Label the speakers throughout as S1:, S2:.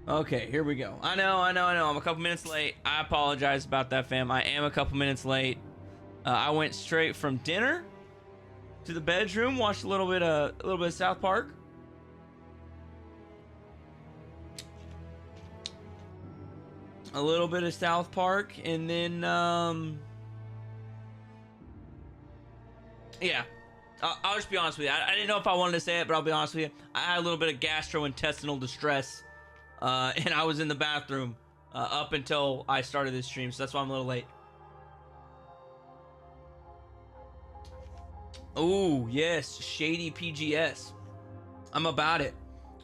S1: Okay, here we go. I know. I'm a couple minutes late. I apologize about that, fam. I am a couple minutes late. I went straight from dinner to the bedroom, watched a little bit of South Park. A little bit of South Park, and then yeah. I'll just be honest with you. I didn't know if I wanted to say it, but I'll be honest with you. I had a little bit of gastrointestinal distress, and I was in the bathroom up until I started this stream, so that's why I'm a little late. Oh, yes, shady PGS. I'm about it.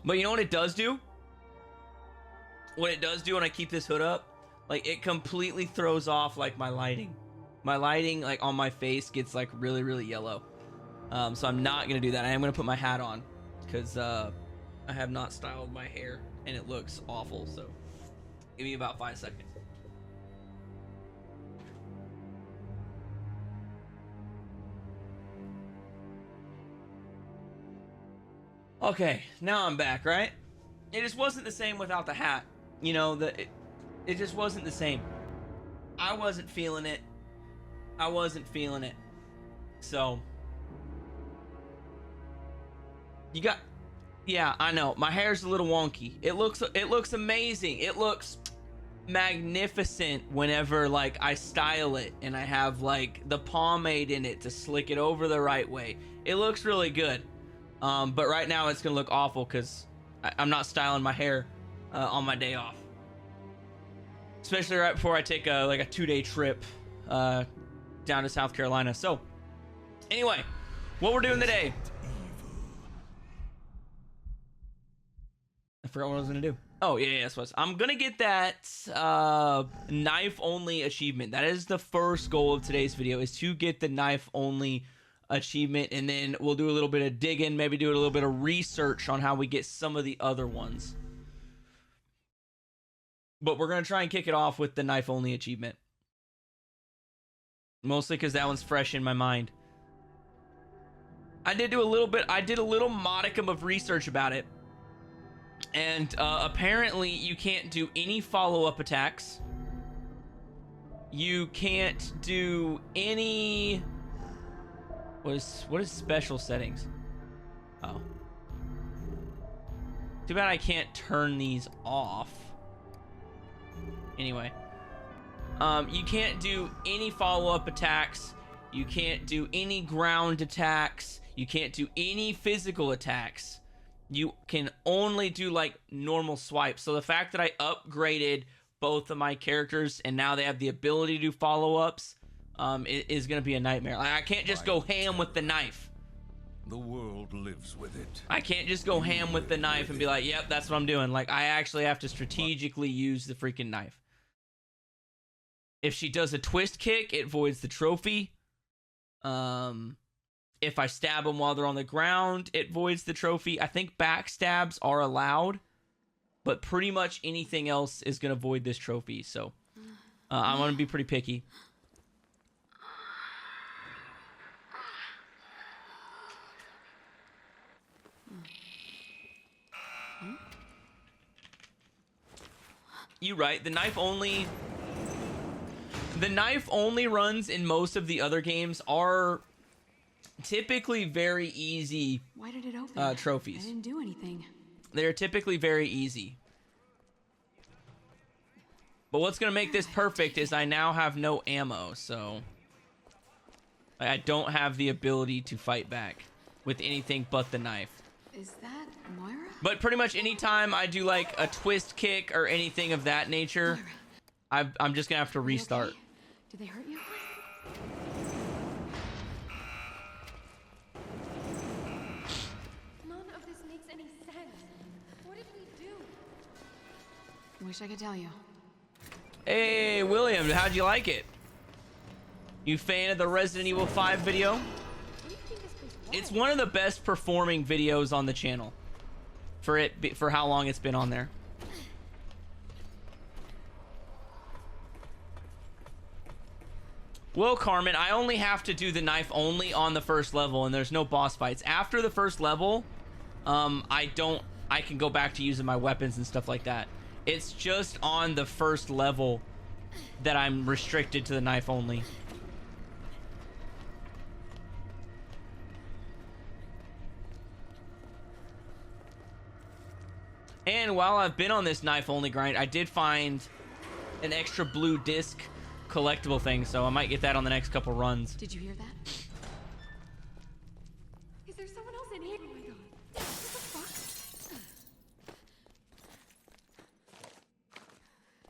S1: But you know what it does do? What it does do when I keep this hood up, like, it completely throws off, like, my lighting. My lighting, like, on my face gets, like, really, really yellow. So I'm not going to do that. I am going to put my hat on because I have not styled my hair and it looks awful. So give me about 5 seconds. Okay, now I'm back, right? It just wasn't the same without the hat. You know, it just wasn't the same. I wasn't feeling it. So you got, yeah, I know. My hair's a little wonky. It looks amazing. It looks magnificent whenever, like, I style it and I have, like, the pomade in it to slick it over the right way. It looks really good. But right now it's gonna look awful because I'm not styling my hair on my day off. Especially right before I take a 2-day trip down to South Carolina. So anyway, what we're doing today. I forgot what I was gonna do. Oh yeah, that's what I'm gonna get that knife only achievement. That is the first goal of today's video, is to get the knife only achievement, and then we'll do a little bit of digging, maybe do a little bit of research on how we get some of the other ones. But we're gonna try and kick it off with the knife only achievement, mostly because that one's fresh in my mind. I did a little modicum of research about it. And apparently you can't do any follow-up attacks. You can't do any... What is special settings? Oh. Too bad I can't turn these off. Anyway. You can't do any follow-up attacks. You can't do any ground attacks. You can't do any physical attacks. You can only do, like, normal swipes. So the fact that I upgraded both of my characters and now they have the ability to do follow-ups is going to be a nightmare. Like, I can't just go ham with the knife.
S2: The world lives with it.
S1: I can't just go ham with the knife and be like, yep, that's what I'm doing. Like, I actually have to strategically use the freaking knife. If she does a twist kick, it voids the trophy. If I stab them while they're on the ground, it voids the trophy. I think backstabs are allowed, but pretty much anything else is going to void this trophy. So I'm going to be pretty picky. You're right. The knife only runs in most of the other games are typically very easy.
S3: Why did it open?
S1: Trophies.
S3: I didn't do anything.
S1: They're typically very easy. But what's going to make this perfect is I now have no ammo, so I don't have the ability to fight back with anything but the knife.
S3: Is that Moira?
S1: But pretty much anytime I do, like, a twist kick or anything of that nature, I'm just going to have to restart.
S3: Okay? Did they hurt you? Wish I could tell you.
S1: Hey, William, how'd you like it? You fan of the Resident Evil 5 video? It's one of the best performing videos on the channel for how long it's been on there. Well, Carmen, I only have to do the knife only on the first level, and there's no boss fights. After the first level, I can go back to using my weapons and stuff like that. It's just on the first level that I'm restricted to the knife only. And while I've been on this knife only grind, I did find an extra blue disc collectible thing, so I might get that on the next couple runs.
S3: Did you hear that? Is there someone else in here? Oh my god. What the fuck?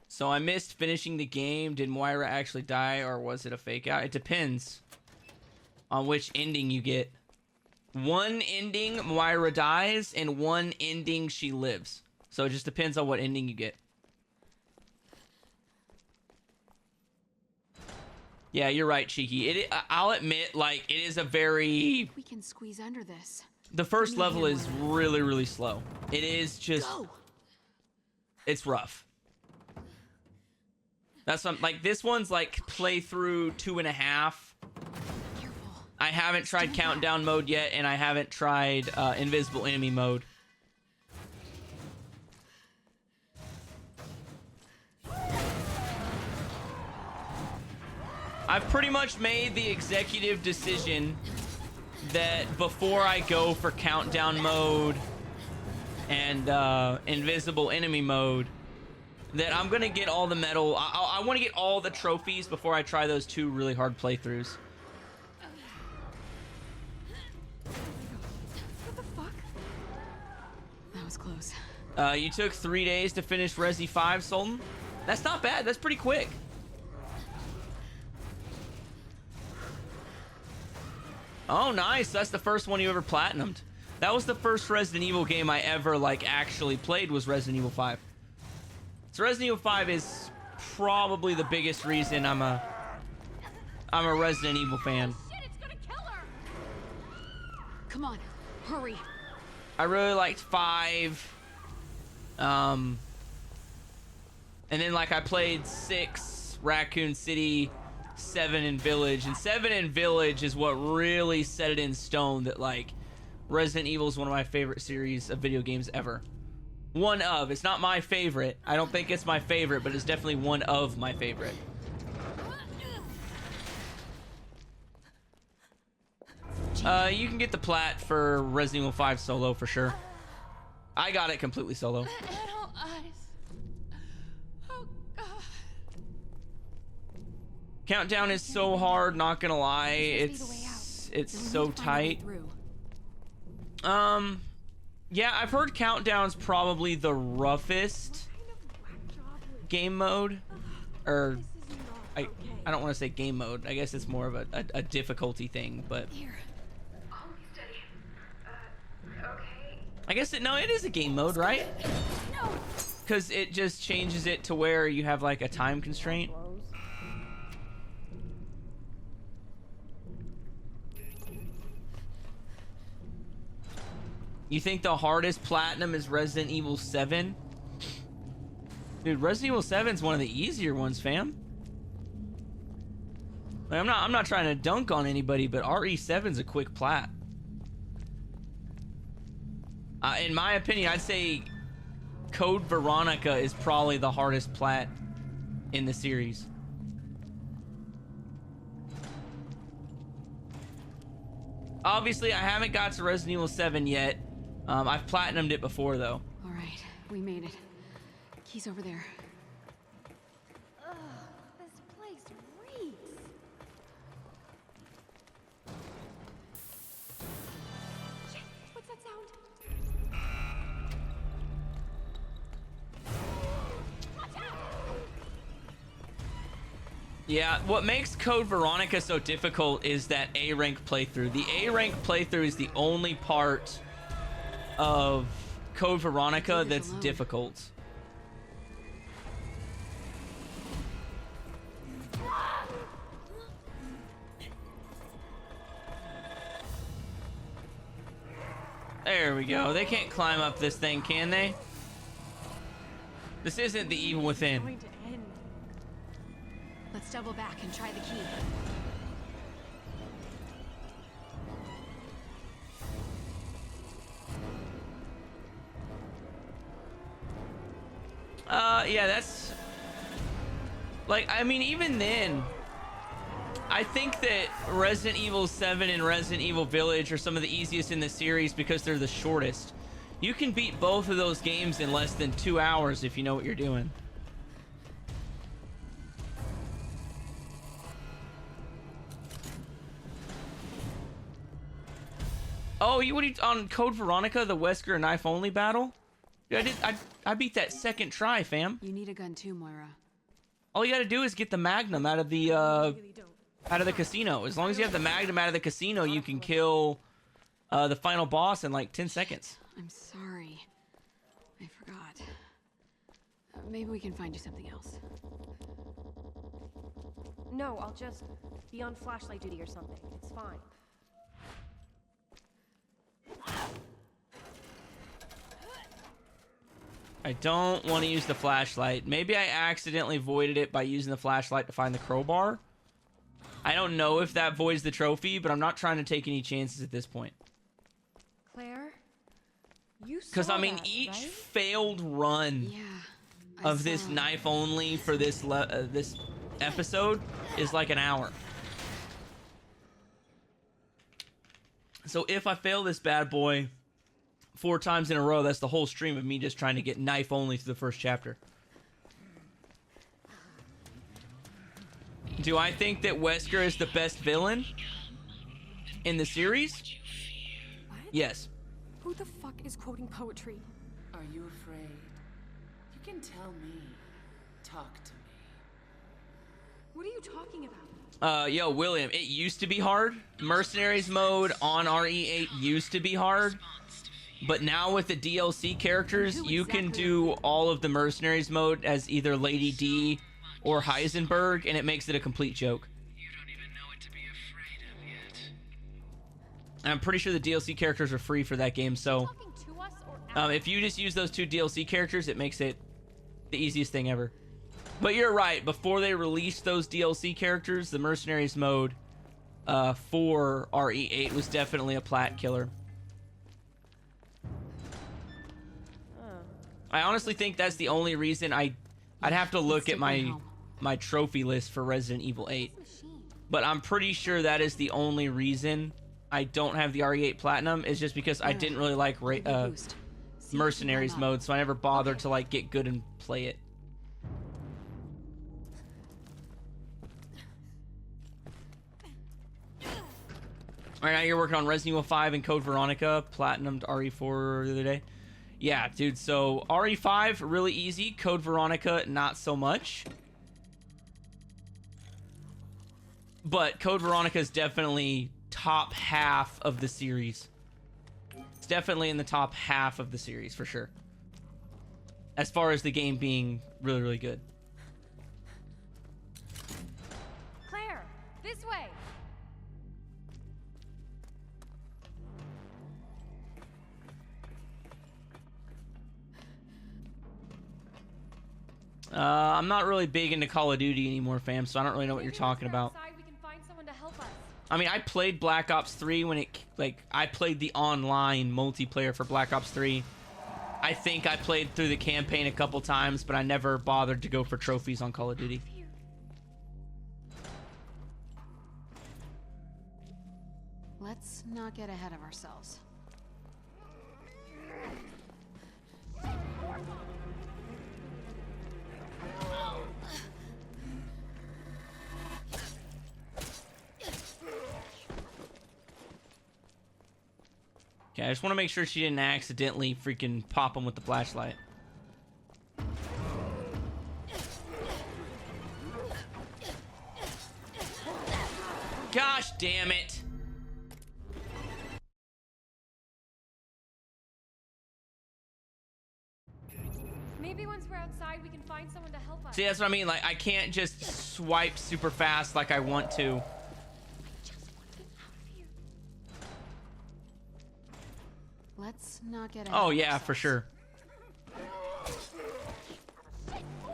S1: So I missed finishing the game. Did Moira actually die, or was it a fake out? It depends on which ending you get. One ending, Moira dies, and one ending, she lives. So it just depends on what ending you get. Yeah, you're right, Cheeky. I'll admit, like, it is a very...
S3: We can squeeze under this.
S1: The first
S3: Give me
S1: level
S3: the
S1: is
S3: hammer.
S1: really, really slow. It is just...
S3: Go.
S1: It's rough. That's what, like, this one's like playthrough 2.5.
S3: Careful.
S1: I haven't tried countdown mode yet, and I haven't tried invisible enemy mode. I've pretty much made the executive decision that before I go for countdown mode and invisible enemy mode, that I'm gonna get all the medal. I want to get all the trophies before I try those 2 really hard playthroughs.
S3: What the fuck? That was close.
S1: You took 3 days to finish Resi 5, Sultan? That's not bad. That's pretty quick. Oh, nice. That's the first one you ever platinumed. That was the first Resident Evil game I ever, like, actually played was Resident Evil 5. So Resident Evil 5 is probably the biggest reason I'm a Resident Evil fan.
S3: Shit, it's gonna kill her. Come on, hurry.
S1: I really liked 5. And then, like, I played 6, Raccoon City, 7 and Village. And 7 and Village is what really set it in stone that, like, Resident Evil is one of my favorite series of video games ever. One of. It's not my favorite. I don't think it's my favorite, but it's definitely one of my favorite. You can get the plat for Resident Evil 5 solo for sure. I got it completely solo.
S3: Little eyes. Oh god.
S1: Countdown is so hard, not gonna lie. It's so tight. Yeah, I've heard Countdown's probably the roughest game mode. Or I don't want to say game mode. I guess it's more of a difficulty thing, but
S3: Here.
S1: I guess it is a game mode, right?
S3: No.
S1: Because it just changes it to where you have like a time constraint. You think the hardest platinum is Resident Evil 7? Dude, Resident Evil 7 is one of the easier ones, fam. Like, I'm not trying to dunk on anybody, but RE7's a quick plat. In my opinion, I'd say Code Veronica is probably the hardest plat in the series. Obviously, I haven't got to Resident Evil 7 yet. I've platinumed it before, though.
S3: All right, we made it. Key's over there.
S4: Ugh, this place reeks.
S3: Shit, what's that sound? Watch out!
S1: Yeah, what makes Code Veronica so difficult is that A-rank playthrough. The A-rank playthrough is the only part of Code Veronica that's difficult. There we go. They can't climb up this thing, can they? This isn't the Evil Within.
S4: Going to end.
S3: Let's double back and try the key.
S1: Yeah, that's like, I mean, even then, I think that Resident Evil 7 and Resident Evil Village are some of the easiest in the series because they're the shortest. You can beat both of those games in less than 2 hours if you know what you're doing. Oh, what are you on Code Veronica, the Wesker knife only battle? Dude, I beat that second try, fam.
S3: You need a gun too, Moira.
S1: All you gotta do is get the Magnum out of the casino. As long as you have the Magnum out of the casino, you can kill the final boss in like 10 seconds.
S3: I'm sorry. I forgot. Maybe we can find you something else.
S5: No, I'll just be on flashlight duty or something. It's fine.
S1: I don't want to use the flashlight. Maybe I accidentally voided it by using the flashlight to find the crowbar. I don't know if that voids the trophy, but I'm not trying to take any chances at this point.
S5: Claire? You saw
S1: Because, I mean,
S5: that,
S1: each
S5: right?
S1: failed run of this knife only for this this episode is like an hour. So if I fail this bad boy 4 times in a row, that's the whole stream of me just trying to get knife only through the first chapter. Do I think that Wesker is the best villain in the series?
S6: What?
S1: Yes.
S6: Who the fuck is quoting poetry?
S7: Are you afraid? You can tell me. Talk to me.
S6: What are you talking about?
S1: Yo, William, it used to be hard. Mercenaries mode on RE8 used to be hard. But now with the DLC characters, you can do all of the Mercenaries mode as either Lady D or Heisenberg, and it makes it a complete joke.
S8: You don't even know what to be afraid of yet.
S1: I'm pretty sure the DLC characters are free for that game, so
S4: Talking to us or
S1: if you just use those 2 DLC characters, it makes it the easiest thing ever. But you're right, before they released those DLC characters, the Mercenaries mode for RE8 was definitely a plat killer. I honestly think that's the only reason I'd have to look at my trophy list for Resident Evil 8. But I'm pretty sure that is the only reason I don't have the RE8 Platinum, is just because I didn't really like Mercenaries mode, so I never bothered to like get good and play it. Right now you're working on Resident Evil 5 and Code Veronica, platinumed RE4 the other day. Yeah, dude, so RE5, really easy. Code Veronica, not so much. But Code Veronica is definitely top half of the series. It's definitely in the top half of the series, for sure. As far as the game being really, really good.
S4: Claire, this way.
S1: I'm not really big into Call of Duty anymore, fam, so I don't really know what you're talking about.
S4: Outside, we can find someone to help us.
S1: I mean, I played Black Ops 3 when it, like, I played the online multiplayer for Black Ops 3. I think I played through the campaign a couple times, but I never bothered to go for trophies on Call of Duty.
S3: Let's not get ahead of ourselves.
S1: Okay, I just want to make sure she didn't accidentally freaking pop him with the flashlight. Gosh damn it.
S4: Maybe once we're outside, we can find someone to help us.
S1: See, that's what I mean. Like, I can't just swipe super fast like I want to.
S3: Let's not get ahead
S1: Oh,
S3: of
S1: yeah,
S3: ourselves.
S1: for sure.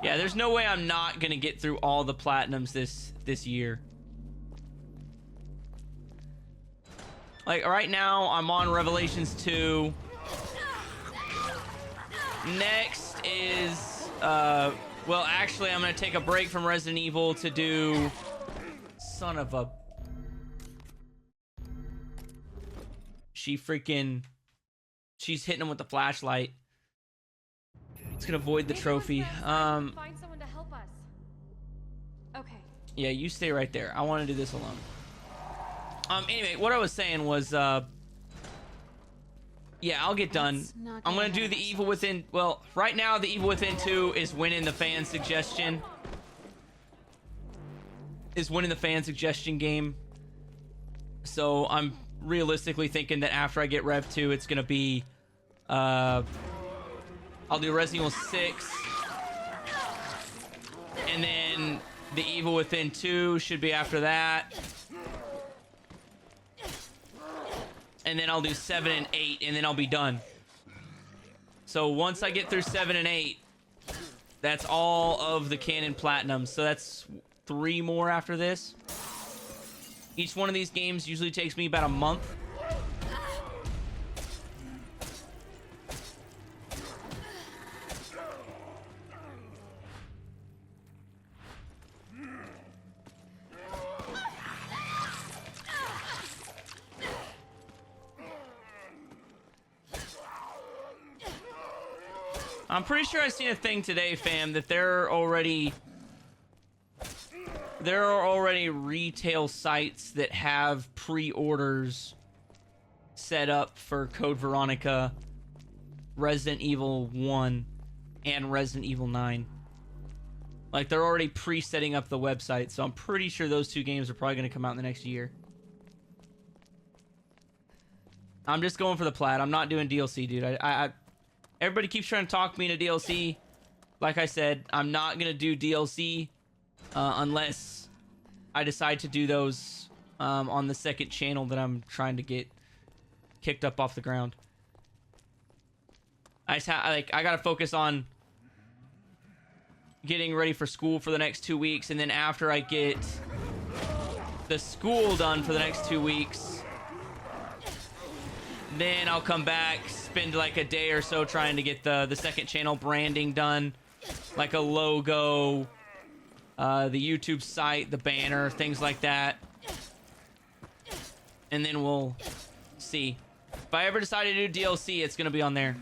S1: Yeah, there's no way I'm not gonna get through all the platinums this year. Like, right now, I'm on Revelations 2. Next is well, actually, I'm gonna take a break from Resident Evil to do... Son of a... She's hitting him with the flashlight. It's gonna void the trophy.
S4: Find someone to help us.
S3: Okay.
S1: Yeah, you stay right there. I want to do this alone. Anyway, what I was saying was, yeah, I'll get done. I'm gonna do the Evil Within. Well, right now the Evil Within 2 is winning the fan suggestion. Game. So I'm realistically thinking that after I get Rev 2, it's gonna be, I'll do Resident Evil 6, and then the Evil Within 2 should be after that. And then I'll do 7 and 8, and then I'll be done. So once I get through 7 and 8, that's all of the Canon Platinum. So that's 3 more after this. Each one of these games usually takes me about a month. I'm pretty sure I seen a thing today, fam, that there are already retail sites that have pre-orders set up for Code Veronica, Resident Evil 1, and Resident Evil 9. Like, they're already pre-setting up the website, so I'm pretty sure those 2 games are probably going to come out in the next year. I'm just going for the plat. I'm not doing DLC, dude. Everybody keeps trying to talk me into DLC. Like I said, I'm not going to do DLC unless I decide to do those on the second channel that I'm trying to get kicked up off the ground. I got to focus on getting ready for school for the next 2 weeks, and then after I get the school done for the next 2 weeks, then I'll come back, spend like a day or so trying to get the second channel branding done, like a logo, the YouTube site, the banner, things like that. And then we'll see. If I ever decide to do DLC, it's gonna be on there.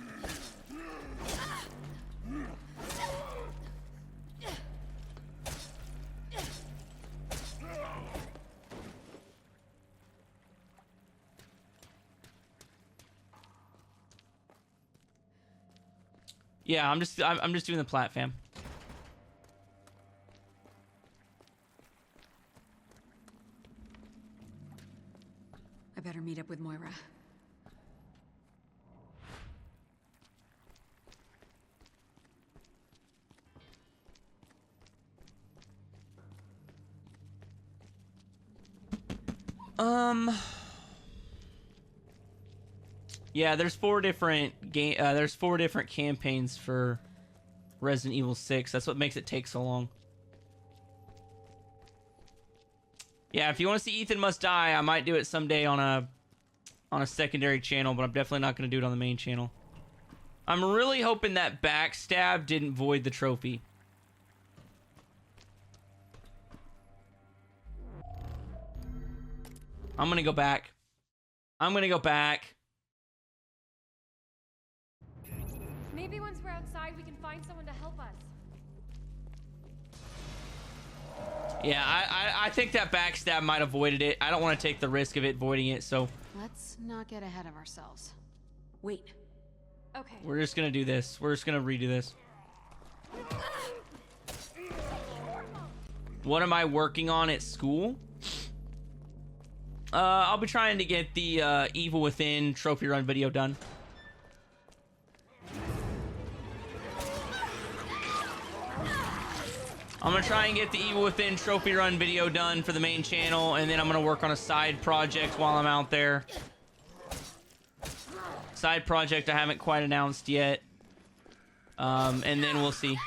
S1: Yeah, I'm just doing the plat, fam.
S3: I better meet up with Moira.
S1: Yeah, there's 4 different there's 4 different campaigns for Resident Evil 6. That's what makes it take so long. Yeah, if you want to see Ethan Must Die, I might do it someday on a secondary channel, but I'm definitely not going to do it on the main channel. I'm really hoping that backstab didn't void the trophy. I'm going to go back.
S4: Maybe once we're outside, we can find someone to help us.
S1: Yeah, I think that backstab might have voided it. I don't want to take the risk of it voiding it, so
S3: Let's not get ahead of ourselves. Wait.
S4: Okay.
S1: we're just gonna do this. We're just gonna redo this. What am I working on at school? I'll be trying to get the Evil Within trophy run video done. I'm gonna try and get the Evil Within trophy run video done for the main channel, and then I'm gonna work on a side project while I'm out there. Side project I haven't quite announced yet. And then we'll see.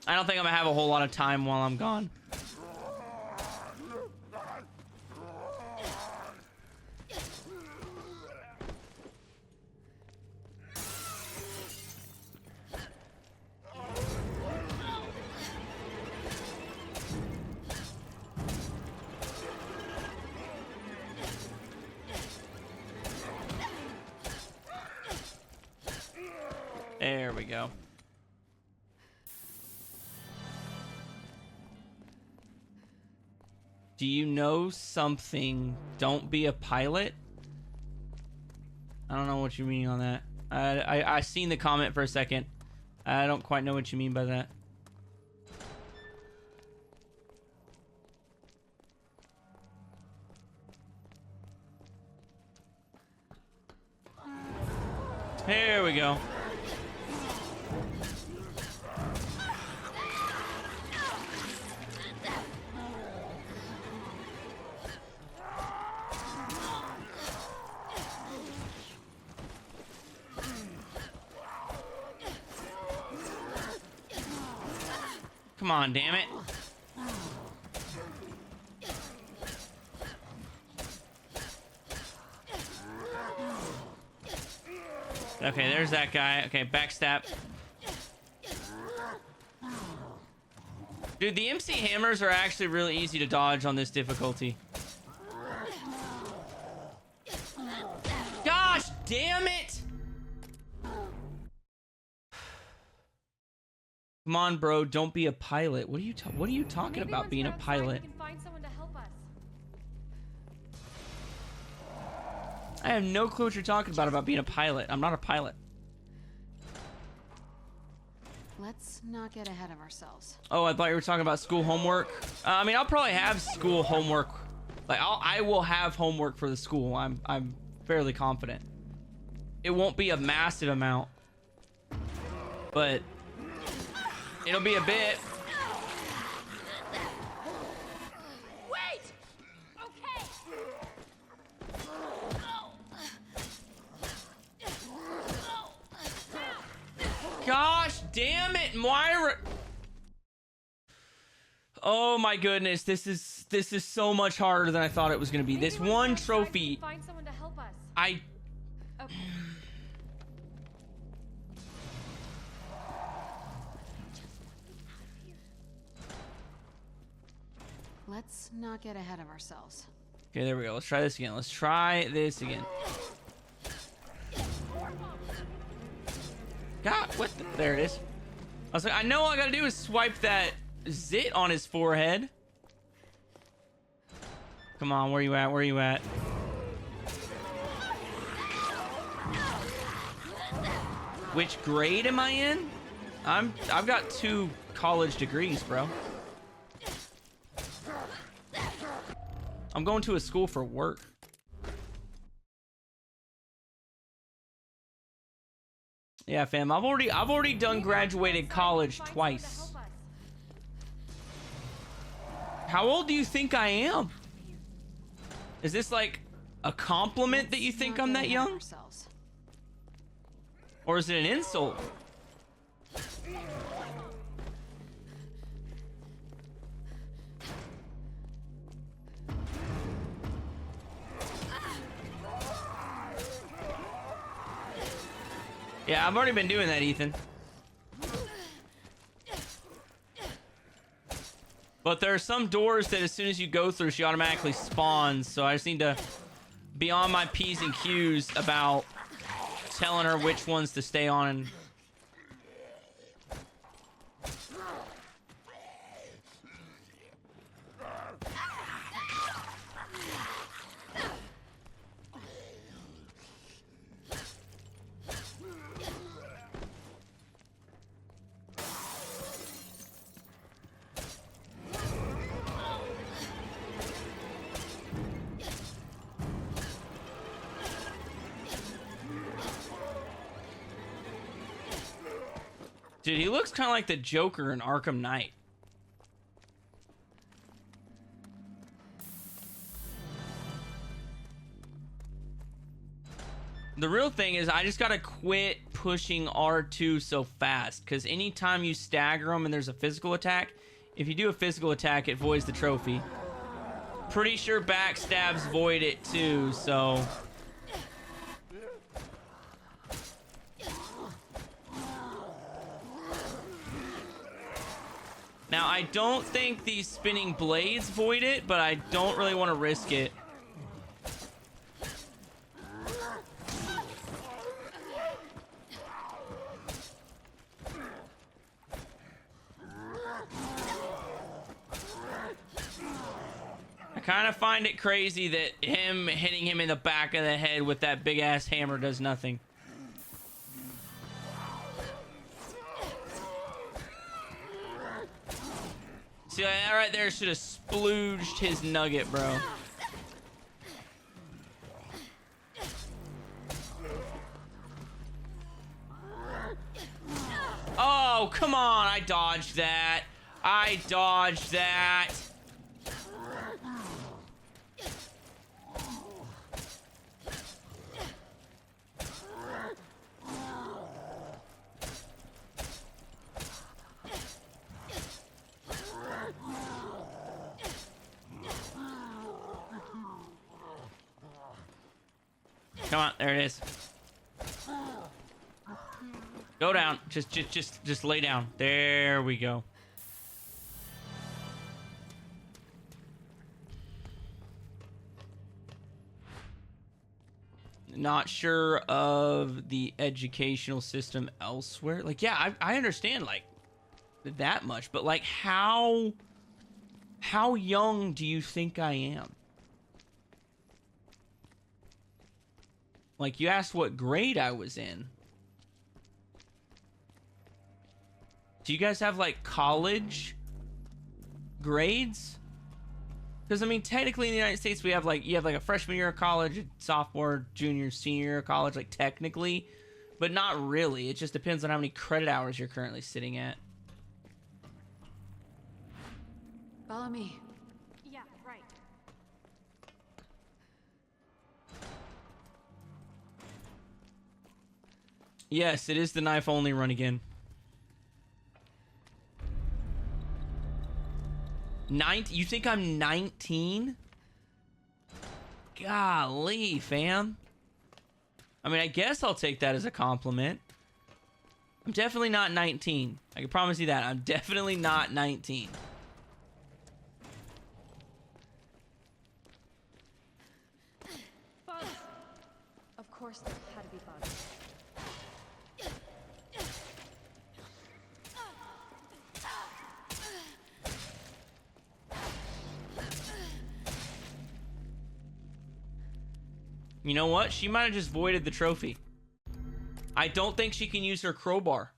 S1: I don't think I'm gonna have a whole lot of time while I'm gone. There we go. Do you know something? Don't be a pilot? I don't know what you mean on that. I seen the comment for a second. I don't quite know what you mean by that. Here we go. Come on, damn it. Okay, there's that guy. Okay, backstab. Dude, the MC hammers are actually really easy to dodge on this difficulty. Gosh, damn it! Come on, bro, don't be a pilot. What are you talking about being a pilot?
S4: We can find someone to help us.
S1: I have no clue what you're talking about being a pilot. I'm not a pilot.
S3: Let's not get ahead of ourselves.
S1: Oh, I thought you were talking about school homework. I mean, I'll probably have school homework. Like, I will have homework for the school. I'm fairly confident. It won't be a massive amount, but it'll be a bit.
S4: Wait! Okay.
S1: Gosh damn it, Moira. Oh my goodness, this is so much harder than I thought it was gonna be. This one trophy,
S4: Find someone to help us.
S1: I
S4: Okay.
S3: Let's not get ahead of ourselves.
S1: Okay, there we go. Let's try this again. Let's try this again. God, what the, there it is. I was like, I know all I gotta do is swipe that zit on his forehead. Come on, where you at? Where you at? Which grade am I in? I've got 2 college degrees, bro. I'm going to a school for work. Yeah, fam. I've already done graduated college twice. How old do you think I am? Is this like a compliment that you think I'm that young? Or is it an insult? Yeah, I've already been doing that, Ethan. But there are some doors that as soon as you go through, she automatically spawns. So I just need to be on my P's and Q's about telling her which ones to stay on. And dude, he looks kind of like the Joker in Arkham Knight. The real thing is I just gotta quit pushing R2 so fast, because anytime you stagger them and there's a physical attack, if you do a physical attack, it voids the trophy. Pretty sure backstabs void it too, so... Now, I don't think these spinning blades void it, but I don't really want to risk it. kind of find it crazy that him hitting him in the back of the head with that big ass hammer does nothing. See, that right there should have splooged his nugget, bro. Oh, come on. I dodged that. I dodged that. Come on, there it is. Go down. Just lay down. There we go. Not sure of the educational system elsewhere. Like, yeah, I understand like that much, but like how young do you think I am? Like, you asked what grade I was in. Do you guys have, like, college grades? Because, I mean, technically in the United States, we have, like, you have, like, a freshman year of college, a sophomore, junior, senior year of college, like, technically. But not really. It just depends on how many credit hours you're currently sitting at.
S3: Follow me.
S5: Yeah, right.
S1: Yes, it is the knife-only run again. 19? You think I'm 19? Golly, fam. I mean, I guess I'll take that as a compliment. I'm definitely not 19. I can promise you that. I'm definitely not 19.
S5: Bugs. Of course there had to be bugs.
S1: You know what? She might have just voided the trophy. I don't think she can use her crowbar.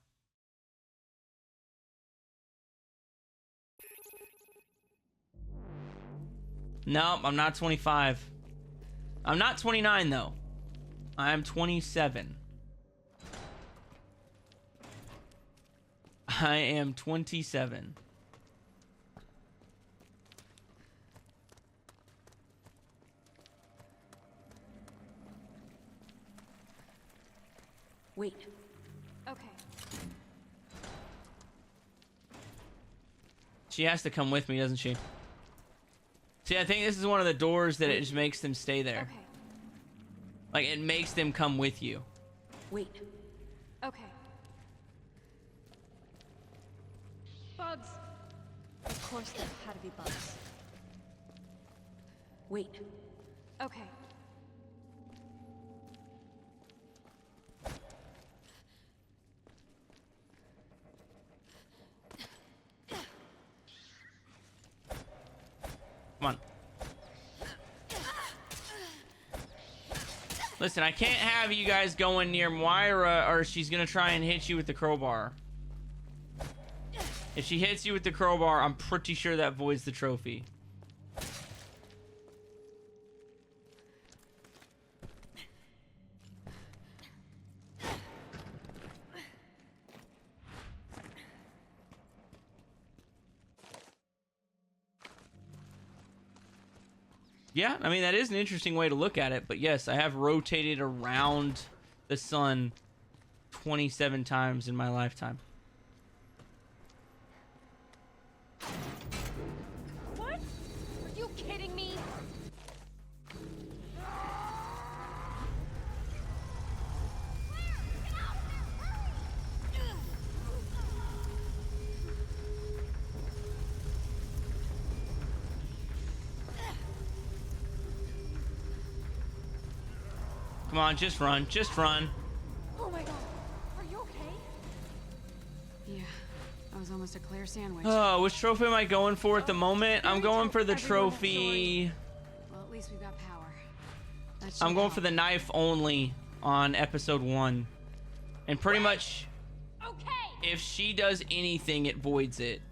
S1: Nope, I'm not 25. I'm not 29, though. I'm 27. I am 27.
S3: Wait.
S4: Okay.
S1: She has to come with me, doesn't she? See, I think this is one of the doors that it just makes them stay there.
S4: Okay.
S1: Like, it makes them come with you.
S3: Wait.
S4: Okay. Bugs.
S5: Of course there had to be bugs.
S3: Wait.
S4: Okay.
S1: Come on. Listen, I can't have you guys going near Moira or she's gonna try and hit you with the crowbar. If she hits you with the crowbar, I'm pretty sure that voids the trophy. Yeah, I mean, that is an interesting way to look at it, but yes, I have rotated around the sun 27 times in my lifetime.
S4: What? Are you kidding me?
S1: Come on, just run, just run.
S4: Oh my god. Are you okay?
S3: Yeah. That was almost a Claire sandwich.
S1: Oh, which trophy am I going for at the moment? I'm going for the
S3: Everyone
S1: trophy.
S3: Well, at least we've got power. That should
S1: I'm going
S3: help.
S1: for the knife only on episode 1. And pretty much, if she does anything, it voids it.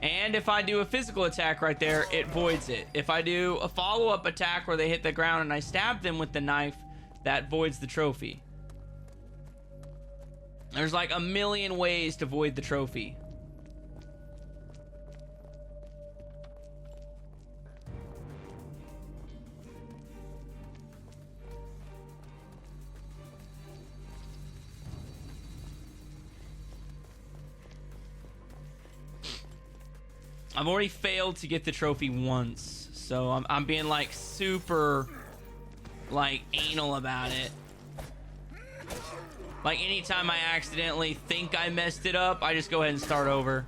S1: And if I do a physical attack right there, it voids it. If I do a follow-up attack where they hit the ground and I stab them with the knife, that voids the trophy. There's like a million ways to void the trophy. I've already failed to get the trophy once, so I'm being like super like anal about it. Like anytime I accidentally think I messed it up, I just go ahead and start over.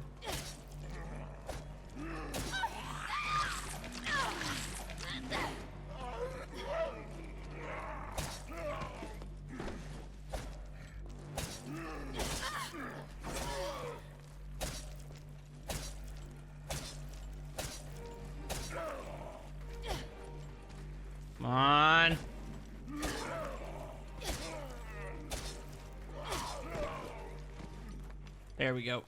S1: Come on. There we go.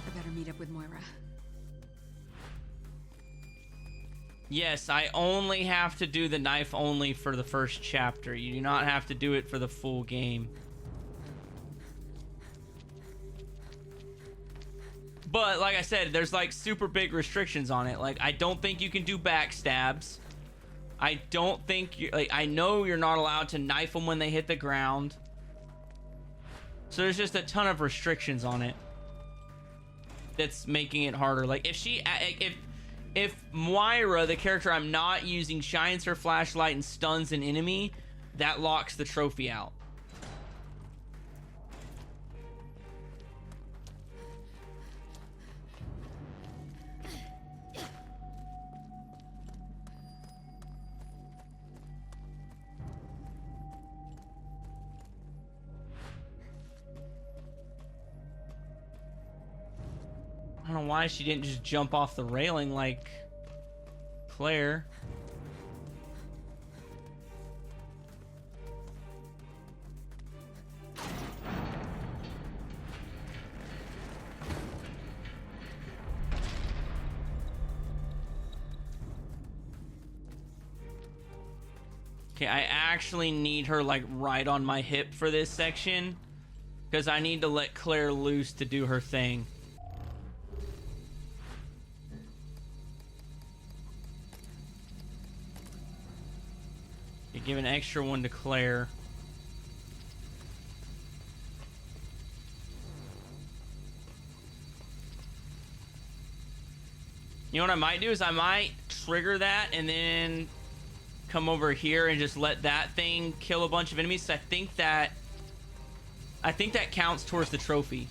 S3: I better meet up with Moira.
S1: Yes, I only have to do the knife only for the first chapter. You do not have to do it for the full game. But like I said, there's like super big restrictions on it. Like I don't think you can do backstabs. I don't think you like. I know you're not allowed to knife them when they hit the ground. So there's just a ton of restrictions on it. That's making it harder. Like if Moira, the character I'm not using, shines her flashlight and stuns an enemy, that locks the trophy out. I don't know why she didn't just jump off the railing like Claire. Okay, I actually need her like right on my hip for this section because I need to let Claire loose to do her thing. Give an extra one to Claire. You know what I might do is I might trigger that and then come over here and just let that thing kill a bunch of enemies. So I think that counts towards the trophy.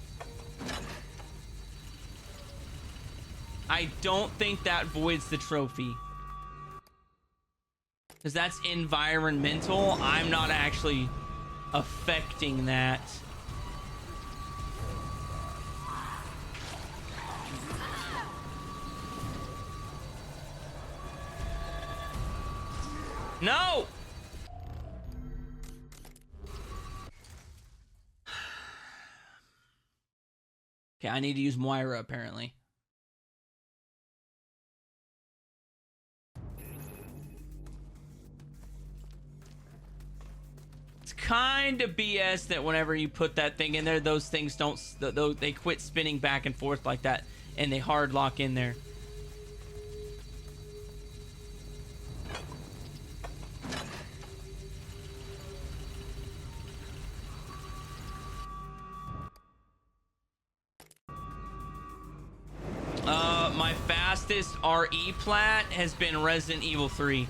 S1: I don't think that voids the trophy. Because that's environmental. I'm not actually affecting that. No! Okay, I need to use Moira apparently. Kind of BS that whenever you put that thing in there, those things don't, they quit spinning back and forth like that and they hard lock in there. My fastest RE plat has been Resident Evil 3.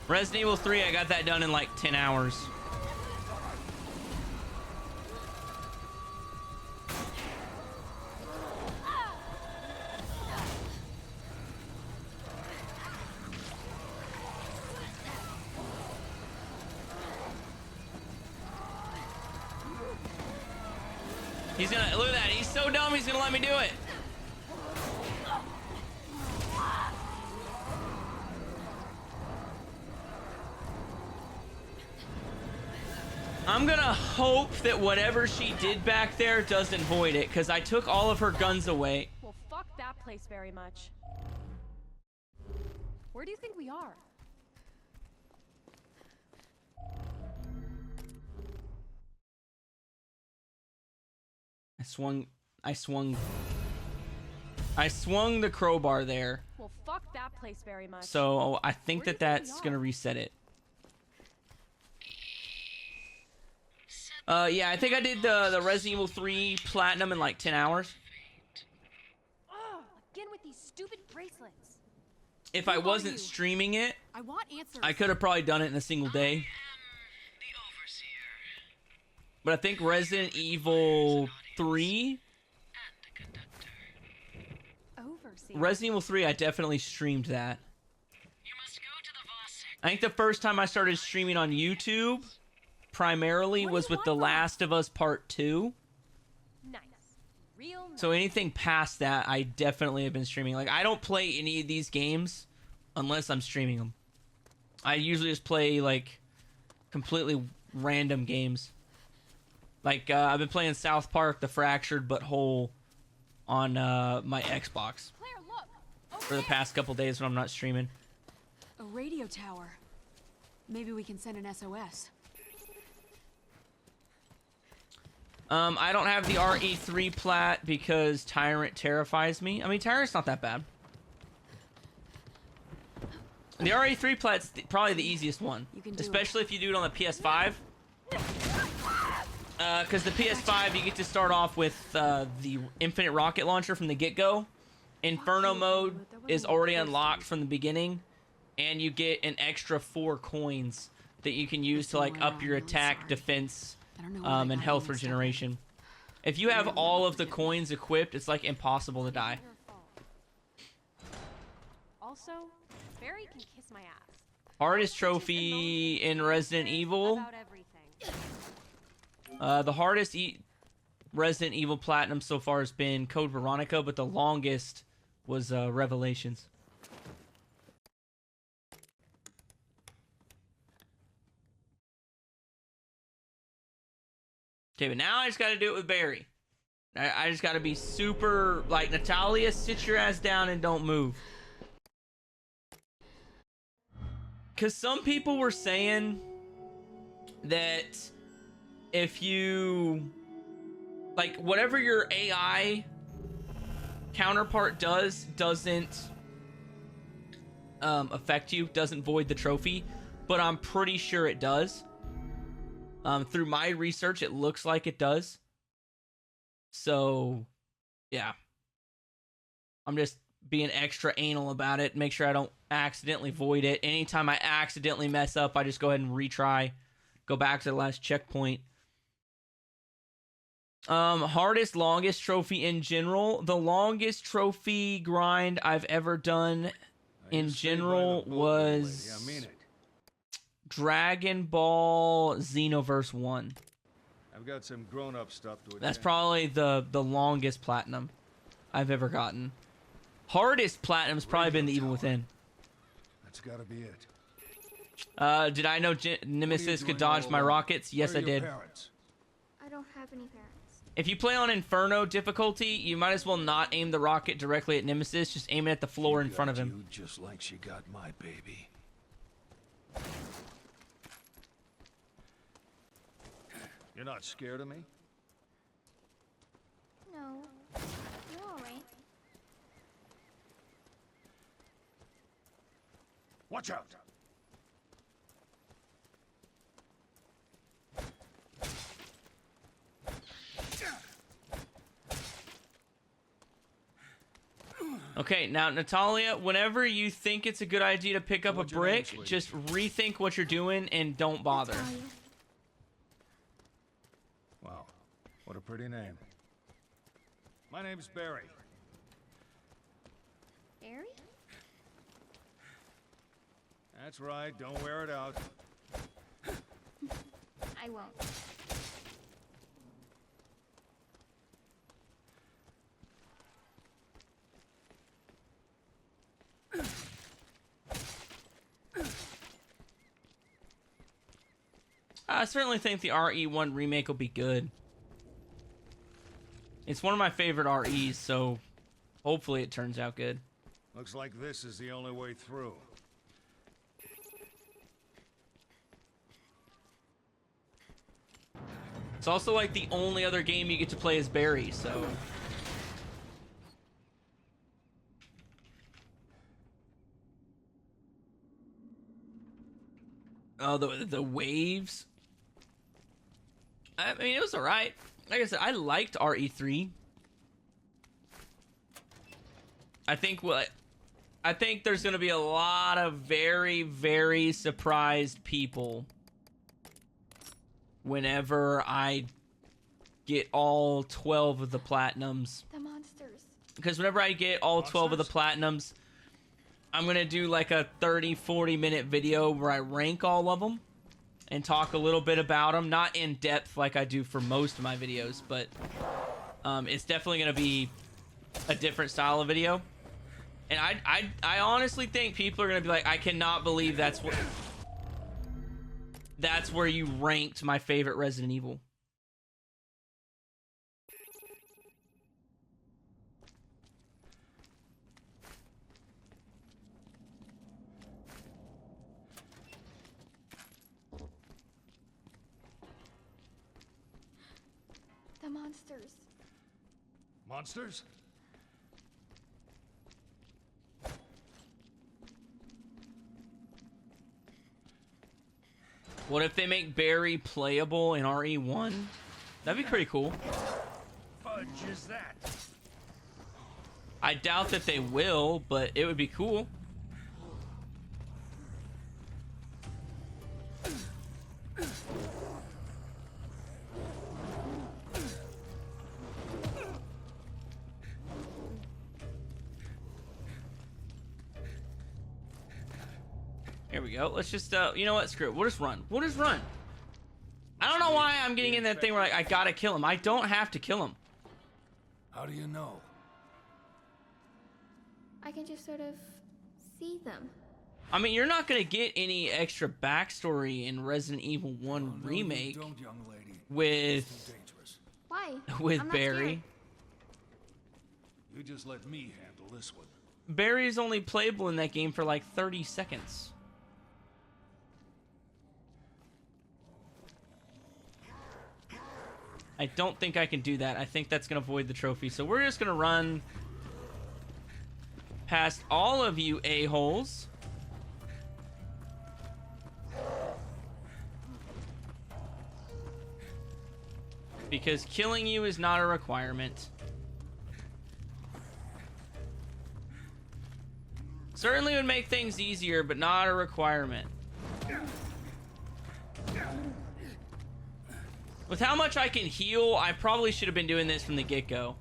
S1: Resident Evil 3, I got that done in like 10 hours. He's gonna, look at that, he's so dumb, he's gonna let me do it. I'm gonna hope that whatever she did back there doesn't void it, because I took all of her guns away.
S5: Well, fuck that place very much. Where do you think we are? I swung the crowbar there. Well, fuck that place very much.
S1: So I think that that's gonna reset it. Yeah, I think I did the Resident Evil 3 Platinum in like 10 hours.
S5: Ugh, again with these stupid bracelets.
S1: If I wasn't streaming it,
S6: I want answers.
S1: I could have probably done it in a single day.
S8: The overseer
S1: But I think Resident Evil 3,
S8: and the conductor.
S5: Overseer.
S1: Resident Evil 3, I definitely streamed that.
S8: You must go to the VODs section.
S1: I think the first time I started streaming on YouTube primarily
S5: What do
S1: was
S5: you
S1: with
S5: want
S1: The
S5: from
S1: Last of Us Part 2.
S5: Nice. Real nice.
S1: So anything past that, I definitely have been streaming. Like, I don't play any of these games unless I'm streaming them. I usually just play, like, completely random games. Like, I've been playing South Park: The Fractured But Whole on my Xbox
S5: Claire, look.
S1: for the past couple days when I'm not streaming.
S3: A radio tower. Maybe we can send an SOS.
S1: I don't have the RE3 plat because Tyrant terrifies me. I mean, Tyrant's not that bad. The RE3 plat's probably the easiest one,
S3: You can do
S1: especially if you do it on the PS5. Because the PS5, you get to start off with the Infinite Rocket Launcher from the get-go. Inferno mode is already unlocked from the beginning, and you get an extra 4 coins that you can use to like up your attack, defense, and health regeneration. If you have all of the coins equipped, it's like impossible to die.
S5: Her fault. Also, Barry can kiss my ass.
S1: Hardest trophy in Resident Evil.
S5: About everything.
S1: The hardest Resident Evil Platinum so far has been Code Veronica, but the longest was Revelations. Okay, but now I just gotta do it with Barry. I just gotta be super, like, Natalia, sit your ass down and don't move. Because some people were saying that if you, like, whatever your AI counterpart does doesn't affect you, doesn't void the trophy, but I'm pretty sure it does. Through my research, it looks like it does. So, yeah. I'm just being extra anal about it. Make sure I don't accidentally void it. Anytime I accidentally mess up, I just go ahead and retry. Go back to the last checkpoint. Hardest, longest trophy in general. The longest trophy grind I've ever done in general was Dragon Ball Xenoverse 1.
S9: I've got some grown-up stuff to attend.
S1: That's probably the longest platinum I've ever gotten. Hardest platinum's probably been the Evil Within.
S9: That's gotta be it.
S1: Did I know Nemesis could dodge my rockets? Yes, I did.
S10: I don't have any parents.
S1: If you play on Inferno difficulty, you might as well not aim the rocket directly at Nemesis. Just aim it at the floor in front of him.
S9: You just like she got my baby. You're not scared of me?
S10: No. You're alright.
S9: Watch out!
S1: Okay, now Natalia, whenever you think it's a good idea to pick up a
S9: What's your name,
S1: brick,
S9: sweetie?
S1: just rethink what you're doing and don't bother.
S10: Natalia.
S9: Wow, what a pretty name. My name's Barry.
S10: Barry?
S9: That's right, don't wear it out.
S10: I won't.
S1: I certainly think the RE1 remake will be good. It's one of my favorite REs, so hopefully it turns out good.
S9: Looks like this is the only way through.
S1: It's also like the only other game you get to play as Barry, so... Oh, the waves. I mean, it was alright. Like I said, I liked RE3. I think there's gonna be a lot of very, very surprised people whenever I get all 12 of the platinums.
S10: The monsters.
S1: Because whenever I get all 12 of the platinums, I'm gonna do like a 30-40 minute video where I rank all of them and talk a little bit about them, not in depth like I do for most of my videos, but it's definitely gonna be a different style of video. And I honestly think people are gonna be like, I cannot believe that's where you ranked my favorite Resident Evil.
S10: The monsters.
S9: Monsters?
S1: What if they make Barry playable in RE1? That'd be pretty cool.
S9: Fudge is that?
S1: I doubt that they will, but it would be cool. Here we go. Let's just, you know what? Screw it. We'll just run. We'll just run. I don't know why I'm getting in that thing where I gotta kill him. I don't have to kill him.
S9: How do you know?
S10: I can just sort of see them.
S1: I mean, you're not gonna get any extra backstory in Resident Evil 1 Remake
S9: Don't, young lady.
S1: with
S9: Dangerous.
S10: Why?
S1: with
S10: I'm not
S1: Barry.
S10: scared.
S9: You just let me handle this one.
S1: Barry's only playable in that game for like 30 seconds. I don't think I can do that. I think that's going to void the trophy. So we're just going to run past all of you a-holes. Because killing you is not a requirement. Certainly would make things easier, but not a requirement. With how much I can heal, I probably should have been doing this from the get-go.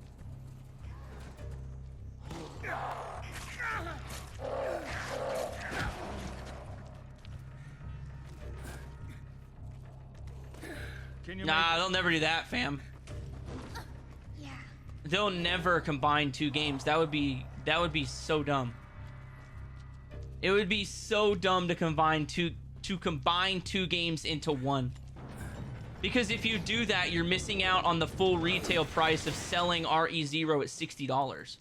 S1: Nah, they'll never do that, fam.
S10: Yeah.
S1: They'll never combine two games. That would be so dumb. It would be so dumb to combine two games into one. Because if you do that, you're missing out on the full retail price of selling RE0 at $60.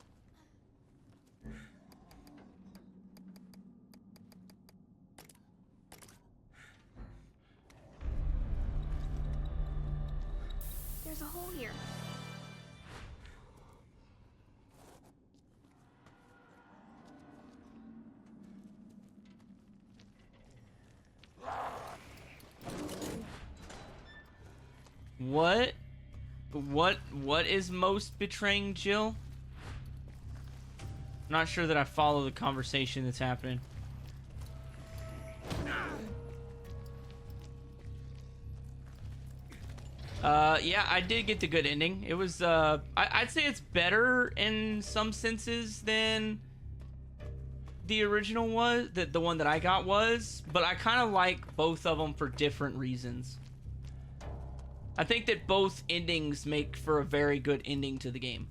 S10: There's a hole here.
S1: What is most betraying Jill? not sure that I follow the conversation that's happening. Yeah, I did get the good ending. It was, I'd say it's better in some senses than the original was, the one that I got was, but I kind of like both of them for different reasons. I think that both endings make for a very good ending to the game.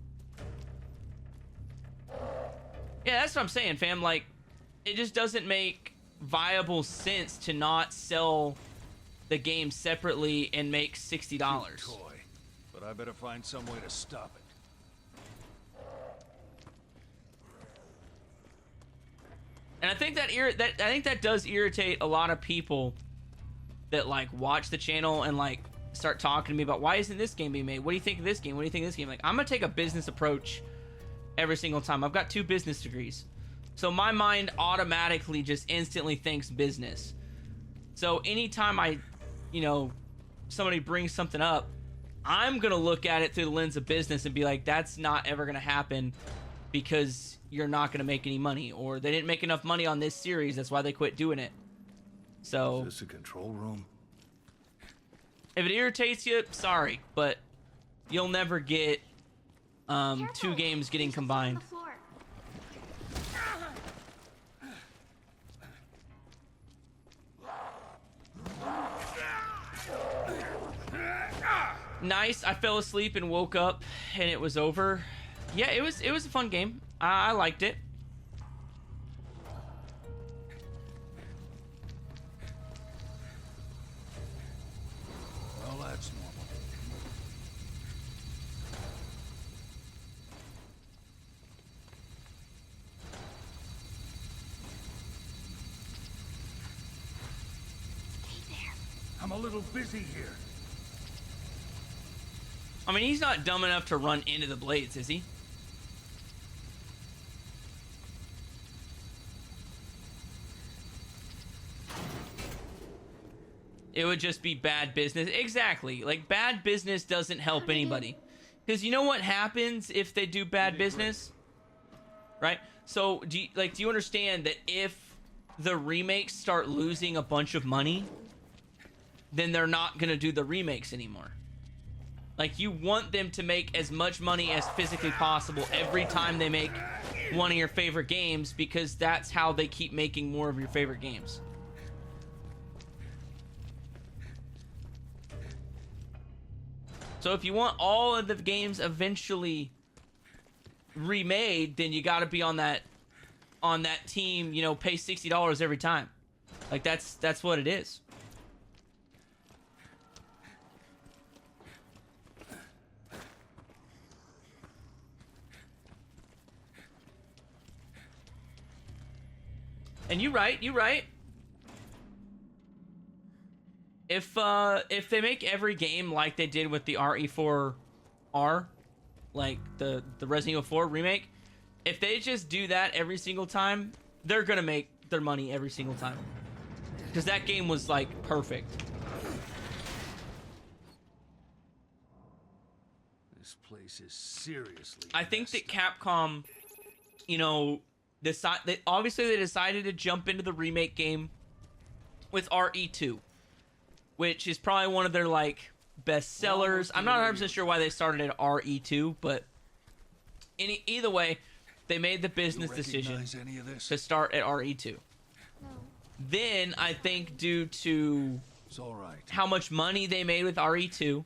S1: Yeah, that's what I'm saying, fam. Like, it just doesn't make viable sense to not sell the game separately and make $60.
S9: Toy, but I better find some way to stop it.
S1: And I think that does irritate a lot of people that like watch the channel and like start talking to me about why isn't this game being made? What do you think of this game? What do you think of this game? Like, I'm gonna take a business approach every single time. I've got 2 business degrees, so my mind automatically just instantly thinks business. So anytime somebody brings something up, I'm gonna look at it through the lens of business and be like, that's not ever gonna happen because you're not gonna make any money, or they didn't make enough money on this series, that's why they quit doing it. So
S9: Is this a control room?
S1: if it irritates you, sorry, but you'll never get 2 games getting combined. Nice. I fell asleep and woke up and it was over. Yeah, it was a fun game. I liked it.
S9: Well, that's normal. I'm a little busy here.
S1: I mean, he's not dumb enough to run into the blades, is he? It would just be bad business. Exactly. Like, bad business doesn't help anybody. Because you know what happens if they do bad business? Right? So, do you understand that if the remakes start losing a bunch of money, then they're not going to do the remakes anymore? Like, you want them to make as much money as physically possible every time they make one of your favorite games, because that's how they keep making more of your favorite games. So if you want all of the games eventually remade, then you got to be on that team, pay $60 every time. Like, that's what it is. And you're right. If they make every game like they did with the RE4R, like the Resident Evil 4 remake, if they just do that every single time, they're gonna make their money every single time. Because that game was like perfect.
S9: This place is seriously
S1: I think that
S9: messed up.
S1: Capcom, obviously they decided to jump into the remake game with RE2, which is probably one of their like best sellers. I'm not 100% sure why they started at RE2, but either way, they made the business decision
S9: Any of this?
S1: to start at RE2.
S10: No.
S1: Then I think due to
S9: It's all right.
S1: how much money they made with RE2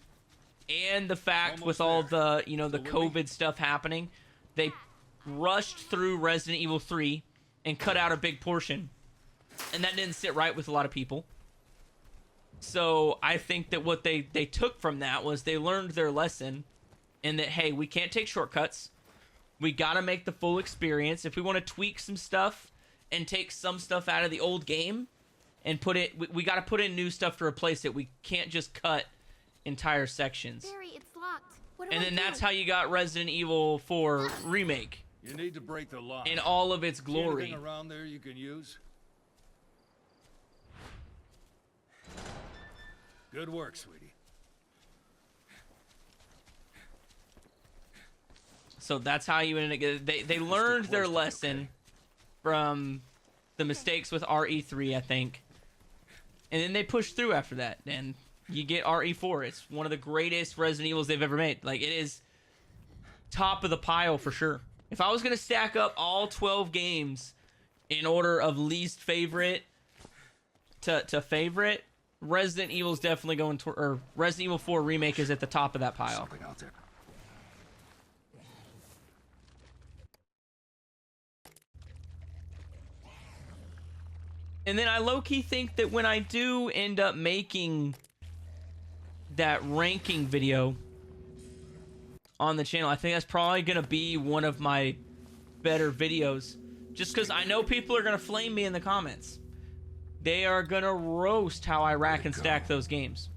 S1: and the fact
S9: Almost
S1: with all
S9: there.
S1: the, the
S9: Still with me?
S1: COVID stuff happening, they rushed through Resident Evil 3 and cut out a big portion. And that didn't sit right with a lot of people. So I think that what they took from that was they learned their lesson, and that, hey, we can't take shortcuts. We got to make the full experience. If we want to tweak some stuff and take some stuff out of the old game and we got to put in new stuff to replace it. We can't just cut entire sections.
S10: Barry, it's locked. What do
S1: And
S10: I
S1: then
S10: do?
S1: that's how you got Resident Evil 4 Remake
S9: You need to break the lock.
S1: in all of its
S9: See
S1: glory.
S9: anything around there you can use? Good work, sweetie.
S1: So that's how you ended up getting... They learned their lesson from the mistakes with RE3, I think. And then they pushed through after that. And you get RE4. It's one of the greatest Resident Evils they've ever made. Like, it is top of the pile for sure. If I was going to stack up all 12 games in order of least favorite to favorite, Resident Evil's definitely going to... Or Resident Evil 4 Remake is at the top of that pile.
S9: Something out there.
S1: And then I low-key think that when I do end up making that ranking video on the channel, I think that's probably going to be one of my better videos. Just because I know people are going to flame me in the comments. They are going to roast how I rack and stack those games.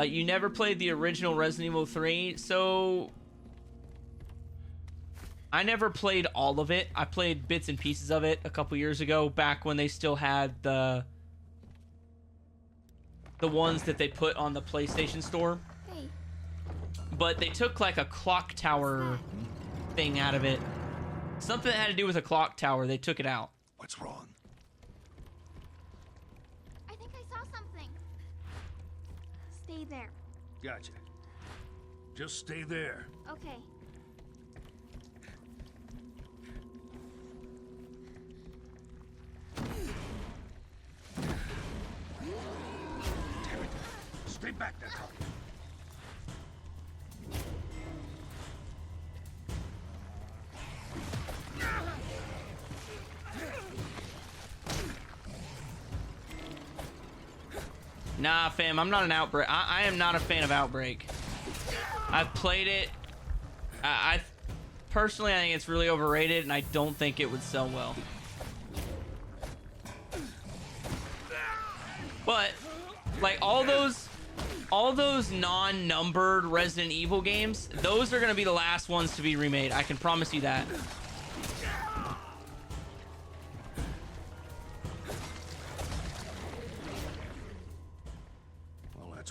S1: You never played the original Resident Evil 3, so I never played all of it. I played bits and pieces of it a couple years ago, back when they still had the ones that they put on the PlayStation Store.
S10: Hey.
S1: But they took like a clock tower thing out of it. Something that had to do with a clock tower, they took it out.
S9: What's wrong?
S10: I think I saw something. Stay there.
S9: Gotcha. Just stay there.
S10: Okay.
S9: Damn it. Stay back there, Carl.
S1: Nah, fam, I'm not an Outbreak. I am not a fan of Outbreak. I've played it. I personally, I think it's really overrated, and I don't think it would sell well. But like all those non-numbered Resident Evil games, those are gonna be the last ones to be remade. I can promise you that.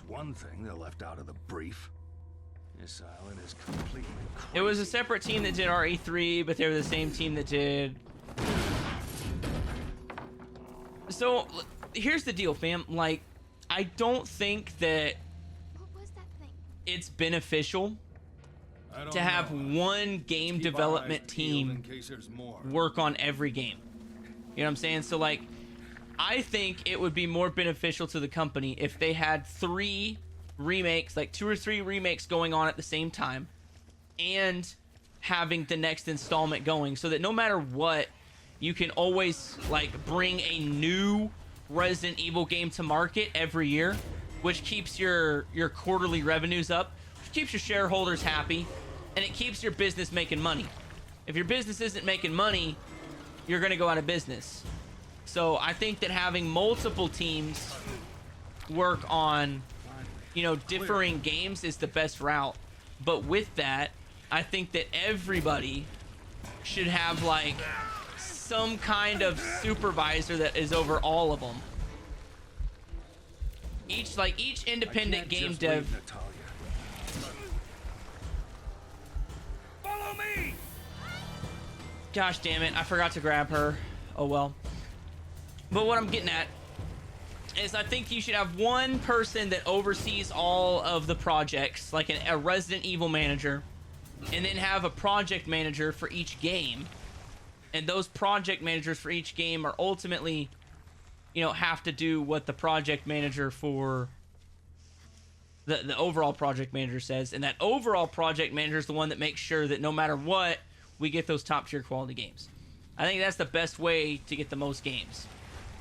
S9: One thing they left out of the brief. This island is completely crazy.
S1: It was a separate team that did RE3, but they were the same team that did... So, here's the deal, fam. Like, I don't think that
S10: What was that thing?
S1: it's beneficial to have one game development team work on every game. You know what I'm saying? So, like, I think it would be more beneficial to the company if they had 3 remakes, like 2 or 3 remakes going on at the same time, and having the next installment going, so that no matter what, you can always like bring a new Resident Evil game to market every year, which keeps your quarterly revenues up, which keeps your shareholders happy, and it keeps your business making money. If your business isn't making money, you're going to go out of business. So I think that having multiple teams work on, you know, differing games is the best route. But with that, I think that everybody should have like some kind of supervisor that is over all of them. Each independent game dev.
S9: Follow me.
S1: Gosh damn it, I forgot to grab her. Oh well. But what I'm getting at is I think you should have one person that oversees all of the projects, like a Resident Evil manager, and then have a project manager for each game. And those project managers for each game are ultimately, you know, have to do what the project manager for the overall project manager says. And that overall project manager is the one that makes sure that no matter what, we get those top tier quality games. I think that's the best way to get the most games.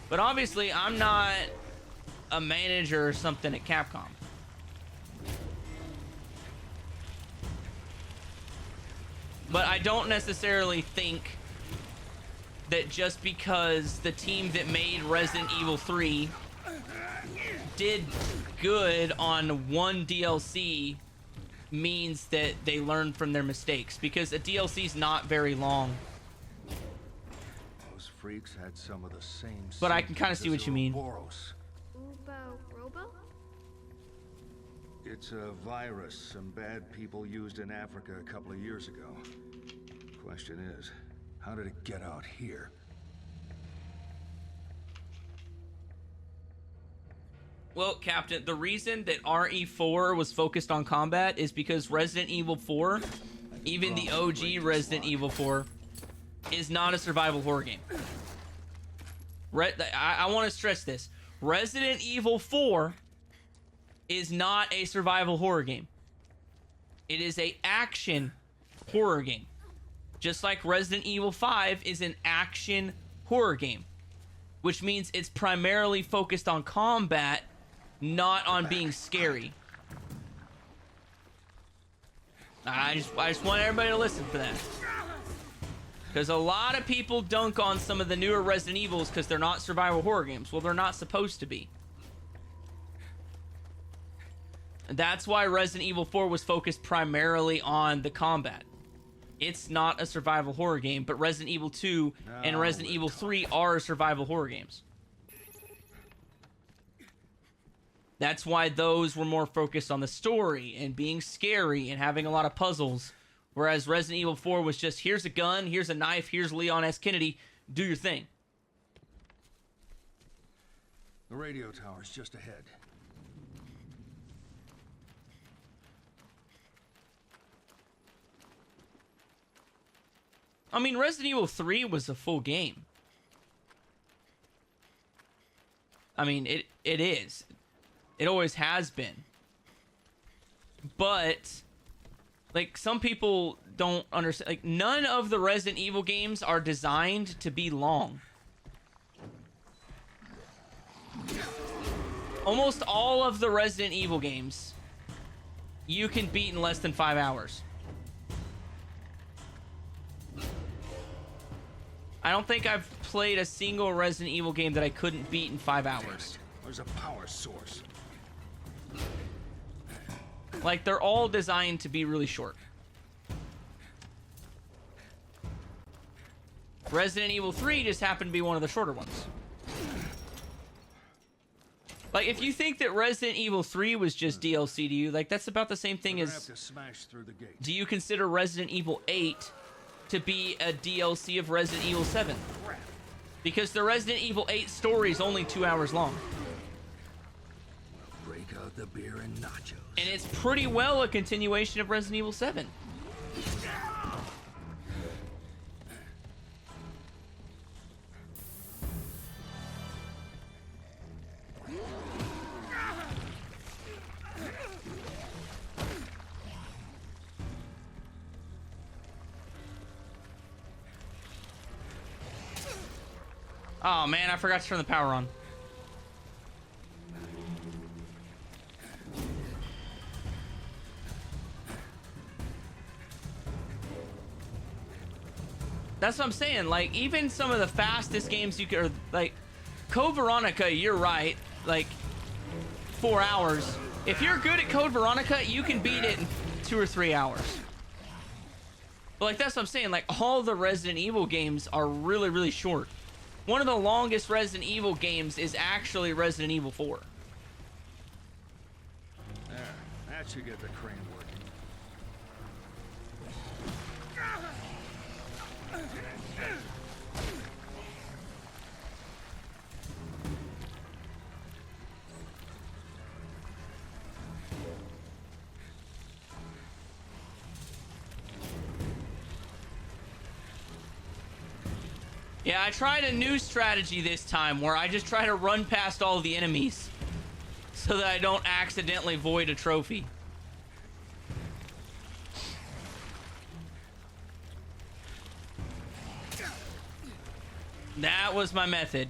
S1: But obviously, I'm not a manager or something at Capcom. But I don't necessarily think that just because the team that made Resident Evil 3 did good on one DLC means that they learned from their mistakes. Because a DLC is not very long.
S9: Those freaks had some of the same.
S1: But I can kind of see what you mean.
S9: Ouroboros.
S10: Robo?
S9: It's a virus some bad people used in Africa a couple of years ago. Question is, how did it get out here?
S1: Well, Captain, the reason that RE4 was focused on combat is because Resident Evil 4, even the OG Resident Evil 4, is not a survival horror game. I want to stress this. Resident Evil 4 is not a survival horror game. It is an action horror game. Just like Resident Evil 5 is an action horror game, which means it's primarily focused on combat, not on being scary. I just want everybody to listen for that. Because a lot of people dunk on some of the newer Resident Evils because they're not survival horror games. Well, they're not supposed to be. That's why Resident Evil 4 was focused primarily on the combat. It's not a survival horror game, but Resident Evil 2 and Resident Evil 3 are survival horror games. That's why those were more focused on the story and being scary and having a lot of puzzles. Whereas Resident Evil 4 was just, here's a gun, here's a knife, here's Leon S. Kennedy, do your thing.
S9: The radio tower's just ahead.
S1: I mean, Resident Evil 3 was a full game. I mean, it is. It always has been. But, like, some people don't understand. Like, none of the Resident Evil games are designed to be long. Almost all of the Resident Evil games you can beat in less than 5 hours. I don't think I've played a single Resident Evil game that I couldn't beat in 5 hours.
S9: There's a power source.
S1: Like, they're all designed to be really short. Resident Evil 3 just happened to be one of the shorter ones. Like, if you think that Resident Evil 3 was just DLC to you, like, that's about the same thing as...
S9: Have to smash through the gate.
S1: Do you consider Resident Evil 8 to be a DLC of Resident Evil 7? Because the Resident Evil 8 story is only 2 hours long.
S9: Break out the beer and nachos.
S1: And it's pretty well a continuation of Resident Evil 7. Oh man, I forgot to turn the power on. That's what I'm saying. Like, even some of the fastest games you could, like, Code Veronica, you're right. Like, 4 hours. If you're good at Code Veronica, you can beat it in 2 or 3 hours. But, like, that's what I'm saying. Like, all the Resident Evil games are really, really short. One of the longest Resident Evil games is actually Resident Evil 4.
S9: There, that should get the crane working.
S1: Yeah, I tried a new strategy this time where I just try to run past all the enemies so that I don't accidentally void a trophy. That was my method.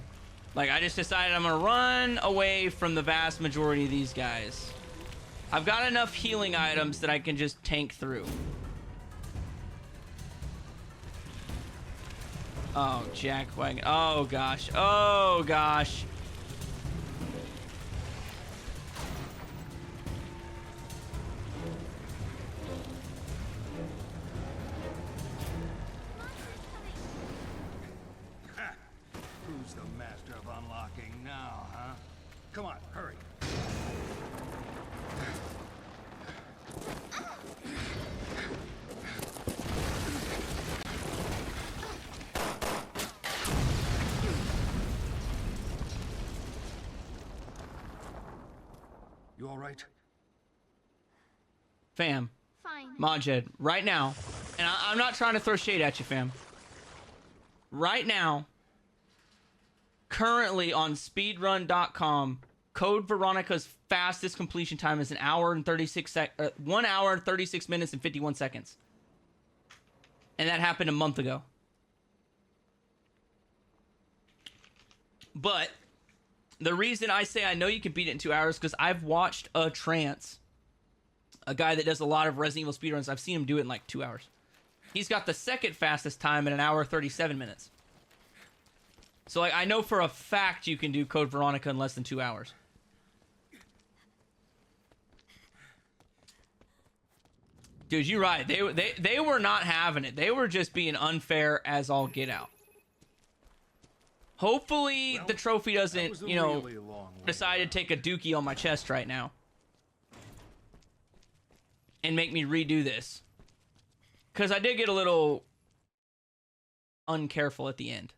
S1: Like, I just decided I'm gonna run away from the vast majority of these guys. I've got enough healing items that I can just tank through. Oh, Jack Wagon. Oh, gosh. Oh, gosh.
S9: Who's the master of unlocking now, huh? Come on, right?
S1: Fam.
S10: Fine.
S1: Majed, right now, and I'm not trying to throw shade at you, fam. Right now, currently on speedrun.com, Code Veronica's fastest completion time is 1 hour and 36 minutes and 51 seconds. And that happened a month ago. But the reason I say I know you can beat it in 2 hours because I've watched a trance, a guy that does a lot of Resident Evil speedruns. I've seen him do it in like 2 hours. He's got the second fastest time at 1 hour 37 minutes. So like I know for a fact you can do Code Veronica in less than 2 hours. Dude, you're right. They were not having it. They were just being unfair as all get out. Hopefully the trophy doesn't, you know, decide to take a dookie on my chest right now. And make me redo this. Because I did get a little uncareful at the end.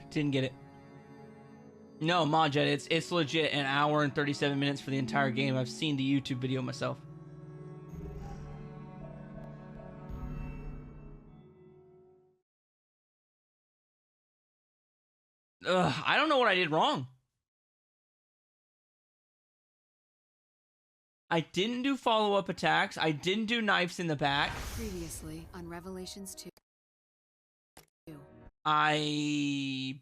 S1: Didn't get it. No, Majed, it's legit 1 hour and 37 minutes for the entire game. I've seen the YouTube video myself. Ugh, I don't know what I did wrong. I didn't do follow-up attacks. I didn't do knives in the back.
S3: Previously on Revelations 2.
S1: I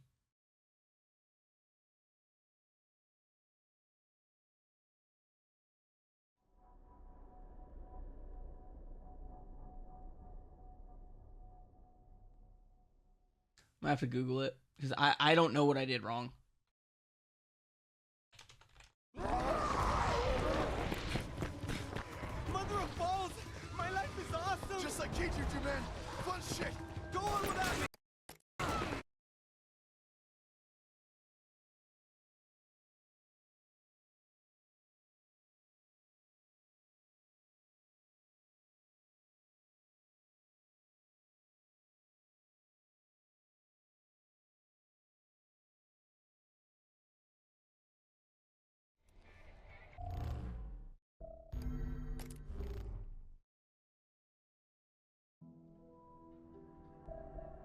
S1: have to Google it because I don't know what I did wrong.
S11: Mother of balls! My life is awesome! Just like K2, man! Fun shit! Go on without me!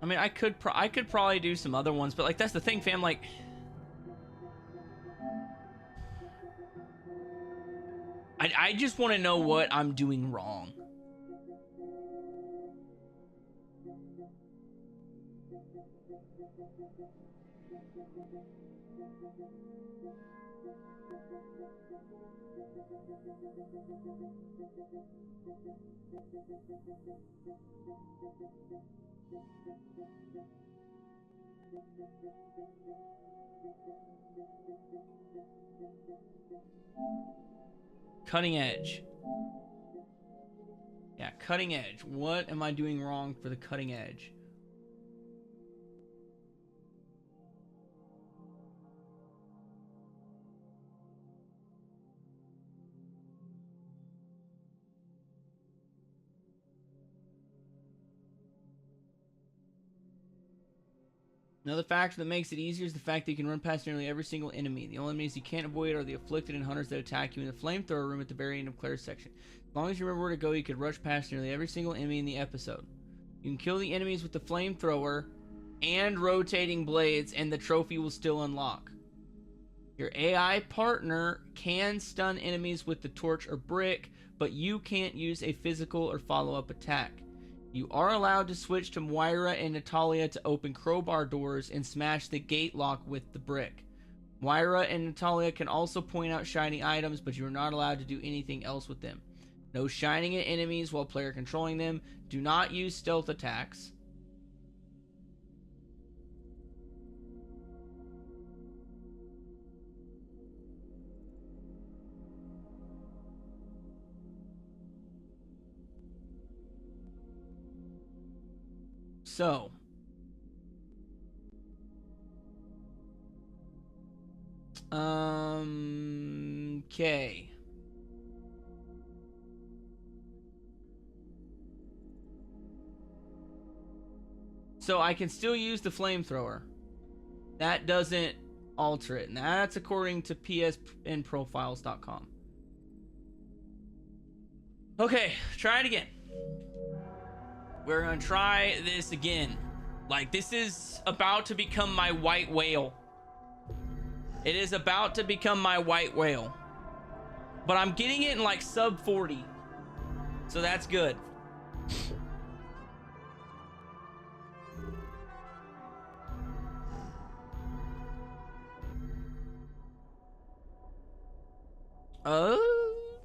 S1: I mean, I could probably do some other ones, but like that's the thing, fam. Like, I just want to know what I'm doing wrong. Cutting edge. Yeah, cutting edge. What am I doing wrong for the cutting edge? Another factor that makes it easier is the fact that you can run past nearly every single enemy. The only enemies you can't avoid are the afflicted and hunters that attack you in the flamethrower room at the very end of Claire's section. As long as you remember where to go, you can rush past nearly every single enemy in the episode. You can kill the enemies with the flamethrower and rotating blades, and the trophy will still unlock. Your AI partner can stun enemies with the torch or brick, but you can't use a physical or follow-up attack. You are allowed to switch to Moira and Natalia to open crowbar doors and smash the gate lock with the brick. Moira and Natalia can also point out shiny items, but you are not allowed to do anything else with them. No shining at enemies while player controlling them. Do not use stealth attacks. So, okay. So I can still use the flamethrower. That doesn't alter it. And that's according to psnprofiles.com. Okay, try it again. We're gonna try this again. Like, this is about to become my white whale. It is about to become my white whale. But I'm getting it in like sub 40. So that's good.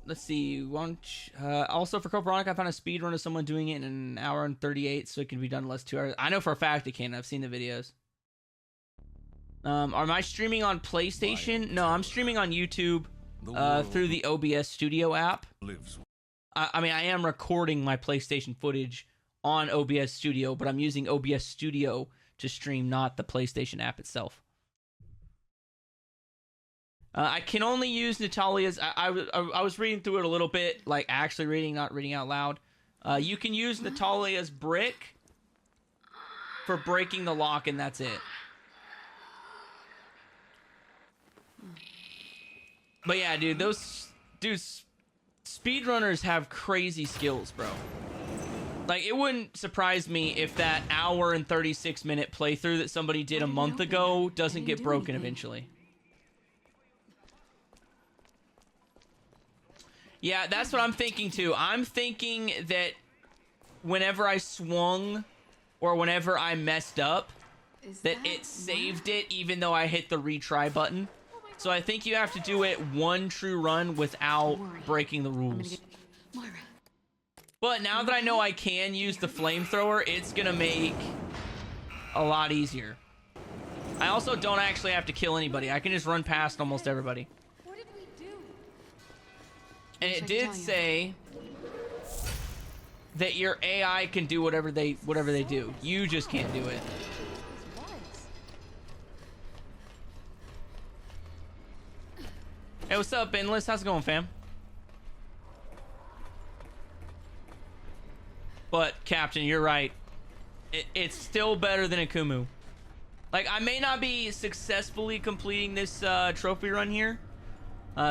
S1: Let's see. Also for Coperonic, I found a speed run of someone doing it in an hour and 38, so it can be done in less 2 hours. I know for a fact it can. I've seen the videos. Am I streaming on PlayStation? No, I'm streaming on YouTube through the OBS Studio app. I mean, I am recording my PlayStation footage on OBS Studio, but I'm using OBS Studio to stream, not the PlayStation app itself. I can only use Natalia's. I was reading through it a little bit, like actually reading, not reading out loud. You can use Natalia's brick for breaking the lock, and that's it. But yeah, dude, speedrunners have crazy skills, bro. Like, it wouldn't surprise me if that hour and 36-minute playthrough that somebody did a month ago doesn't get broken eventually. Yeah, that's what I'm thinking too. I'm thinking that whenever I swung or whenever I messed up, that it saved it even though I hit the retry button. So I think you have to do it one true run without breaking the rules. But now that I know I can use the flamethrower, it's gonna make a lot easier. I also don't actually have to kill anybody. I can just run past almost everybody.
S4: What did we do?
S1: And it did say that your AI can do whatever they do. You just can't do it. Hey, what's up, Endless? How's it going, fam? But, Captain, you're right. It's still better than Akumu. Like, I may not be successfully completing this trophy run here.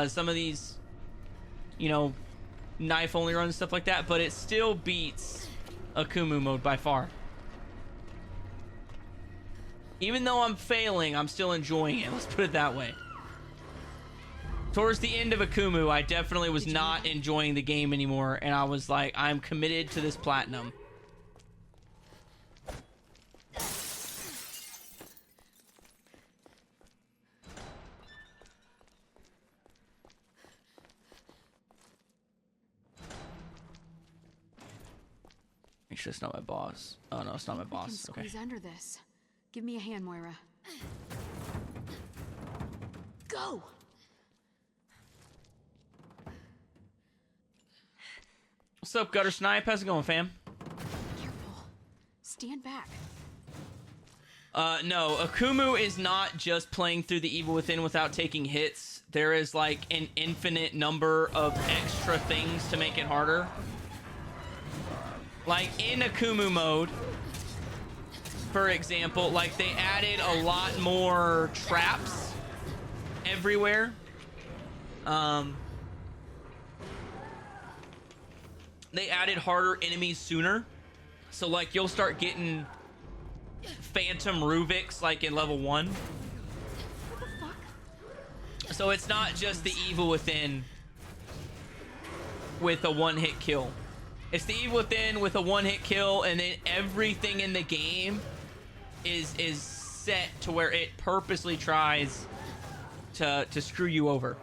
S1: Some of these, you know, knife-only runs and stuff like that. But it still beats Akumu mode by far. Even though I'm failing, I'm still enjoying it. Let's put it that way. Towards the end of Akumu, I definitely was not enjoying the game anymore, and I was like, I'm committed to this platinum. Make sure it's not my boss. Oh no, it's not my boss. Okay.
S3: Squeeze under this. Give me a hand, Moira. Go.
S1: What's up, Gutter Snipe? How's it going, fam?
S3: Careful. Stand back.
S1: No, Akumu is not just playing through the Evil Within without taking hits. There is like an infinite number of extra things to make it harder. Like in Akumu mode, for example, like they added a lot more traps everywhere. They added harder enemies sooner. So like you'll start getting Phantom Ruviks like in level 1. So it's not just the Evil Within with a one-hit kill. It's the Evil Within with a one-hit kill, and then everything in the game is set to where it purposely tries to screw you over.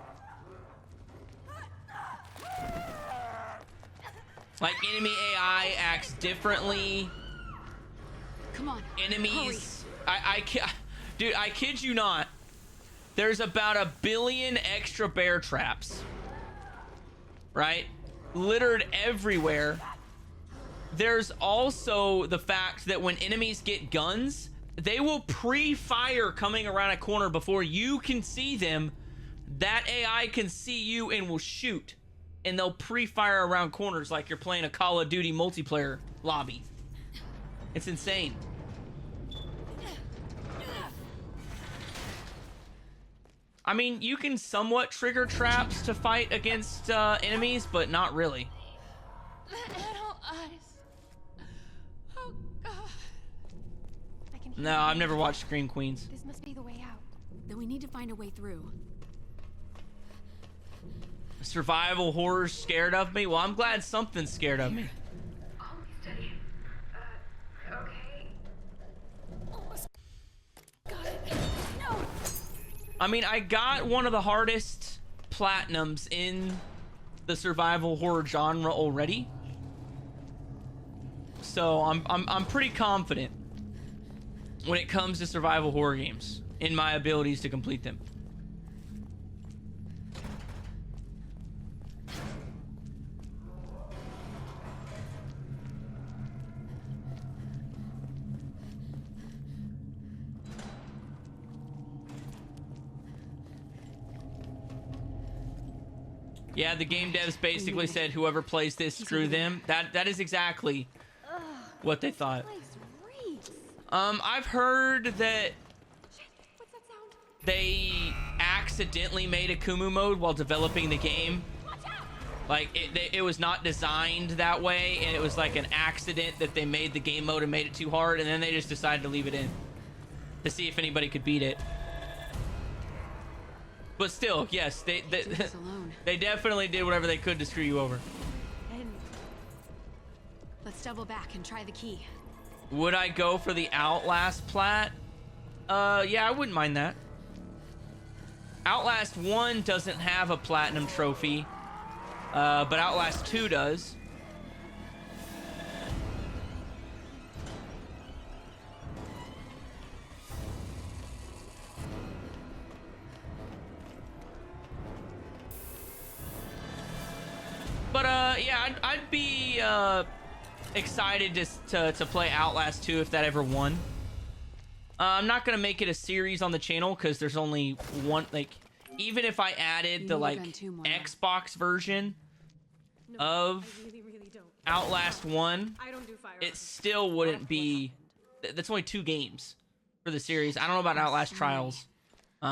S1: Like, enemy AI acts differently.
S3: Come on.
S1: Enemies, dude, I kid you not. There's about 1 billion extra bear traps, right? Littered everywhere. There's also the fact that when enemies get guns, they will pre-fire coming around a corner before you can see them. That AI can see you and will shoot, and they'll pre-fire around corners like you're playing a Call of Duty multiplayer lobby. It's insane. I mean, you can somewhat trigger traps to fight against enemies, but not really.
S4: Little eyes. Oh God.
S5: I can hear
S1: No, I've never watched Scream Queens.
S5: This must be the way out.
S3: Then we need to find a way through.
S1: Survival horror's scared of me? Well, I'm glad something's scared of me.
S10: Steady. Okay.
S3: Got it. No.
S1: I mean, I got one of the hardest platinums in the survival horror genre already, so I'm pretty confident when it comes to survival horror games in my abilities to complete them. Yeah, the game devs basically said whoever plays this, screw them. That is exactly what they thought. I've heard that they accidentally made a Kumu mode while developing the game. Like, it was not designed that way, and it was like an accident that they made the game mode and made it too hard, and then they just decided to leave it in to see if anybody could beat it. But still, yes, they definitely did whatever they could to screw you over.
S3: And let's double back and try the key.
S1: Would I go for the Outlast plat? Yeah, I wouldn't mind that. Outlast 1 doesn't have a platinum trophy, but Outlast 2 does. But yeah, I'd be excited to play Outlast 2 if that ever won. I'm not gonna make it a series on the channel because there's only one. Like, even if I added the like Xbox version of Outlast 1, it still wouldn't be. That's only 2 games for the series. I don't know about Outlast Trials.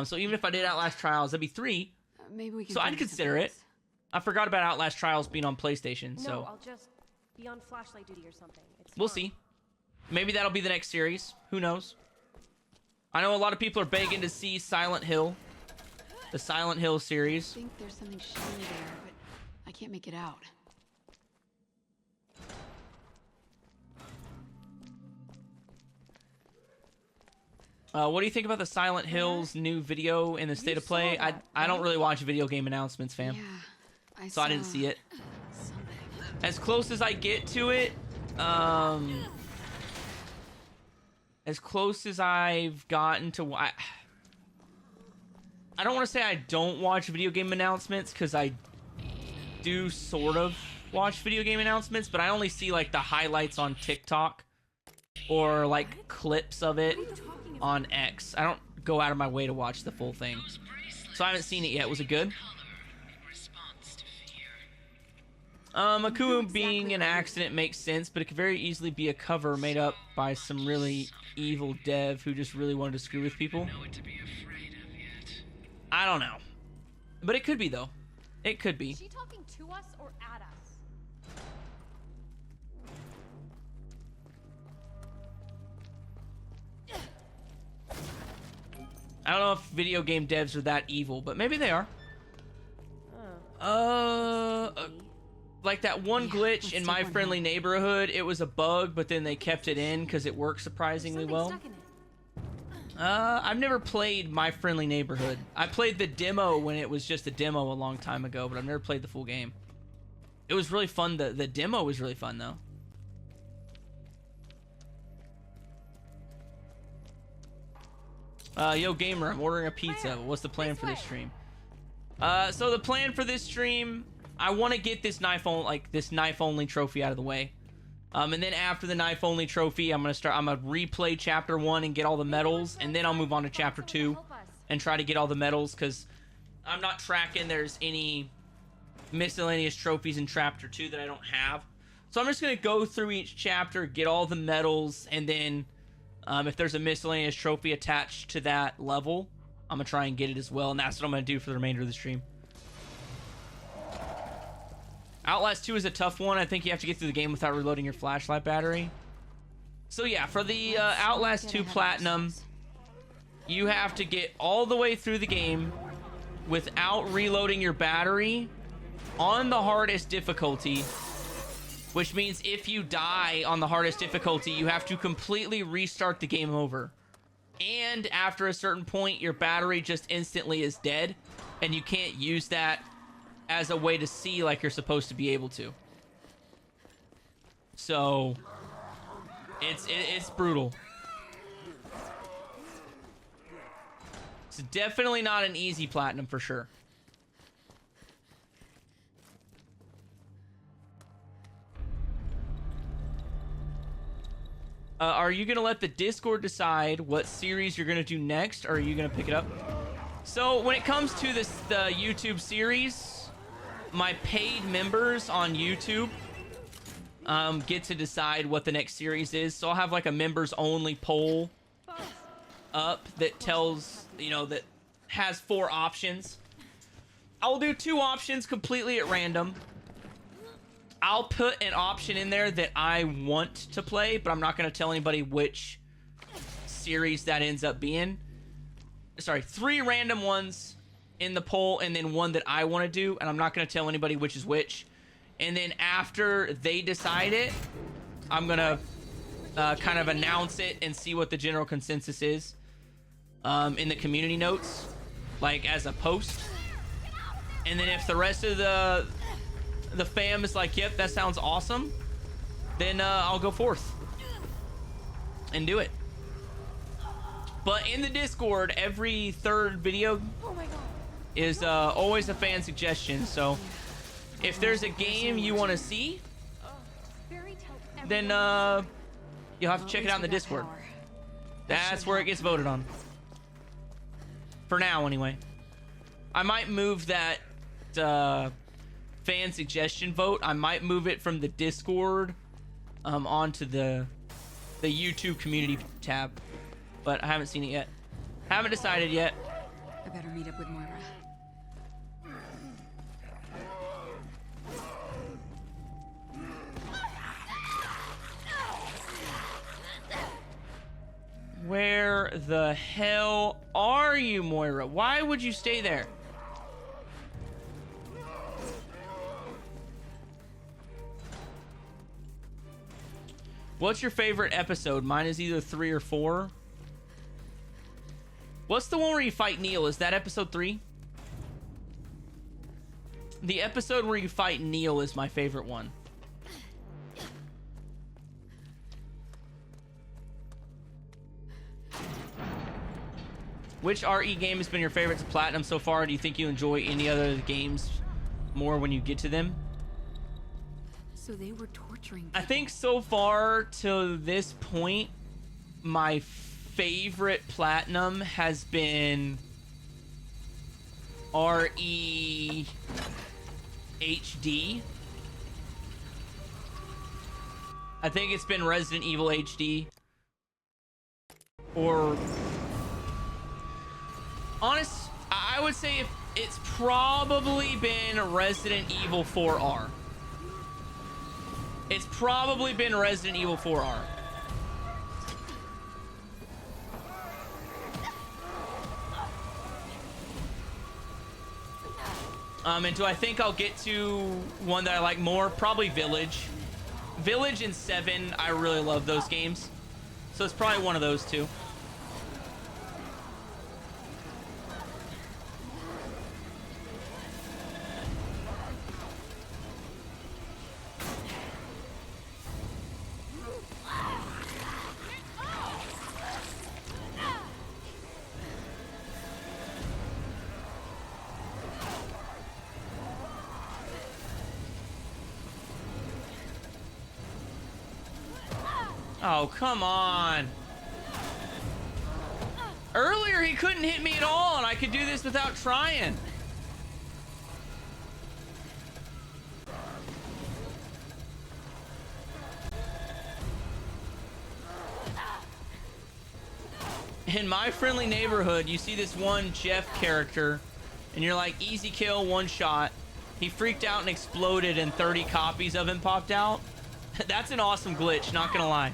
S1: So even if I did Outlast Trials, that'd be 3.
S3: Maybe we can.
S1: So I'd consider it. I forgot about Outlast Trials being on PlayStation, so...
S5: No, I'll just be on flashlight duty or something.
S1: We'll see. Maybe that'll be the next series. Who knows? I know a lot of people are begging to see Silent Hill. The Silent Hill series.
S3: I think there's something shiny there, but I can't make it out.
S1: What do you think about the Silent Hill's new video in the State of Play? I don't really watch video game announcements, fam.
S3: Yeah.
S1: So I didn't see it. As close as I get to it, as close as I've gotten to, I don't want to say I don't watch video game announcements, because I do sort of watch video game announcements, but I only see like the highlights on TikTok or like clips of it on X. I don't go out of my way to watch the full thing, so I haven't seen it yet. Was it good? Akumu being an accident makes sense, but it could very easily be a cover made up by some really evil dev who just really wanted to screw with people. I don't know. But it could be, though. It could be.
S4: Is she talking to us or at us?
S1: I don't know if video game devs are that evil, but maybe they are. like that one
S3: Yeah,
S1: glitch
S3: let's
S1: in
S3: take
S1: My
S3: one
S1: Friendly
S3: home.
S1: Neighborhood. It was a bug, but then they kept it in because it worked surprisingly
S5: Something
S1: well.
S5: stuck in it.
S1: I've never played My Friendly Neighborhood. I played the demo when it was just a demo a long time ago, but I've never played the full game. It was really fun. The demo was really fun though. Yo gamer, I'm ordering a pizza. What's the plan for this stream? So the plan for this stream, I want to get this knife only trophy out of the way. And then after the knife only trophy, I'm gonna replay chapter 1 and get all the medals, and then I'll move on to chapter 2 and try to get all the medals, because I'm not tracking there's any miscellaneous trophies in chapter 2 that I don't have. So I'm just gonna go through each chapter, get all the medals, and then if there's a miscellaneous trophy attached to that level, I'm gonna try and get it as well, and that's what I'm gonna do for the remainder of the stream. Outlast 2 is a tough one. I think you have to get through the game without reloading your flashlight battery. So yeah, for the Outlast 2 Platinum, you have to get all the way through the game without reloading your battery on the hardest difficulty, which means if you die on the hardest difficulty, you have to completely restart the game over. And after a certain point, your battery just instantly is dead, and you can't use that as a way to see like you're supposed to be able to. So it's brutal. It's definitely not an easy platinum for sure. Are you gonna let the Discord decide what series you're gonna do next, or are you gonna pick it up? So when it comes to the YouTube series, my paid members on YouTube get to decide what the next series is. So I'll have like a members only poll up that tells, that has 4 options. I'll do 2 options completely at random. I'll put an option in there that I want to play, but I'm not going to tell anybody which series that ends up being. Sorry, 3 random ones in the poll, and then 1 that I want to do, and I'm not going to tell anybody which is which. And then after they decide it, I'm going to kind of announce it and see what the general consensus is in the community notes, like as a post. And then if the rest of the fam is like, yep, that sounds awesome, then I'll go forth and do it. But in the Discord, every 3rd video is always a fan suggestion. So if there's a game you want to see, then you'll have to check it out in the Discord. That's where it gets voted on. For now, anyway. I might move that fan suggestion vote. I might move it from the Discord onto the YouTube community tab, but I haven't seen it yet. Haven't decided yet.
S3: I better meet up with Moira.
S1: Where the hell are you, Moira? Why would you stay there? What's your favorite episode? Mine is either 3 or 4. What's the one where you fight Neil? Is that episode 3? The episode where you fight Neil is my favorite one. Which RE game has been your favorite to platinum so far? Do you think you enjoy any other games more when you get to them?
S3: So they were torturing people.
S1: I think so far to this point, my favorite platinum has been RE HD. I think it's been Resident Evil HD. Or honest, I would say it's probably been Resident Evil 4R. It's probably been Resident Evil 4R. And do I think I'll get to one that I like more? Probably Village. Village and 7, I really love those games. So it's probably one of those two. Oh, come on. Earlier, he couldn't hit me at all, and I could do this without trying. In My Friendly Neighborhood, you see this one Jeff character, and you're like, easy kill, one shot. He freaked out and exploded, and 30 copies of him popped out. That's an awesome glitch, not gonna lie.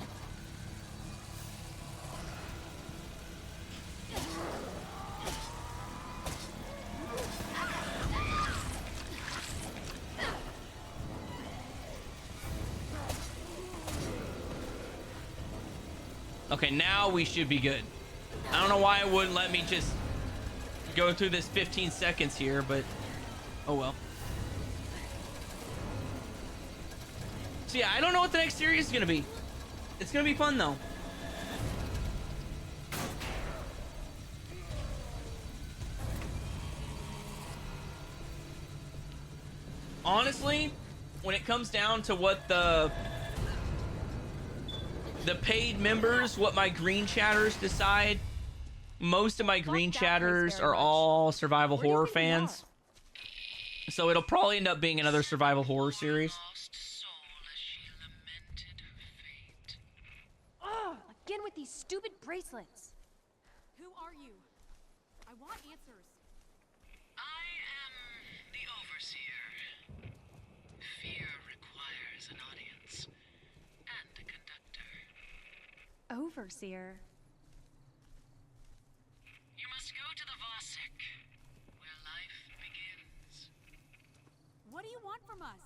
S1: Okay, now we should be good. I don't know why it wouldn't let me just go through this 15 seconds here, but oh well. So yeah, I don't know what the next series is gonna be. It's gonna be fun though. Honestly, when it comes down to what the paid members, what my green chatters decide, most of my green chatters are all survival horror fans. So it'll probably end up being another survival horror series.
S5: Oh, again with these stupid bracelets.
S6: Who are you? I want answers.
S8: I am the Overseer. Fear requires an audience and a conductor.
S5: Overseer?
S8: You must go to the Vasek, where life begins.
S6: What do you want from us?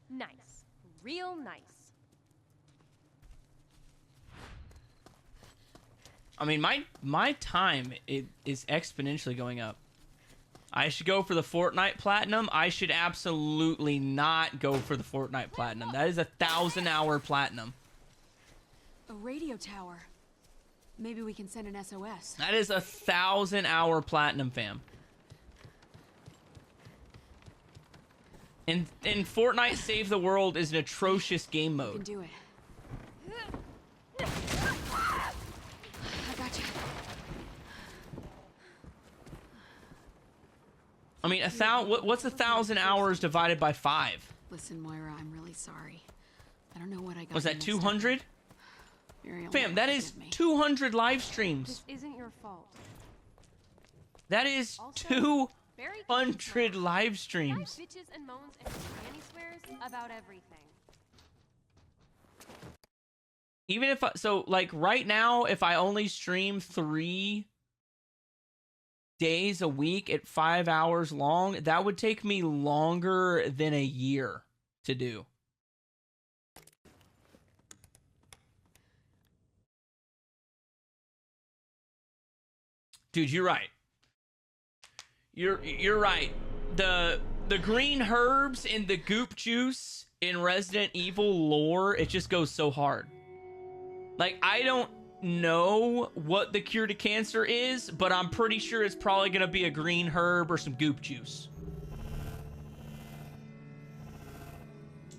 S5: Nice. Real nice.
S1: I mean, my time is exponentially going up. I should go for the Fortnite Platinum. I should absolutely not go for the Fortnite Platinum. That is 1,000-hour Platinum.
S3: A radio tower. Maybe we can send an SOS.
S1: That is 1,000-hour Platinum, fam. And Fortnite Save the World is an atrocious game
S3: You
S1: mode.
S3: can do it. I got you.
S1: I mean, what's 1,000 hours divided by 5?
S3: Listen, Moira, I'm really sorry. I don't know what I got.
S1: Was that 200?
S3: Muriel,
S1: Fam, that is
S3: forgive me.
S1: 200 live streams.
S5: This isn't your fault.
S1: That is
S5: Also, very
S1: 200 live
S5: Guy
S1: streams.
S5: bitches and moans and granny swears about everything.
S1: Even if so, like right now, if I only stream 3 days a week at 5 hours long, that would take me longer than a year to do. Dude, you're right. You're right. The green herbs and the goop juice in Resident Evil lore, it just goes so hard. Like, I don't know what the cure to cancer is, but I'm pretty sure it's probably gonna be a green herb or some goop juice.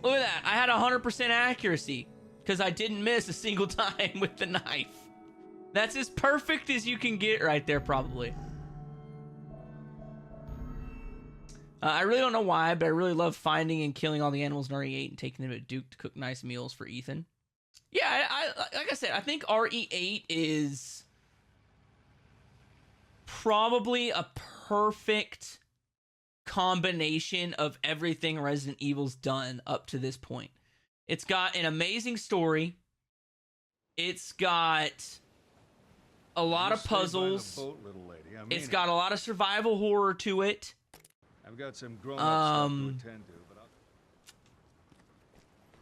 S1: Look at that. I had 100% accuracy because I didn't miss a single time with the knife. That's as perfect as you can get right there, probably. I really don't know why, but I really love finding and killing all the animals in RE8 and taking them to Duke to cook nice meals for Ethan. Yeah, I like I said, I think RE8 is probably a perfect combination of everything Resident Evil's done up to this point. It's got an amazing story. It's got a lot of puzzles. It's got a lot of survival horror to it.
S9: I've got some grown-up stuff to attend to, but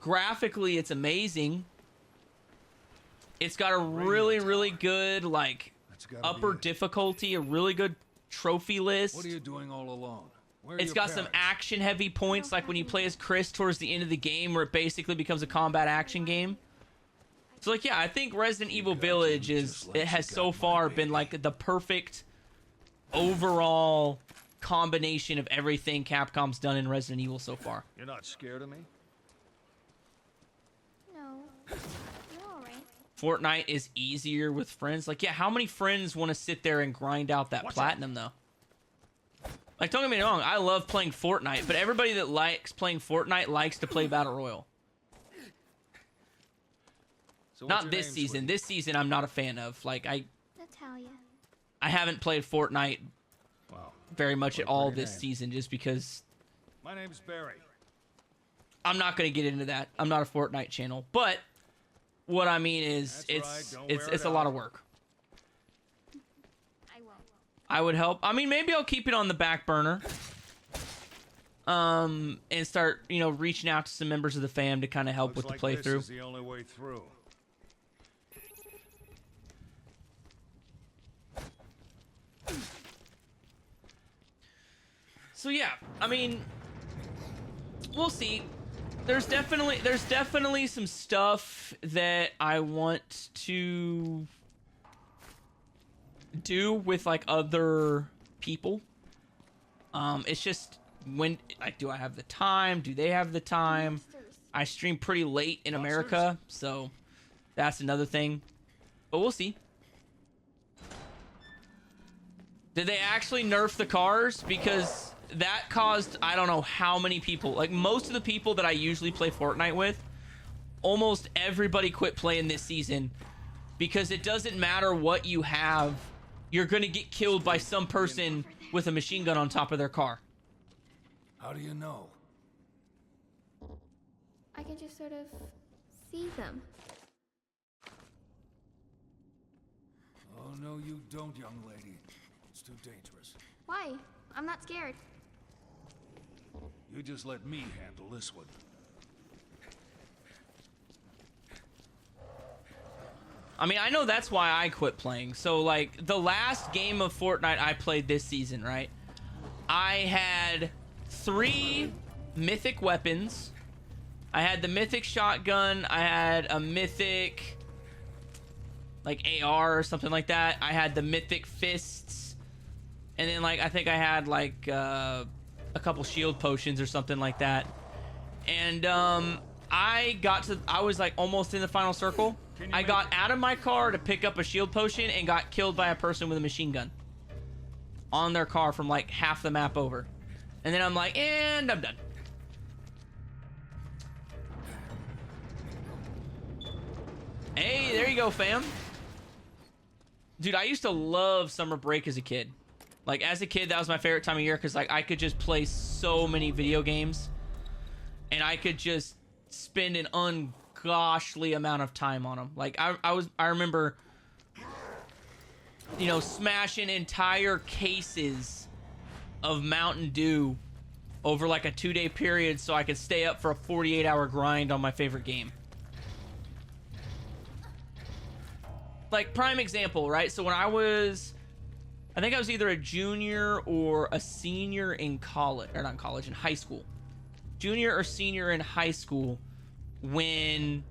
S1: graphically, it's amazing. It's got a really good, like, upper difficulty, a really good trophy list.
S2: What are you doing all alone? Where are
S1: It's
S2: your
S1: got some
S2: parents?
S1: action-heavy points, like when you play as Chris towards the end of the game, where it basically becomes a combat action game. So, like, yeah, I think Resident Evil Village has so far been, like, the perfect overall combination of everything Capcom's done in Resident Evil so far.
S9: you're not scared of me?
S10: No. You're alright.
S1: Fortnite is easier with friends. Like, yeah, how many friends want to sit there and grind out that platinum, though? Like, don't get me wrong, I love playing Fortnite, but everybody that likes playing Fortnite likes to play Battle Royale.
S9: So what's
S1: Not
S9: your
S1: this
S9: name,
S1: season.
S9: sweetie?
S1: This season, I'm not a fan of. Like,
S10: Natalia.
S1: I haven't played Fortnite
S9: Wow.
S1: very much at
S9: What a
S1: all
S9: pretty
S1: this
S9: name.
S1: season, just because
S9: My name's Barry.
S1: I'm not going to get into that. I'm not a Fortnite channel. But what I mean is,
S9: That's right, don't
S1: it's
S9: wear it
S1: a lot
S9: out.
S1: of work.
S10: I won't.
S1: I would help. I mean, maybe I'll keep it on the back burner. And start, you know, reaching out to some members of the fam to kind of help
S9: Looks
S1: with
S9: like
S1: the
S9: this
S1: playthrough.
S9: is the only way through.
S1: So yeah, I mean, we'll see. There's definitely some stuff that I want to do with like other people. It's just when, like, do I have the time? Do they have the time? I stream pretty late in America, so that's another thing. But we'll see. Did they actually nerf the cars? Because that caused, I don't know how many people, like most of the people that I usually play Fortnite with, almost everybody quit playing this season because it doesn't matter what you have, you're gonna get killed by some person with a machine gun on top of their car.
S2: How do you know?
S10: I can just sort of see them.
S2: Oh, no, you don't, young lady. It's too dangerous.
S10: Why? I'm not scared.
S2: You just let me handle this one.
S1: I mean, I know that's why I quit playing. So, like, the last game of Fortnite I played this season, right? I had 3 mythic weapons. I had the mythic shotgun. I had a mythic, like, AR or something like that. I had the mythic fists. And then, like, I think I had, like, a couple shield potions or something like that. And, I was, like, almost in the final circle. I got out of my car to pick up a shield potion and got killed by a person with a machine gun on their car from, like, half the map over. And then I'm like, and I'm done. Hey, there you go, fam. Dude, I used to love summer break as a kid. Like, as a kid, that was my favorite time of year because, like, I could just play so many video games. And I could just spend an ungoshly amount of time on them. Like, I remember, you know, smashing entire cases of Mountain Dew over, like, a 2-day period so I could stay up for a 48-hour grind on my favorite game. Like, prime example, right? So when I think I was either a junior or a senior in college, or not in college, in high school. Junior or senior in high school when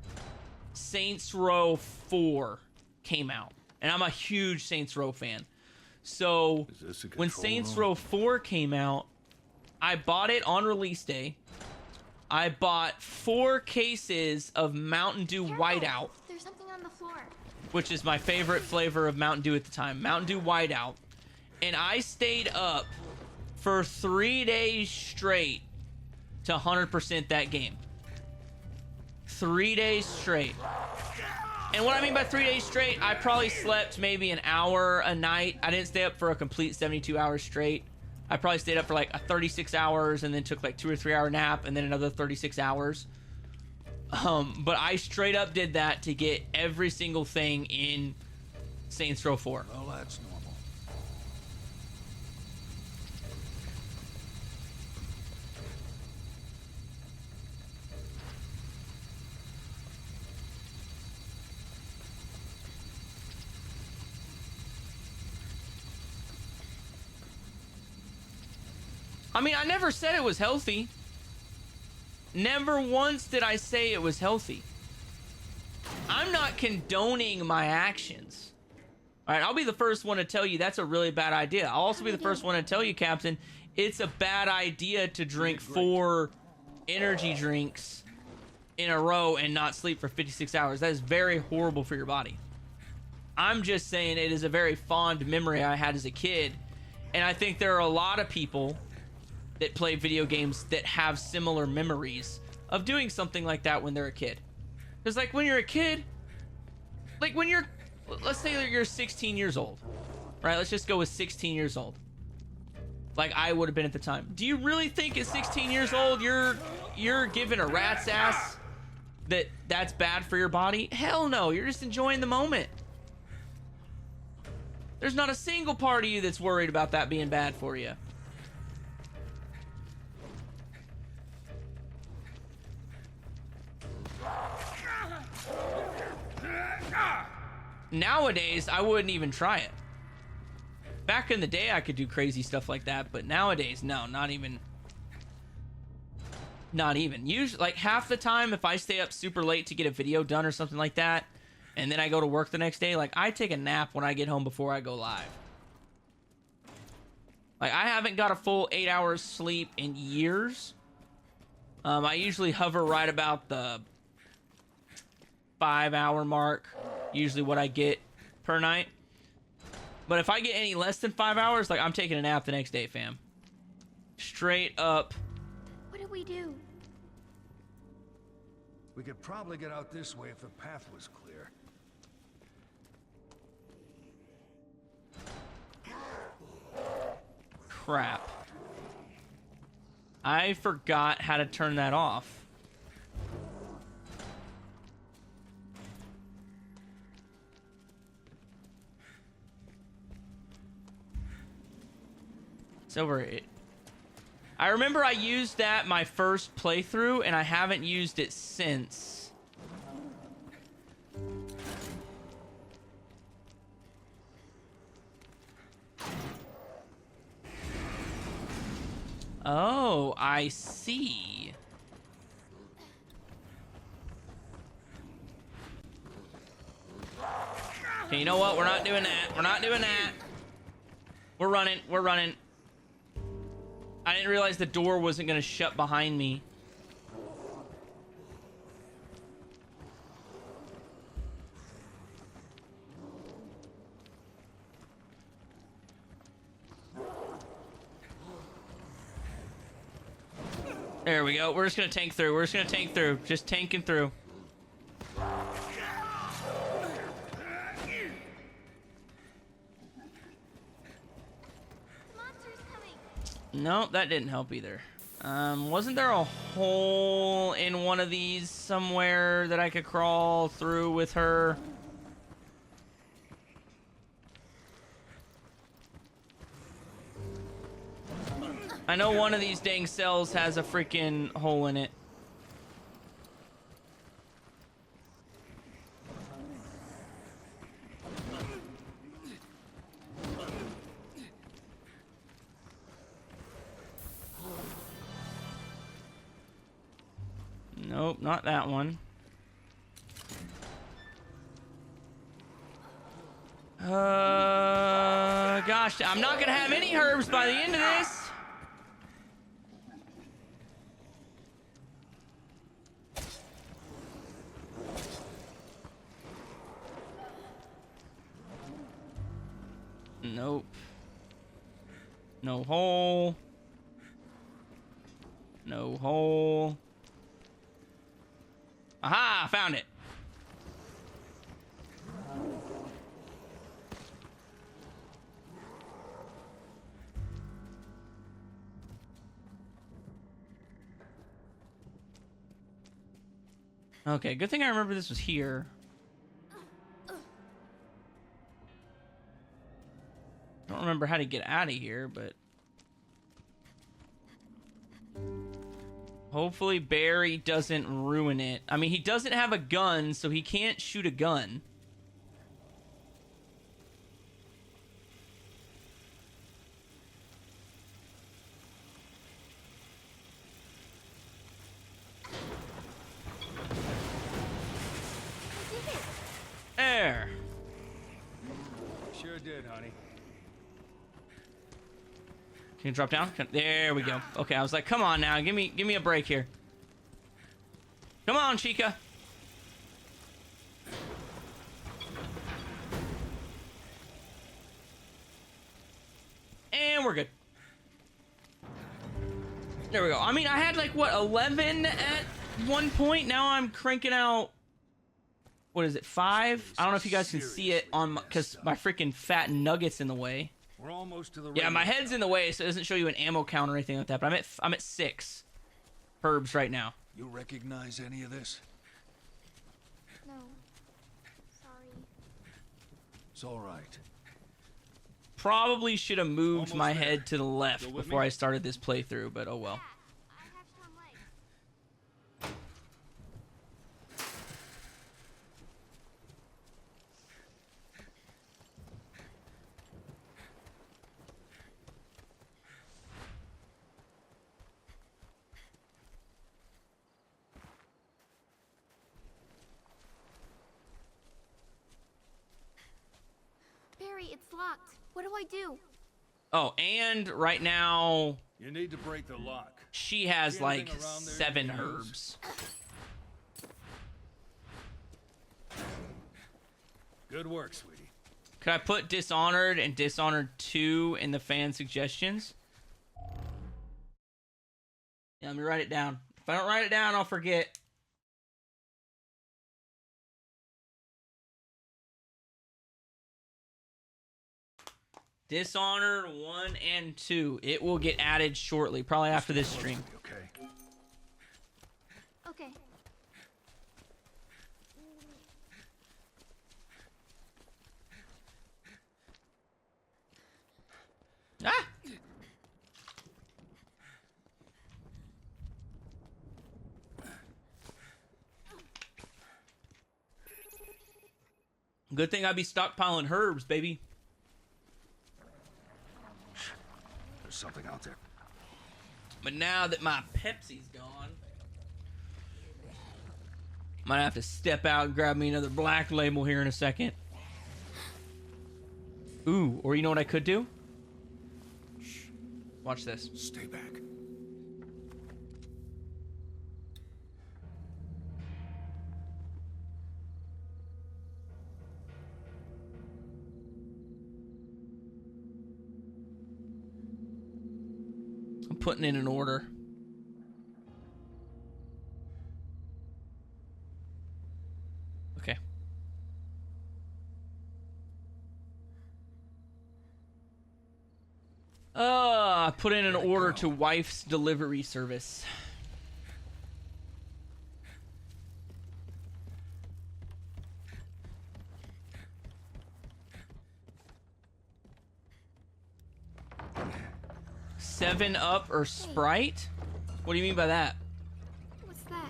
S1: Saints Row 4 came out. And I'm a huge Saints Row fan. So when Saints Row 4 came out, I bought it on release day. I bought 4 cases of Mountain Dew Whiteout,
S10: There's something on the floor.
S1: which is my favorite flavor of Mountain Dew at the time. Mountain Dew Whiteout. And I stayed up for 3 days straight to 100% that game. 3 days straight. And what I mean by 3 days straight, I probably slept maybe an hour a night. I didn't stay up for a complete 72 hours straight. I probably stayed up for like 36 hours and then took like 2 or 3 hour nap and then another 36 hours. But I straight up did that to get every single thing in Saints Row 4.
S2: Well, that's normal.
S1: I mean, I never said it was healthy. Never once did I say it was healthy. I'm not condoning my actions. All right, I'll be the first one to tell you that's a really bad idea. I'll also be the first one to tell you, Captain, it's a bad idea to drink 4 energy drinks in a row and not sleep for 56 hours. That is very horrible for your body. I'm just saying it is a very fond memory I had as a kid. And I think there are a lot of people that play video games that have similar memories of doing something like that when they're a kid. Because like when you're a kid, like when you're, let's say that you're 16 years old, right? Let's just go with 16 years old. Like I would have been at the time. Do you really think at 16 years old you're giving a rat's ass that's bad for your body? Hell no, you're just enjoying the moment. There's not a single part of you that's worried about that being bad for you. Nowadays, I wouldn't even try it. Back in the day, I could do crazy stuff like that, but nowadays, no, not even. Not even. Usually, like half the time, if I stay up super late to get a video done or something like that, and then I go to work the next day, like I take a nap when I get home before I go live. Like I haven't got a full 8 hours sleep in years. I usually hover right about the 5-hour mark, usually what I get per night. But if I get any less than 5 hours, like I'm taking a nap the next day, fam. Straight up.
S10: What do we do?
S9: We could probably get out this way if the path was clear.
S1: Crap. I forgot how to turn that off. It's over it. I remember I used that my first playthrough and I haven't used it since. Oh, I see. Okay, you know what? We're not doing that. We're not doing that. We're running. We're running. I didn't realize the door wasn't going to shut behind me. There we go. We're just going to tank through. We're just going to tank through. Just tanking through. Nope, that didn't help either. Wasn't there a hole in one of these somewhere that I could crawl through with her? I know one of these dang cells has a freaking hole in it. Nope, not that one. Gosh, I'm not gonna have any herbs by the end of this. Nope. No hole. No hole. Aha! Found it. Okay, good thing I remember this was here. Don't remember how to get out of here, but hopefully Barry doesn't ruin it. I mean, he doesn't have a gun, so he can't shoot a gun.
S2: honey.
S1: Can you drop down? There we go. Okay, I was like, come on now, give me a break here. Come on, Chica. And we're good. There we go. I mean, I had like what, 11 at one point. Now I'm cranking out. What is it, 5? I don't know if you guys can see it on because my freaking fat nugget's in the way.
S2: We're almost to the
S1: Yeah, my head's in the way, so it doesn't show you an ammo count or anything like that. But I'm at 6 herbs right now.
S2: You recognize any of this?
S10: No. Sorry.
S2: It's all right.
S1: Probably should have moved
S2: Almost
S1: my
S2: there.
S1: head to the left
S2: Go with
S1: before
S2: me?
S1: I started this playthrough, but oh well.
S10: I have strong legs. Barry, it's locked. What do I do?
S1: Oh, and right now
S2: You need to break the lock.
S1: she has
S2: See
S1: like
S2: anything around there
S1: 7
S2: you can use?
S1: herbs.
S2: Good work, sweetie.
S1: Could I put Dishonored and Dishonored 2 in the fan suggestions? Yeah, let me write it down. If I don't write it down, I'll forget. Dishonored 1 and 2. It will get added shortly, probably after this stream.
S9: Okay.
S10: Okay.
S1: Ah! Good thing I be stockpiling herbs, baby.
S9: There's something out there.
S1: But now that my Pepsi's gone, might have to step out and grab me another Black Label here in a second. Ooh, or you know what I could do? Shh. Watch this.
S2: Stay back.
S1: I'm putting in an order. Okay. I put in an order to wife's delivery service. Seven Up or Sprite? What do you mean by that?
S10: What's that?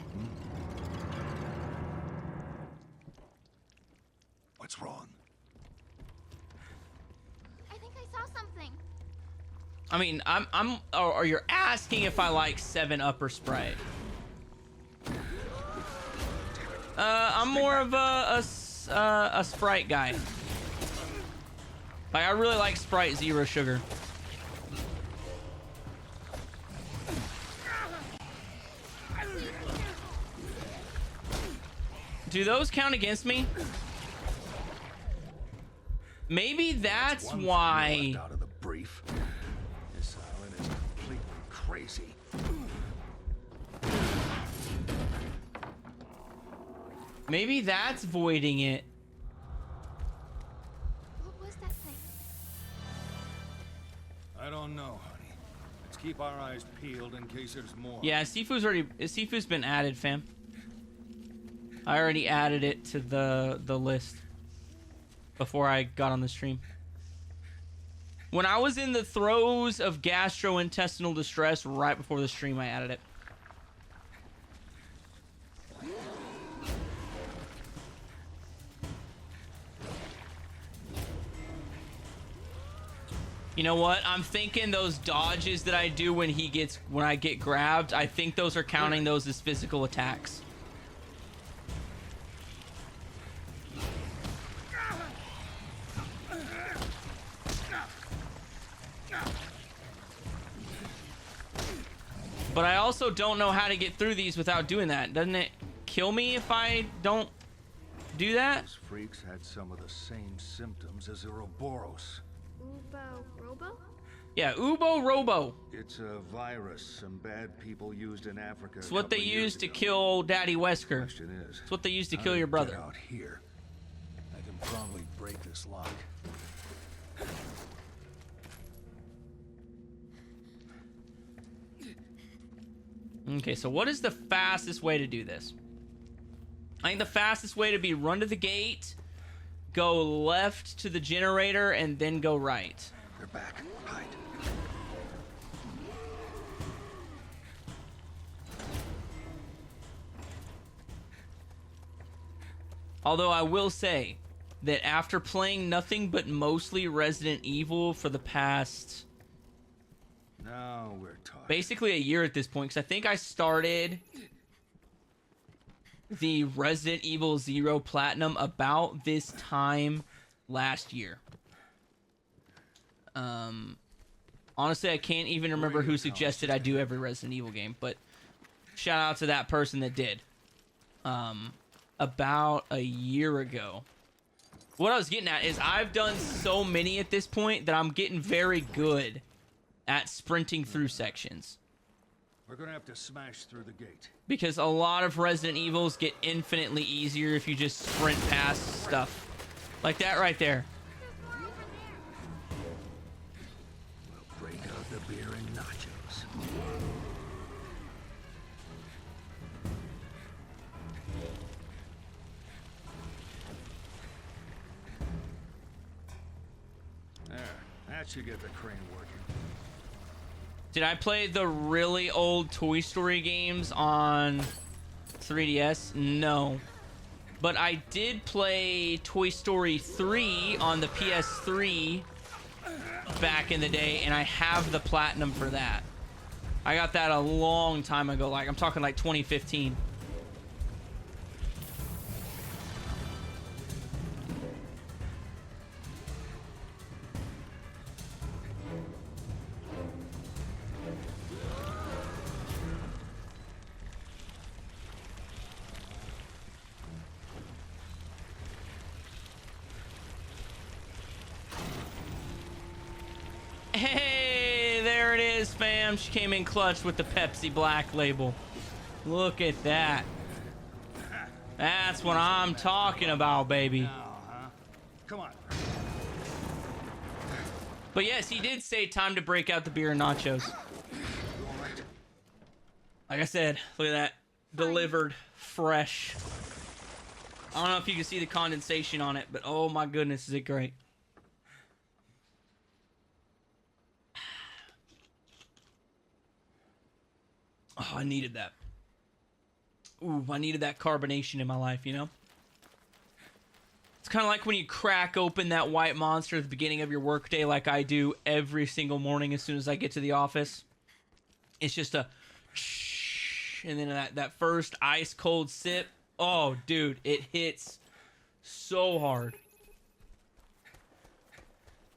S2: What's wrong?
S10: I think I saw something.
S1: I mean, or you're asking if I like 7 Up or Sprite. I'm more of a Sprite guy. Like, I really like Sprite Zero Sugar. Do those count against me? Maybe that's why.
S9: Out of the brief. This island is completely crazy.
S1: Maybe that's voiding it.
S10: What was that thing?
S2: I don't know, honey. Let's keep our eyes peeled in case there's more.
S1: Yeah, Sifu's been added, fam. I already added it to the list before I got on the stream. When I was in the throes of gastrointestinal distress right before the stream, I added it. You know what? I'm thinking those dodges that I do when I get grabbed, I think those are counting those as physical attacks. But I also don't know how to get through these without doing that. Doesn't it kill me if I don't do that?
S9: Those freaks had some of the same symptoms as Ouroboros.
S10: Robo?
S1: Yeah, Ubo Robo.
S9: It's a virus some bad people used in Africa.
S1: It's what they used to
S9: ago.
S1: kill Daddy Wesker.
S9: Question is,
S1: It's what they used to
S9: how
S1: kill
S9: did
S1: your
S9: it
S1: brother.
S9: get out here.
S2: I can probably break this lock.
S1: Okay, so what is the fastest way to do this? I think the fastest way to be run to the gate, go left to the generator, and then go right.
S9: They're back. Hide.
S1: Although I will say that after playing nothing but mostly Resident Evil for the past
S9: Now we're talking.
S1: basically a year at this point, because I think I started the Resident Evil 0 Platinum about this time last year. Honestly, I can't even remember who suggested I do every Resident Evil game, but shout out to that person that did. About a year ago. What I was getting at is I've done so many at this point that I'm getting very good at sprinting through sections.
S9: We're gonna have to smash through the gate.
S1: Because a lot of Resident Evils get infinitely easier if you just sprint past stuff. Like that right there.
S9: We'll break out the beer and nachos. There, that should get the crane working.
S1: Did I play the really old Toy Story games on 3DS? No. But I did play Toy Story 3 on the PS3 back in the day, and I have the platinum for that. I got that a long time ago, like I'm talking like 2015. Hey, there it is, fam. She came in clutch with the Pepsi Black label. Look at that. That's what I'm talking about, baby.
S9: Now, huh? Come on.
S1: But yes, he did say time to break out the beer and nachos.
S9: You all right?
S1: Like I said, look at that. Delivered fresh. I don't know if you can see the condensation on it, but oh my goodness, is it great. Oh, I needed that. Ooh, I needed that carbonation in my life, you know? It's kind of like when you crack open that white monster at the beginning of your workday, like I do every single morning as soon as I get to the office. It's just a shh, and then that first ice cold sip. Oh, dude, it hits so hard.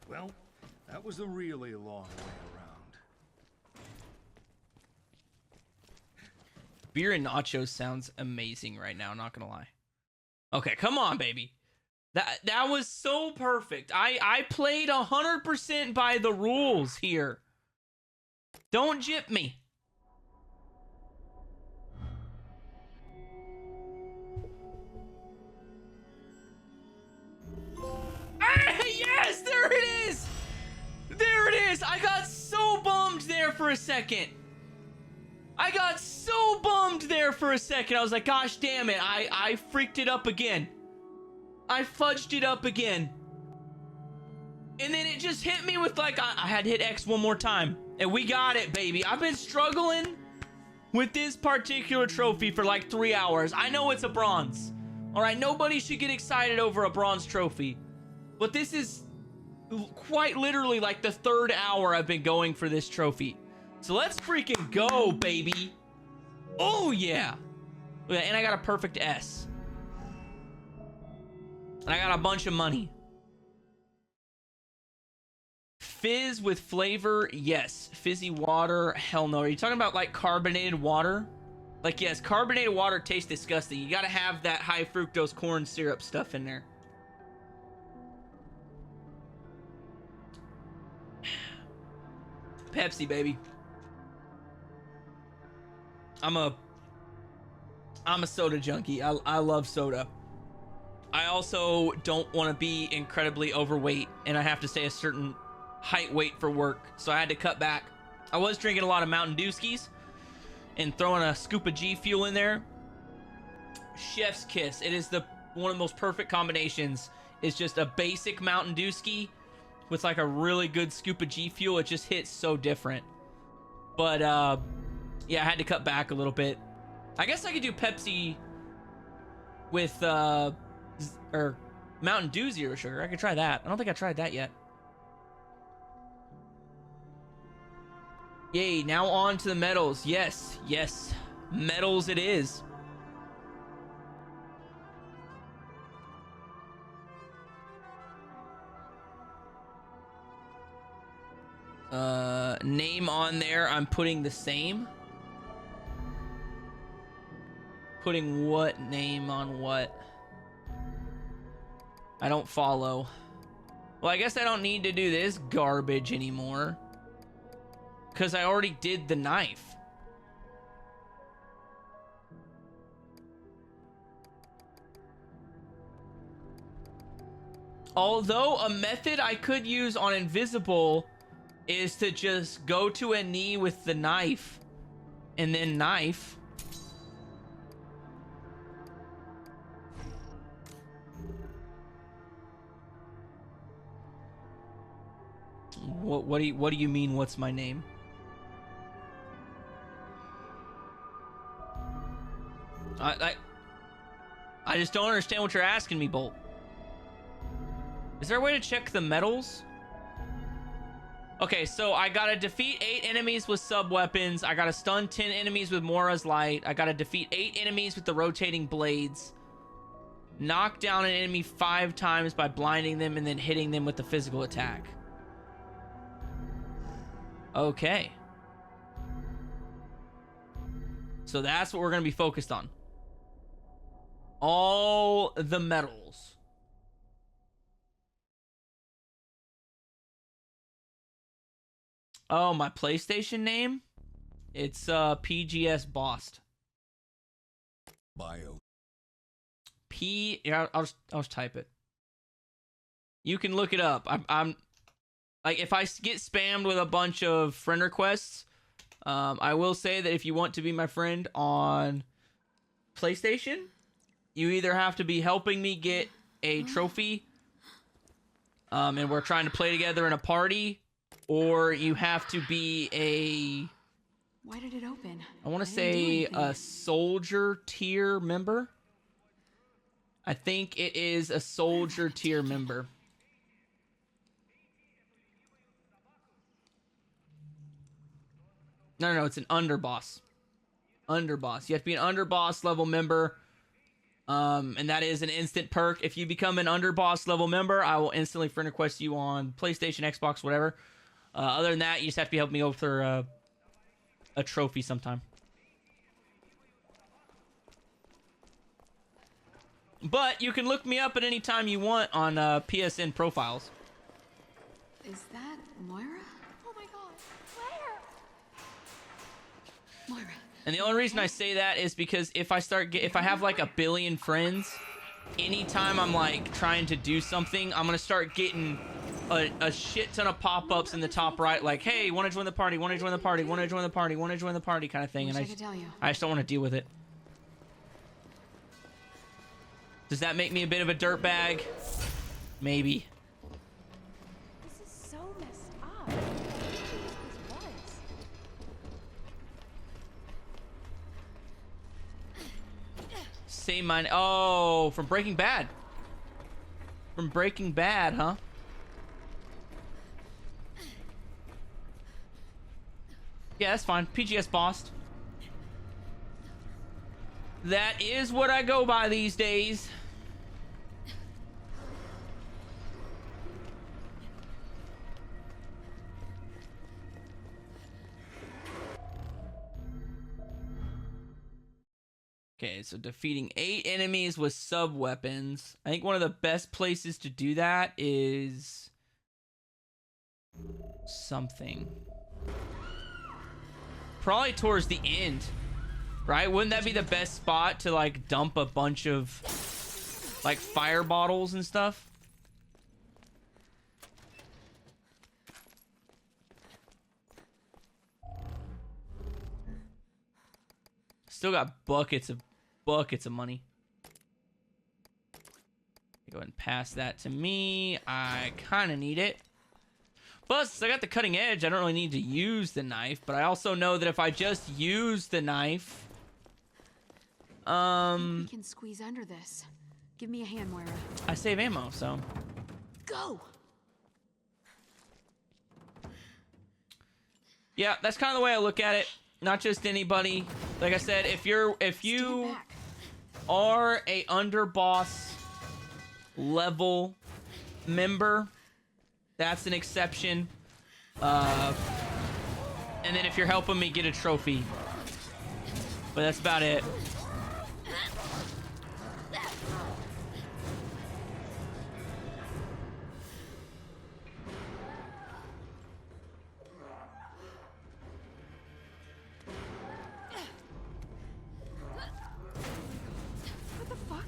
S9: Well, that was a really long way around.
S1: Beer and nachos sounds amazing right now, not gonna lie. Okay, come on, baby. That was so perfect. I played 100% by the rules here. Don't jip me. Yes, there it is. There it is. I got so bummed there for a second. I got so bummed there for a second. I was like, gosh damn it. I freaked it up again. I fudged it up again. And then it just hit me with like, I had to hit X one more time. And we got it, baby. I've been struggling with this particular trophy for like 3 hours. I know it's a bronze. All right, nobody should get excited over a bronze trophy. But this is quite literally like the 3rd hour I've been going for this trophy. So let's freaking go, baby. Oh, yeah. And I got a perfect S. And I got a bunch of money. Fizz with flavor, yes. Fizzy water, hell no. Are you talking about like carbonated water? Like, yes, carbonated water tastes disgusting. You gotta have that high fructose corn syrup stuff in there. Pepsi, baby. I'm a soda junkie. I love soda. I also don't want to be incredibly overweight, and I have to stay a certain height weight for work, so I had to cut back. I was drinking a lot of Mountain Dewskis and throwing a scoop of G Fuel in there. Chef's kiss. It is one of the most perfect combinations. It's just a basic Mountain Dewski with like a really good scoop of G Fuel. It just hits so different. But yeah, I had to cut back a little bit. I guess I could do Pepsi with or Mountain Dew Zero Sugar. I could try that. I don't think I tried that yet. Yay, now on to the medals. Yes, yes. Medals it is. Name on there, I'm putting the same. Putting what name on what? I don't follow. Well, I guess I don't need to do this garbage anymore, because I already did the knife. Although a method I could use on Invisible is to just go to a knee with the knife and then knife. What do you mean, what's my name? I just don't understand what you're asking me, Bolt. Is there a way to check the medals? Okay, so I gotta defeat 8 enemies with sub-weapons. I gotta stun 10 enemies with Mora's Light. I gotta defeat 8 enemies with the rotating blades. Knock down an enemy 5 times by blinding them and then hitting them with the physical attack. Okay. So that's what we're gonna be focused on. All the medals. Oh, my PlayStation name? It's PGS Bost.
S2: Bio.
S1: Yeah, I'll just type it. You can look it up. I'm like, if I get spammed with a bunch of friend requests, I will say that if you want to be my friend on PlayStation, you either have to be helping me get a trophy, and we're trying to play together in a party, or you have to be a...
S3: Why did it open?
S1: I want to say a soldier tier member. I think it is a soldier tier member. No, it's an underboss. Underboss. You have to be an underboss level member. And that is an instant perk. If you become an underboss level member, I will instantly friend request you on PlayStation, Xbox, whatever. Other than that, you just have to be helping me go through a trophy sometime. But you can look me up at any time you want on PSN profiles.
S3: Is that Moira?
S4: Oh my god. Where?
S3: Moira.
S1: And the only reason I say that is because if I have like a billion friends, anytime I'm like trying to do something, I'm gonna start getting a shit ton of pop-ups in the top right, like, hey, want to join the party, want to join the party, want to join the party, want to join the party kind of thing. And I just don't want to deal with it. Does that make me a bit of a dirtbag? Maybe.
S4: This is so messed up. What do you think this was?
S1: Say mine. Oh, from Breaking Bad. From Breaking Bad, huh? Yeah, that's fine. PGS Bost. That is what I go by these days. Okay, so defeating 8 enemies with sub-weapons. I think one of the best places to do that is something. Probably towards the end, right? Wouldn't that be the best spot to like dump a bunch of like fire bottles and stuff? Still got buckets of money. Go ahead and pass that to me. I kind of need it. Plus, I got the cutting edge. I don't really need to use the knife, but I also know that if I just use the knife,
S3: We can squeeze under this. Give me a hand, Moira.
S1: I save ammo, so.
S3: Go.
S1: Yeah, that's kind of the way I look at it. Not just anybody. Like I said, if you are a underboss level member, that's an exception. And then if you're helping me get a trophy. But that's about it.
S3: What the fuck?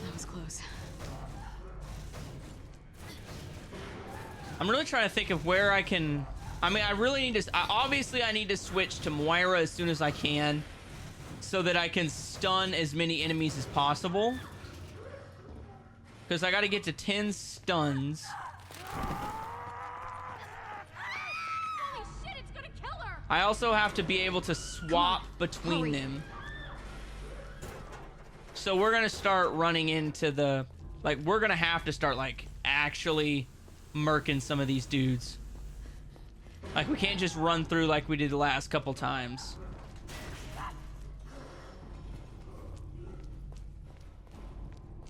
S3: That was close.
S1: I'm really trying to think of where I can... I mean, I really need to... Obviously, I need to switch to Moira as soon as I can so that I can stun as many enemies as possible. Because I got to get to 10 stuns.
S6: Holy shit, it's gonna kill her!
S1: I also have to be able to swap between them. So we're going to start running into the... Like, we're going to have to start, like, actually murking some of these dudes. Like, we can't just run through like we did the last couple times.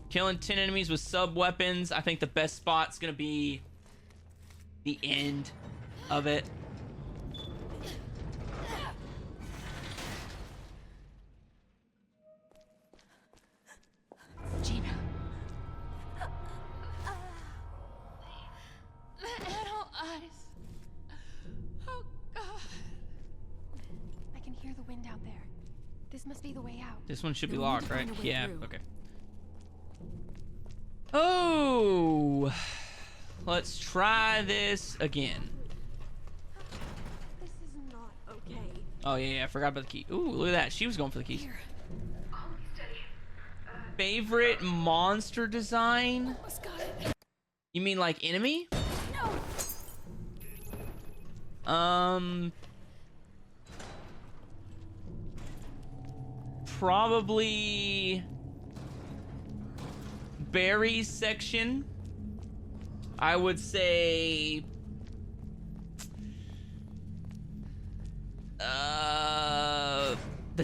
S1: Killing 10 enemies with sub-weapons. I think the best spot's going to be the end of it.
S3: Gina.
S6: Little eyes. Oh, God. I can hear the wind out there. This must be the way out.
S1: This one should be
S3: Then we need
S1: locked,
S3: to
S1: right?
S3: find a way
S1: Yeah,
S3: through.
S1: okay. Oh, let's try this again.
S6: This is not okay.
S1: Oh, yeah, I forgot about the key. Ooh, look at that. She was going for the keys.
S3: Here.
S1: Favorite monster design?
S3: Almost got it.
S1: You mean like enemy?
S3: No.
S1: Probably berries section. I would say the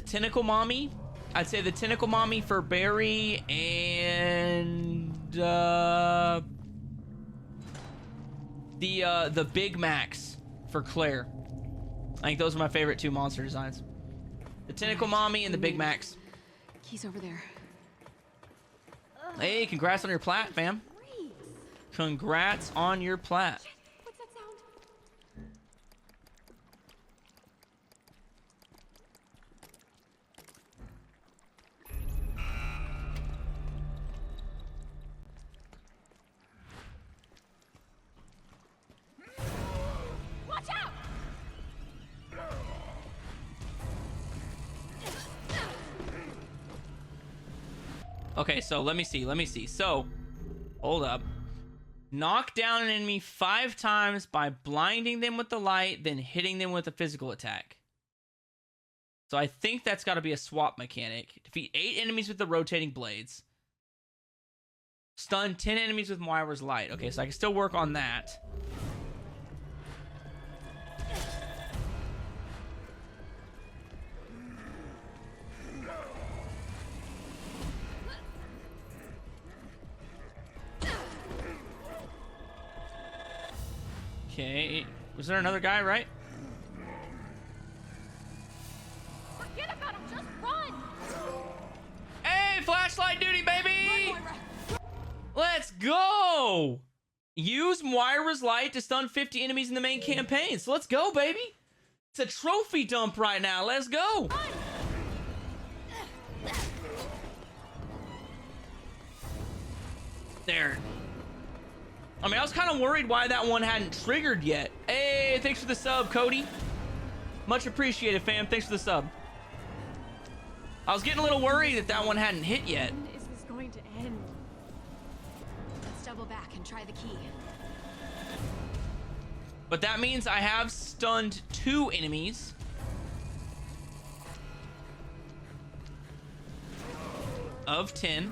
S1: tentacle mommy. I'd say the tentacle mommy for Barry and the Big Max for Claire. I think those are my favorite 2 monster designs. The tentacle mommy and the Big Max.
S3: Key's over there.
S1: Hey, congrats on your plat, fam. Congrats on your plat.
S6: What's that sound? Watch out!
S1: Okay, so let me see. So, hold up. Knock down an enemy 5 times by blinding them with the light, then hitting them with a physical attack. So I think that's got to be a swap mechanic. Defeat 8 enemies with the rotating blades. Stun 10 enemies with Moira's light. Okay, so I can still work on that. Okay, was there another guy, right?
S6: Forget about him. Just run.
S1: Hey, flashlight duty, baby! Let's go! Use Moira's light to stun 50 enemies in the main campaign. So let's go, baby. It's a trophy dump right now. Let's go. There. I mean, I was kind of worried why that one hadn't triggered yet. Hey, thanks for the sub, Cody. Much appreciated, fam. Thanks for the sub. I was getting a little worried that that one hadn't hit yet.
S6: When is this going to end?
S3: Let's double back and try the key.
S1: But that means I have stunned 2 enemies. Of 10.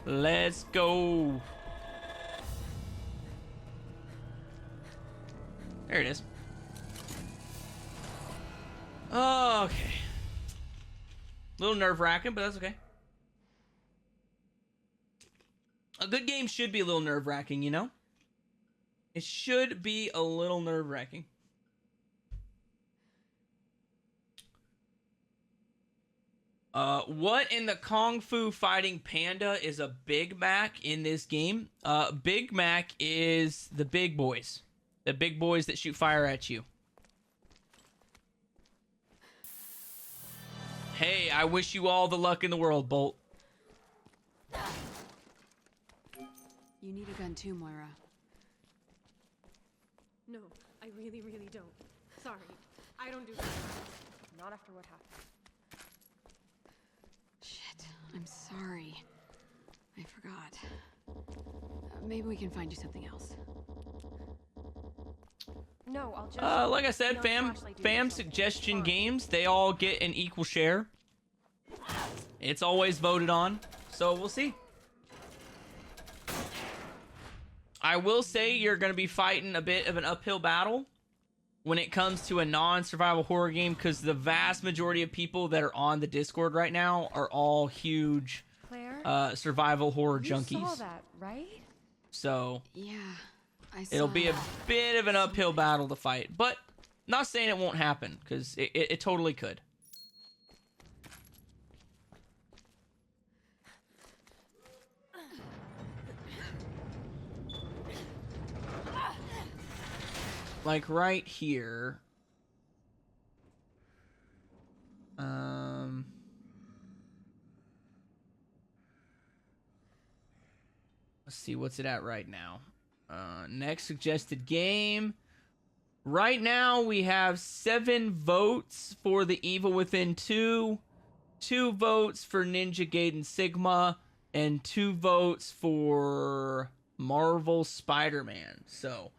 S1: Let's go. There it is. Okay. A little nerve-wracking, but that's okay. A good game should be a little nerve-wracking, you know? It should be a little nerve-wracking. What in the Kung Fu Fighting Panda is a Big Mac in this game? Big Mac is the big boys. The big boys that shoot fire at you. Hey, I wish you all the luck in the world, Bolt.
S3: You need a gun too, Moira.
S6: No, I really, really don't. Sorry. I don't do that. Not after what happened.
S3: Shit, I'm sorry. I forgot. Maybe we can find you something else.
S6: No, I'll just...
S1: Like I said, fam suggestion games, they all get an equal share. It's always voted on, so we'll see. I will say you're going to be fighting a bit of an uphill battle when it comes to a non-survival horror game, because the vast majority of people that are on the Discord right now are all huge survival horror junkies.
S6: You saw that, right?
S1: So
S3: yeah, I saw
S1: it'll be a
S3: that.
S1: bit of an uphill battle to fight, but not saying it won't happen, because it totally could. Like right here. Let's see, what's it at right now? Next suggested game. Right now we have 7 votes for The Evil Within 2, 2 votes for Ninja Gaiden Sigma, and 2 votes for Marvel Spider-Man. So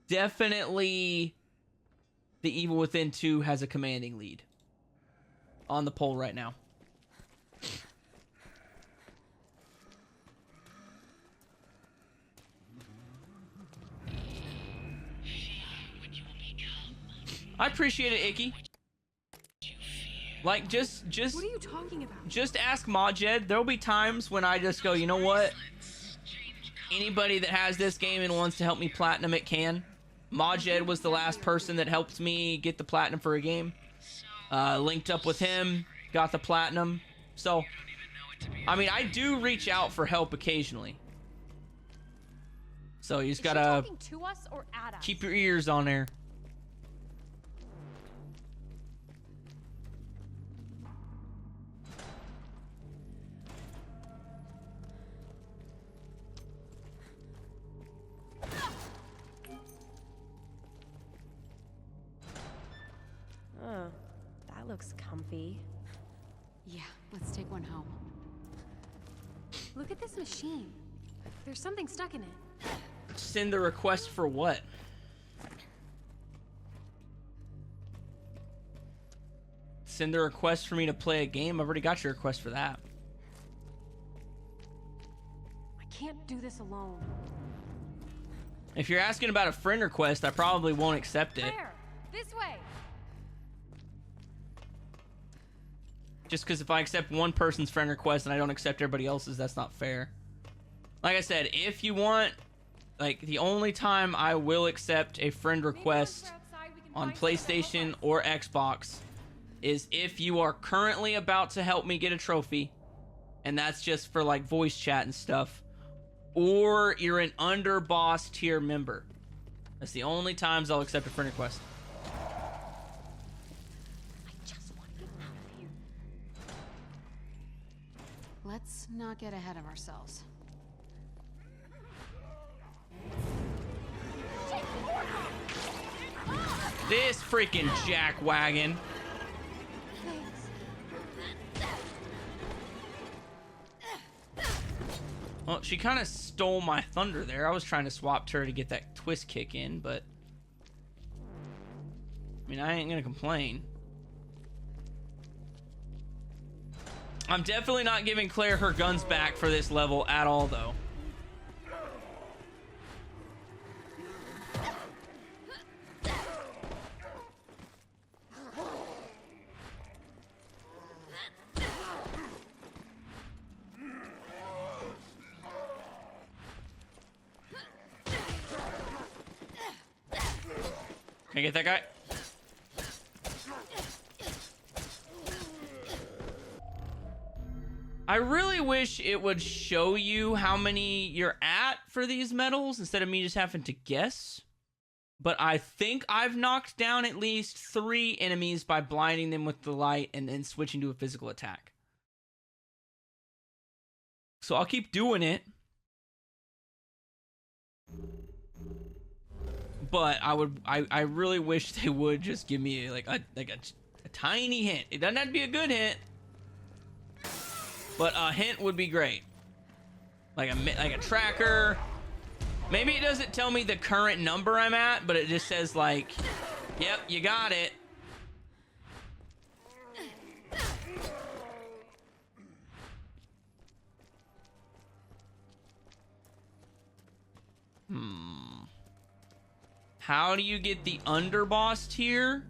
S1: definitely The Evil Within 2 has a commanding lead on the poll right now. I appreciate it, Icky. Like, just
S6: What are you talking about?
S1: just ask Majed. There'll be times when I just go, you know what? Anybody that has this game and wants to help me platinum it can. Majed was the last person that helped me get the platinum for a game. Linked up with him, got the platinum. So, I mean, I do reach out for help occasionally. So you just
S6: Is she
S1: gotta
S6: talking to us or at us?
S1: keep your ears on there.
S6: Oh, that looks comfy.
S3: Yeah, let's take one home.
S6: Look at this machine. There's something stuck in it.
S1: Send the request for what? Send the request for me to play a game? I've already got your request for that.
S6: I can't do this alone.
S1: If you're asking about a friend request, I probably won't accept it.
S6: Claire, this way.
S1: just because if I accept one person's friend request and I don't accept everybody else's, that's not fair. Like I said, if you want, like, the only time I will accept a friend request on PlayStation or Xbox is if you are currently about to help me get a trophy, and that's just for like voice chat and stuff, or you're an underboss tier member. That's the only times I'll accept a friend request.
S3: I just want to get out of here. Let's not get ahead of ourselves.
S1: This freaking jackwagon. Well, she kind of stole my thunder there. I was trying to swap to her to get that twist kick in, but I mean, I ain't gonna complain. I'm definitely not giving Claire her guns back for this level at all, though. Can I get that guy? I really wish it would show you how many you're at for these medals instead of me just having to guess. But I think I've knocked down at least 3 enemies by blinding them with the light and then switching to a physical attack. So I'll keep doing it. But I really wish they would just give me like a tiny hint. It doesn't have to be a good hint, but a hint would be great. Like a tracker. Maybe it doesn't tell me the current number I'm at, but it just says like, yep, you got it. How do you get the underboss tier?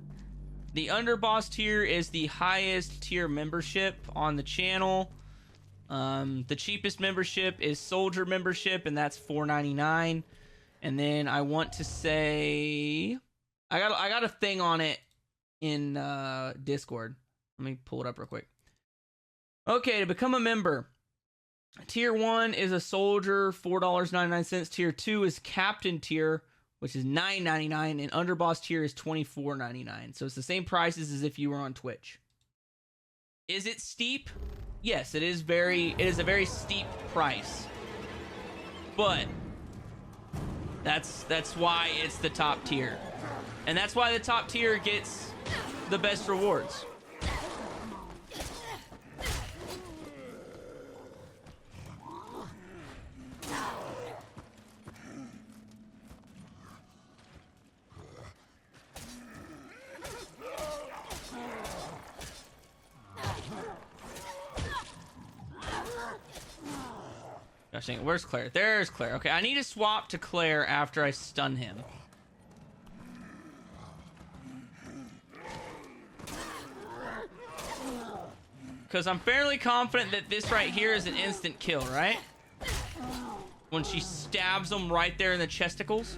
S1: The underboss tier is the highest tier membership on the channel. The cheapest membership is soldier membership, and that's $4.99. And then I want to say I got a thing on it in Discord. Let me pull it up real quick. Okay, to become a member, tier 1 is a soldier, $4.99. Tier 2 is captain tier, which is $9.99, and underboss tier is $24.99. So it's the same prices as if you were on Twitch. Is it steep? Yes, it is a very steep price. But that's why it's the top tier. And that's why the top tier gets the best rewards. Gosh dang it, where's Claire? There's Claire. Okay, I need to swap to Claire after I stun him. Because I'm fairly confident that this right here is an instant kill, right? When she stabs him right there in the chesticles.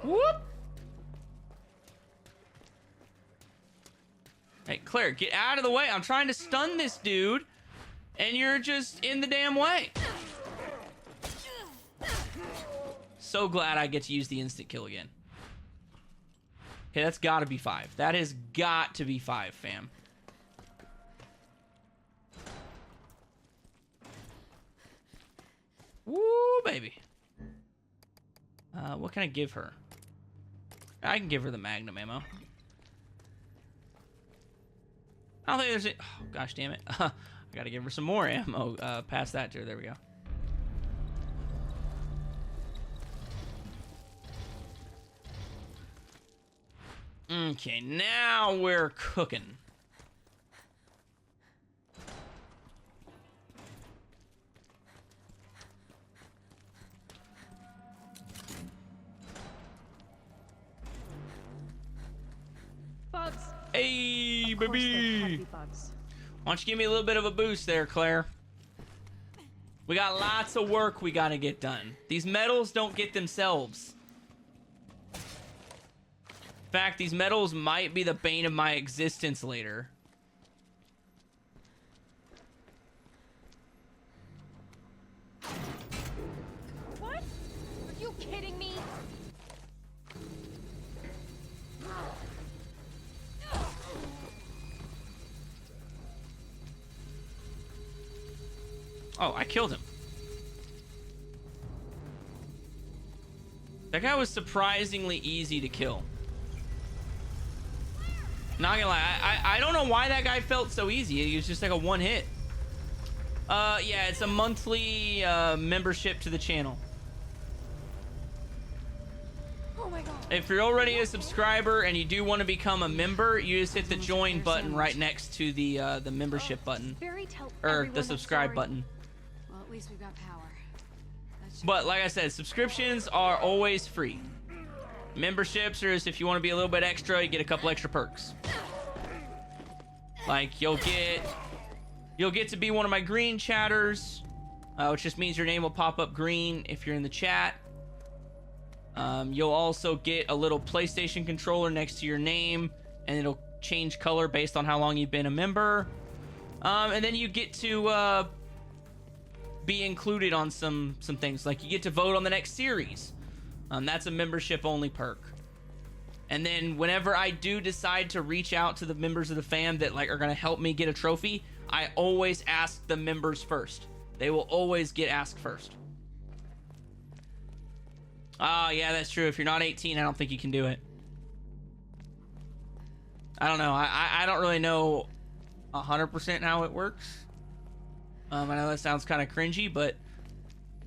S1: Whoop! Hey, Claire, get out of the way. I'm trying to stun this dude, and you're just in the damn way. So glad I get to use the instant kill again. Okay, that's got to be 5. That has got to be 5, fam. Woo, baby. What can I give her? I can give her the magnum ammo. I don't think there's a... Oh, gosh damn it. I gotta give her some more ammo past that too. There we go. Okay, now we're cooking.
S5: Bugs.
S1: Hey! Baby, baby. Why don't you give me a little bit of a boost there, Claire? We got lots of work we gotta get done. These medals don't get themselves. In fact, these medals might be the bane of my existence later.
S6: What? Are you kidding me?
S1: Oh, I killed him. That guy was surprisingly easy to kill. Not gonna lie, I don't know why that guy felt so easy. He was just like a one hit. Yeah, it's a monthly membership to the channel.
S6: Oh my god.
S1: If you're already a subscriber and you do want to become a member, you just hit the join button right next to the membership button. Or the subscribe button.
S3: Well, at least we've got power.
S1: But like I said, subscriptions are always free. Memberships are just if you want to be a little bit extra, you get a couple extra perks. Like you'll get to be one of my green chatters, which just means your name will pop up green if you're in the chat. You'll also get a little PlayStation controller next to your name, and it'll change color based on how long you've been a member. And then you get to be included on some things, like you get to vote on the next series. That's a membership only perk. And then whenever I do decide to reach out to the members of the fam that like are gonna help me get a trophy, I always ask the members first. They will always get asked first. Oh yeah, that's true. If you're not 18, I don't think you can do it. I don't know. I don't really know 100% how it works. I know that sounds kind of cringy, but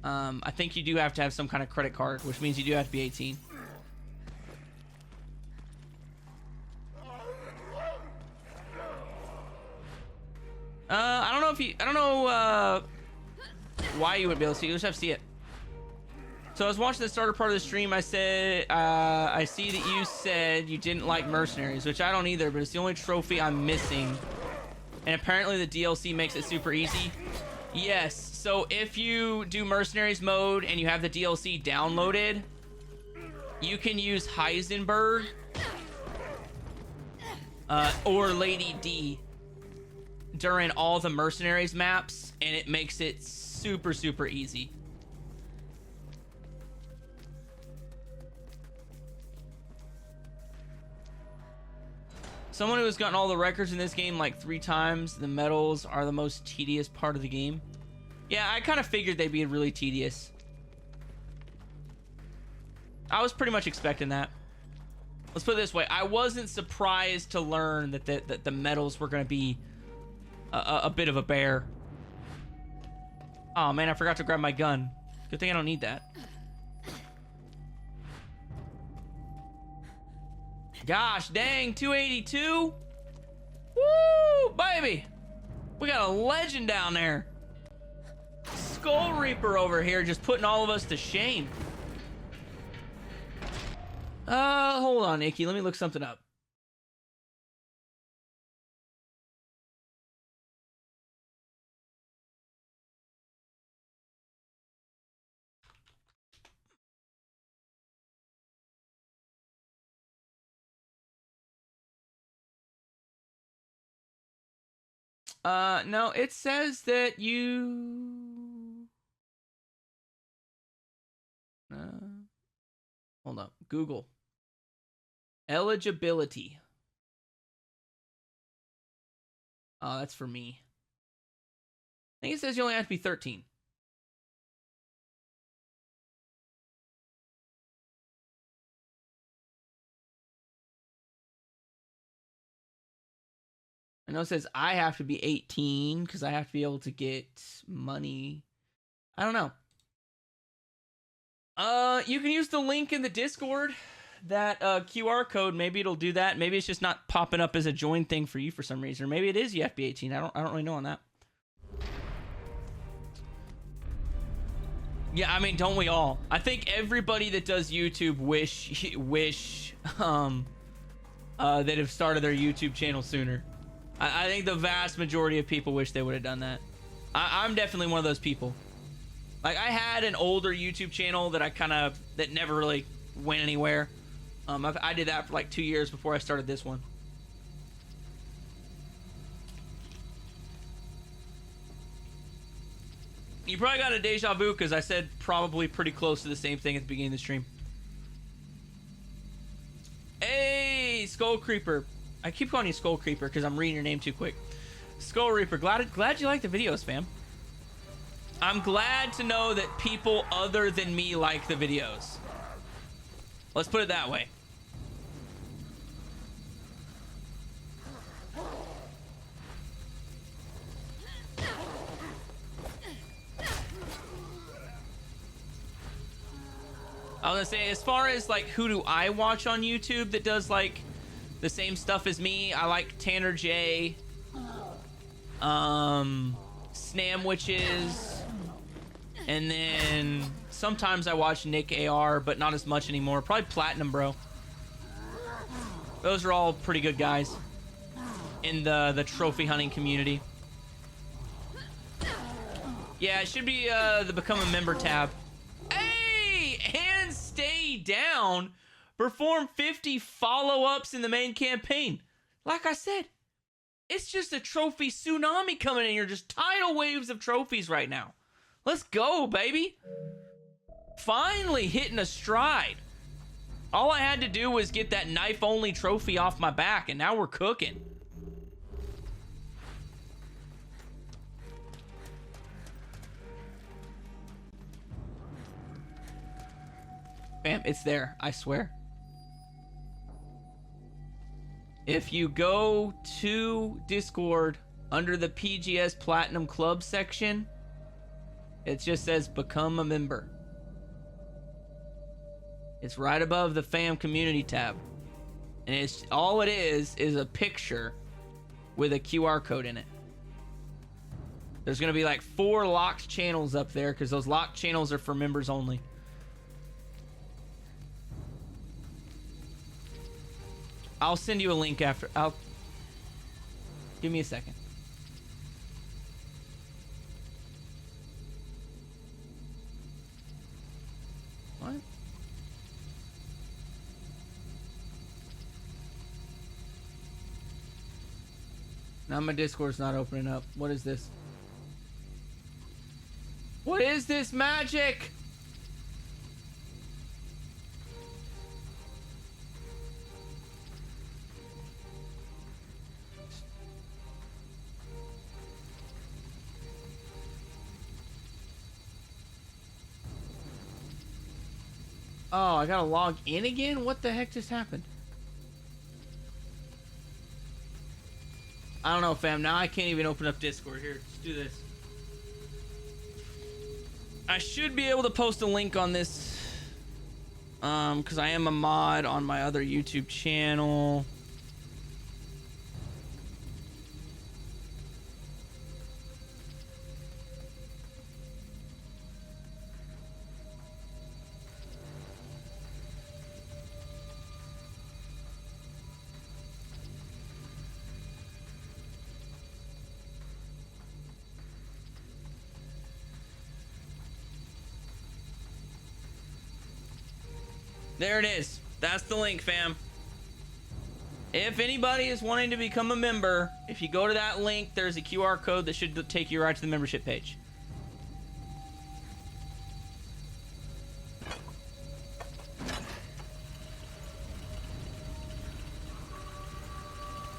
S1: I think you do have to have some kind of credit card, which means you do have to be 18. I don't know why you would be able to see it. You just have to see it. So I was watching the starter part of the stream. I said, I see that you said you didn't like mercenaries, which I don't either, but it's the only trophy I'm missing. And apparently the DLC makes it super easy. Yes, so if you do mercenaries mode and you have the DLC downloaded, you can use Heisenberg or Lady D during all the mercenaries maps, and it makes it super, super easy. Someone who has gotten all the records in this game like 3 times, the medals are the most tedious part of the game. Yeah, I kind of figured they'd be really tedious. I was pretty much expecting that. Let's put it this way. I wasn't surprised to learn that the medals were going to be a bit of a bear. Oh man, I forgot to grab my gun. Good thing I don't need that. Gosh dang, 282. Woo, baby. We got a legend down there. Skull Reaper over here just putting all of us to shame. Hold on, Icky. Let me look something up. No, it says that you... hold up. Google. Eligibility. Oh, that's for me. I think it says you only have to be 13. I know it says I have to be 18 because I have to be able to get money. I don't know. You can use the link in the Discord. That QR code, maybe it'll do that. Maybe it's just not popping up as a join thing for you for some reason. Or maybe it is you have to be 18. I don't really know on that. Yeah, I mean, don't we all? I think everybody that does YouTube wish that have started their YouTube channel sooner. I think the vast majority of people wish they would have done that. I'm definitely one of those people. Like, I had an older YouTube channel that that never really went anywhere. I did that for like 2 years before I started this one. You probably got a deja vu because I said probably pretty close to the same thing at the beginning of the stream. Hey, Skull Creeper. I keep calling you Skull Creeper because I'm reading your name too quick. Skull Reaper, glad you like the videos, fam. I'm glad to know that people other than me like the videos. Let's put it that way. I was gonna say, as far as like who do I watch on YouTube that does like the same stuff as me, I like Tanner J, Snamwitches, and then sometimes I watch Nick AR, but not as much anymore. Probably Platinum Bro. Those are all pretty good guys in the trophy hunting community. Yeah, it should be the Become a Member tab. Hey, and stay down. Perform 50 follow-ups in the main campaign. Like I said, it's just a trophy tsunami coming in here. Just tidal waves of trophies right now. Let's go, baby. Finally hitting a stride. All I had to do was get that knife-only trophy off my back, and now we're cooking. Bam, it's there, I swear. If you go to Discord under the PGS Platinum Club section, it just says become a member. It's right above the fam community tab. And it's all it is a picture with a QR code in it. There's gonna be like 4 locked channels up there because those locked channels are for members only. I'll send you a link after. Give me a second. What? Now my Discord's not opening up. What is this? What is this magic? Oh, I gotta log in again? What the heck just happened? I don't know, fam. Now I can't even open up Discord. Here, let's do this. I should be able to post a link on this. Because I am a mod on my other YouTube channel. There it is. That's the link, fam. If anybody is wanting to become a member, if you go to that link, there's a QR code that should take you right to the membership page.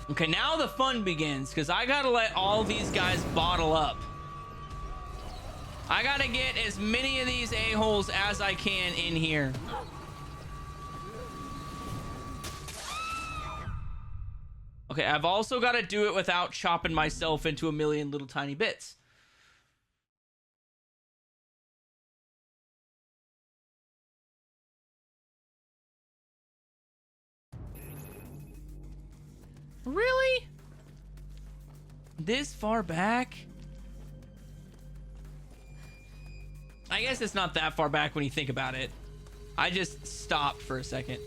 S1: Okay, now the fun begins, because I gotta let all these guys bottle up. I gotta get as many of these a-holes as I can in here. Okay, I've also got to do it without chopping myself into a million little tiny bits. Really? This far back? I guess it's not that far back when you think about it. I just stopped for a second.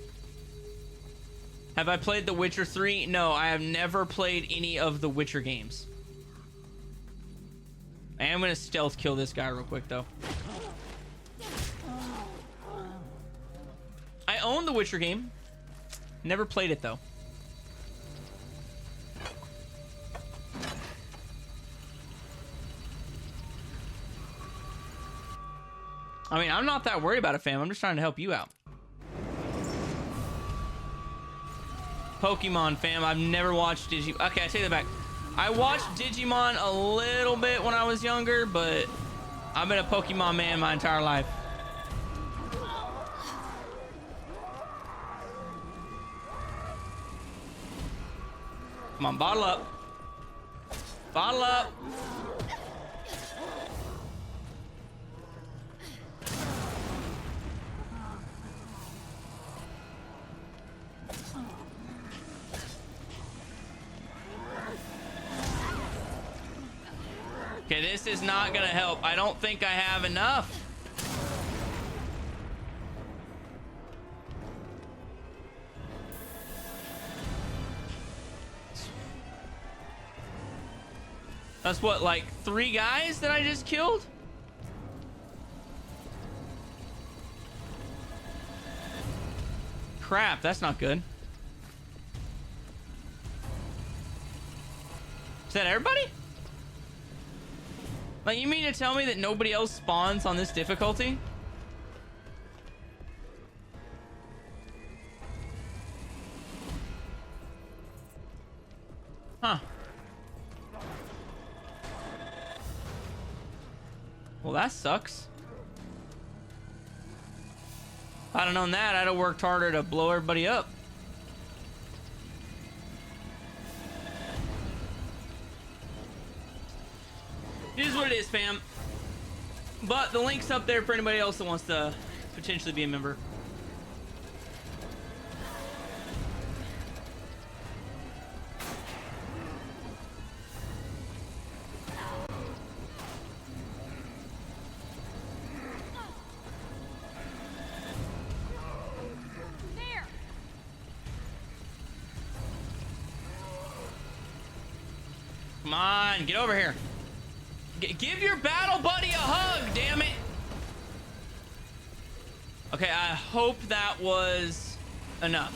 S1: Have I played The Witcher 3? No, I have never played any of the Witcher games. I am gonna stealth kill this guy real quick though. I own the Witcher game. Never played it though. I mean, I'm not that worried about it, fam. I'm just trying to help you out. Pokemon, fam. I've never watched Digimon. Okay, I take that back. I watched Digimon a little bit when I was younger, but I've been a Pokemon man my entire life. Come on, bottle up. Bottle up. Okay, this is not gonna help. I don't think I have enough. That's what, like 3 guys that I just killed? Crap, that's not good. Is that everybody? Like, you mean to tell me that nobody else spawns on this difficulty? Huh. Well, that sucks. If I'd have known that, I'd have worked harder to blow everybody up. It is what it is, fam. But the link's up there for anybody else that wants to potentially be a member.
S6: There.
S1: Come on, get over here. Give your battle buddy a hug, damn it. Okay, I hope that was enough.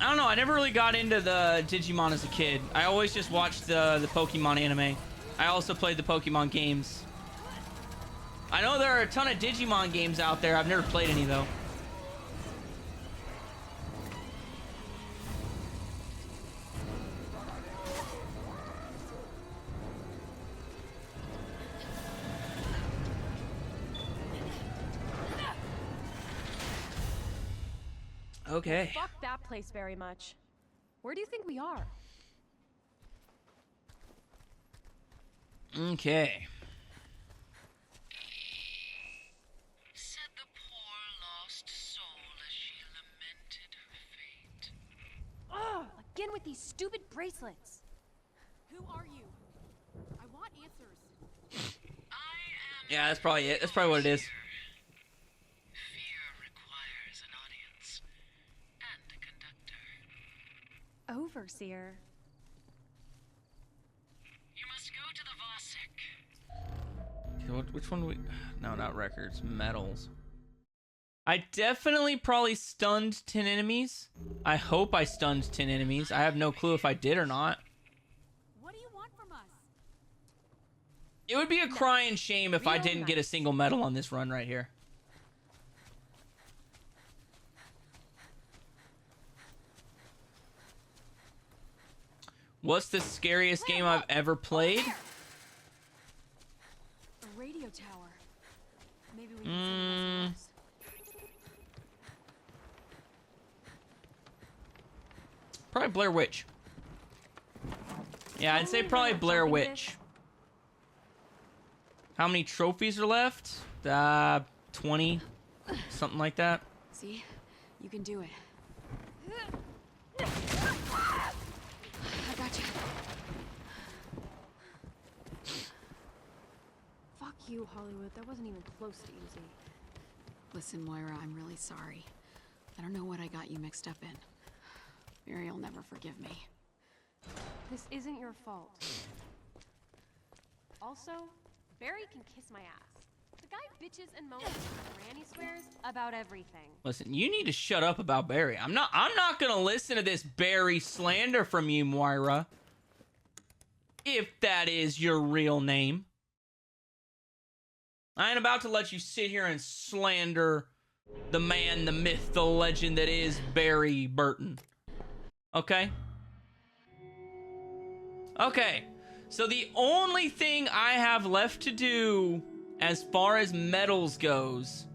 S1: I don't know, I never really got into the Digimon as a kid. I always just watched the Pokemon anime. I also played the Pokemon games. I know there are a ton of Digimon games out there. I've never played any though. Okay.
S5: Fuck that place very much. Where do you think we are?
S1: Okay.
S8: Said the poor lost soul as she lamented her fate.
S5: Ugh! Again with these stupid bracelets.
S6: Who are you? I want answers.
S1: Yeah, that's probably it. That's probably what it is.
S8: Fear requires an audience and a conductor.
S5: Overseer.
S8: You must go to the Vosik.
S1: Which one do we... No, not records. Medals. I definitely probably stunned 10 enemies. I hope I stunned 10 enemies. I have no clue if I did or not.
S6: What do you want from us?
S1: It would be a crying shame if I didn't get a single medal on this run right here. What's the scariest game I've ever played?
S3: A radio tower. Maybe we can see
S1: Probably Blair Witch. Yeah, I'd say probably Blair Witch. How many trophies are left? 20, something like that.
S3: See? You can do it. I got you.
S5: Fuck you. you, Hollywood. That wasn't even close to easy.
S3: Listen, Moira, I'm really sorry. I don't know what I got you mixed up in. Barry'll never forgive me.
S5: This isn't your fault. Also, Barry can kiss my ass. The guy bitches and moans and granny swears about everything.
S1: Listen, you need to shut up about Barry. I'm not gonna listen to this Barry slander from you, Moira. If that is your real name. I ain't about to let you sit here and slander the man, the myth, the legend that is Barry Burton. Okay? Okay. So the only thing I have left to do as far as medals goes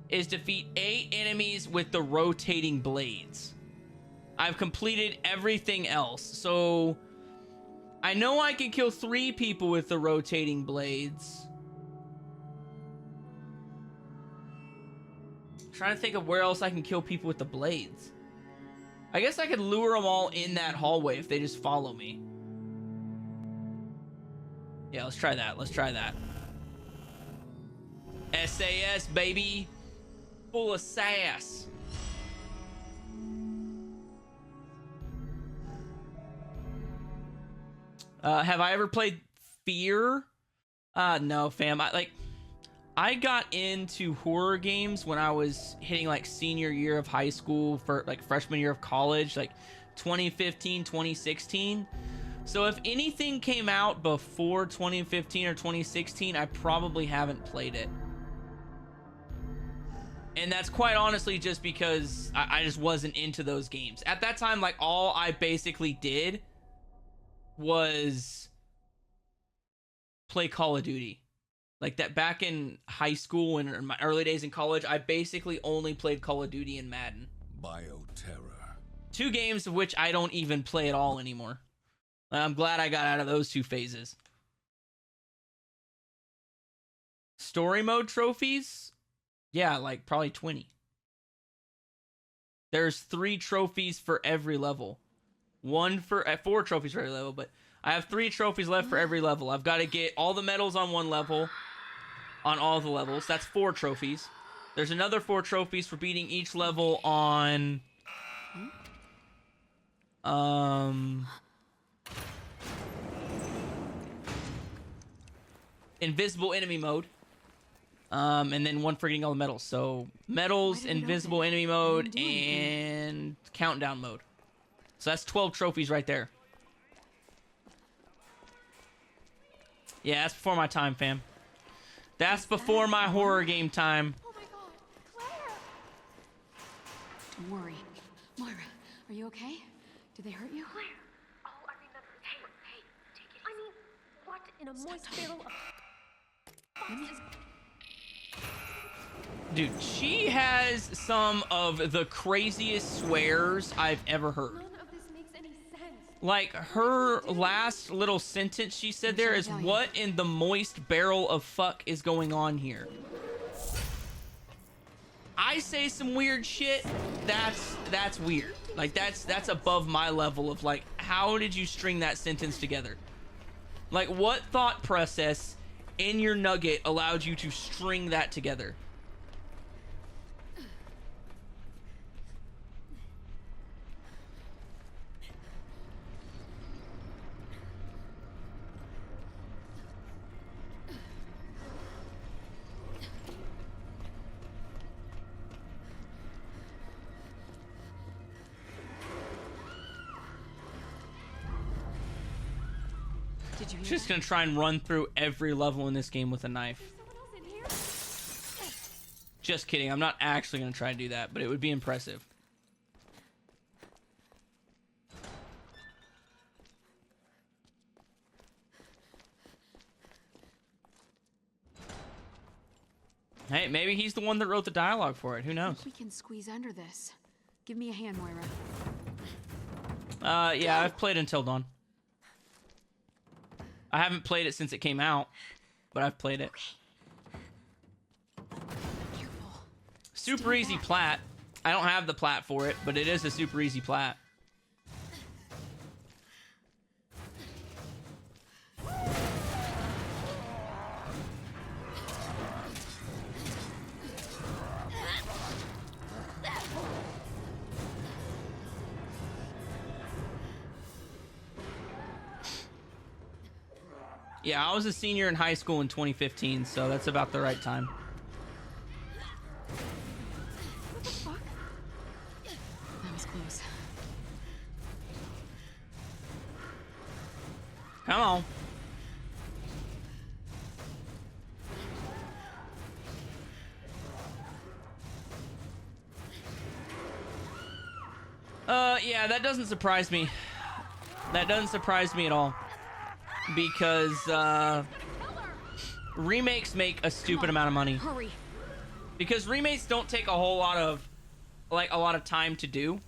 S1: is defeat 8 enemies with the rotating blades. I've completed everything else. So I know I can kill 3 people with the rotating blades. Trying to think of where else I can kill people with the blades. I guess I could lure them all in that hallway if they just follow me. Yeah, let's try that. Let's try that. SAS, baby. Full of sass. Have I ever played Fear? No, fam. I got into horror games when I was hitting like senior year of high school, for like freshman year of college, like 2015, 2016. So if anything came out before 2015 or 2016, I probably haven't played it. And that's quite honestly just because I just wasn't into those games. At that time, like all I basically did was play Call of Duty. Like that back in high school and in my early days in college, I basically only played Call of Duty and Madden.
S2: Bioterror.
S1: 2 games of which I don't even play at all anymore. I'm glad I got out of those 2 phases. Story mode trophies? Yeah, like probably 20. There's 3 trophies for every level. 4 trophies for every level, but I have 3 trophies left for every level. I've got to get all the medals on one level, on all the levels. That's 4 trophies. There's another 4 trophies for beating each level on invisible enemy mode. And then 1 for getting all the medals. So medals, invisible enemy mode, and countdown mode. So that's 12 trophies right there. Yeah, that's before my time, fam. That's before my horror game time.
S6: Oh my god, Claire!
S3: Don't worry. Moira, are you okay? Did they hurt you?
S5: Claire! Oh, I remember. Hey, take it easy. I mean, what in a moist barrel of...
S1: Dude, she has some of the craziest swears I've ever heard.
S6: None of this makes any sense.
S1: Like, her last little sentence she said there is, what in the moist barrel of fuck is going on here? I say some weird shit, that's weird. Like, that's above my level of, like, how did you string that sentence together? Like, what thought process in your nugget allowed you to string that together?
S3: Did you hear
S1: Just
S3: that?
S1: gonna try and run through every level in this game with a knife. Just kidding. I'm not actually gonna try to do that, but it would be impressive. Hey, maybe he's the one that wrote the dialogue for it. Who knows?
S3: We can squeeze under this. Give me a hand, Moira.
S1: Yeah, I've played Until Dawn. I haven't played it since it came out, but I've played it.
S3: Careful.
S1: Super easy plat. I don't have the plat for it, but it is a super easy plat. Yeah, I was a senior in high school in 2015, so that's about the right time.
S3: What the fuck? That was close.
S1: Come on. Yeah, that doesn't surprise me. That doesn't surprise me at all. Because, remakes make a stupid amount of money.
S3: Hurry.
S1: Because remakes don't take a whole lot of, like, a lot of time to do.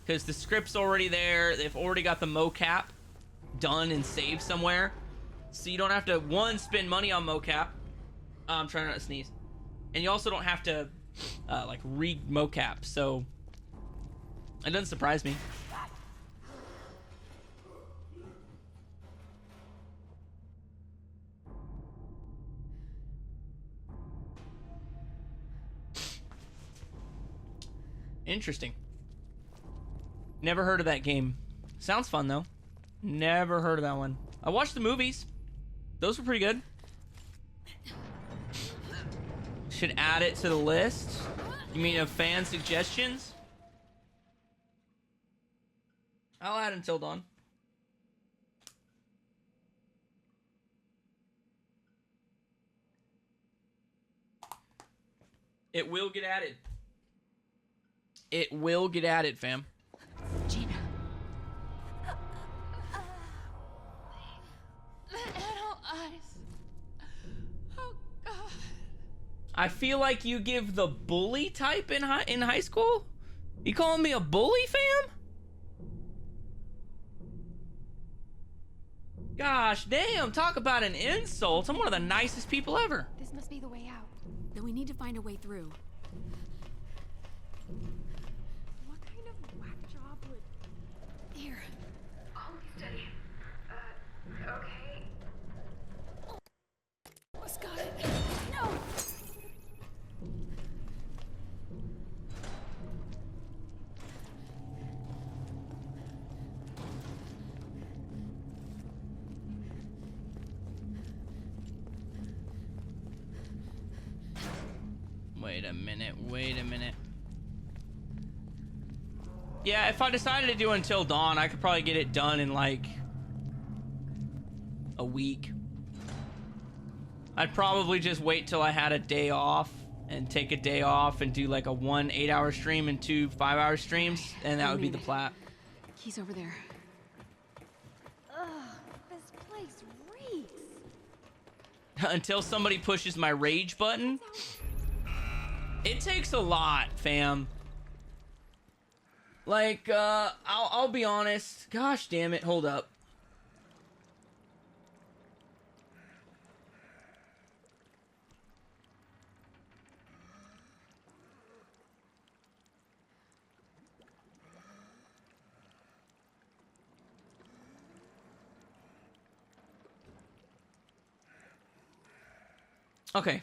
S1: Because the script's already there. They've already got the mocap done and saved somewhere. So you don't have to, one, spend money on mocap. I'm trying not to sneeze. And you also don't have to, like, re-mocap. So it doesn't surprise me. Interesting. Never heard of that game. Sounds fun, though. Never heard of that one. I watched the movies. Those were pretty good. Should add it to the list. You mean of fan suggestions? I'll add Until Dawn. It will get added. It will get added, fam.
S3: Gina.
S6: The adult eyes. Oh God.
S1: I feel like you give the bully type in high school? You calling me a bully, fam? Gosh damn, talk about an insult. I'm one of the nicest people ever.
S6: This must be the way out.
S3: Then we need to find a way through.
S4: What kind of whack job would...
S3: Here.
S5: Hold steady. Okay.
S3: Almost got it. No!
S1: Wait a minute. Yeah, if I decided to do Until Dawn, I could probably get it done in like a week. I'd probably just wait till I had a day off and take a day off and do like a 1 8-hour stream and 2 5-hour streams, and that would be the plat.
S3: Key's over there.
S4: Ugh, this place reeks.
S1: Until somebody pushes my rage button. It takes a lot, fam. Like, I'll be honest. Gosh damn it, hold up. Okay,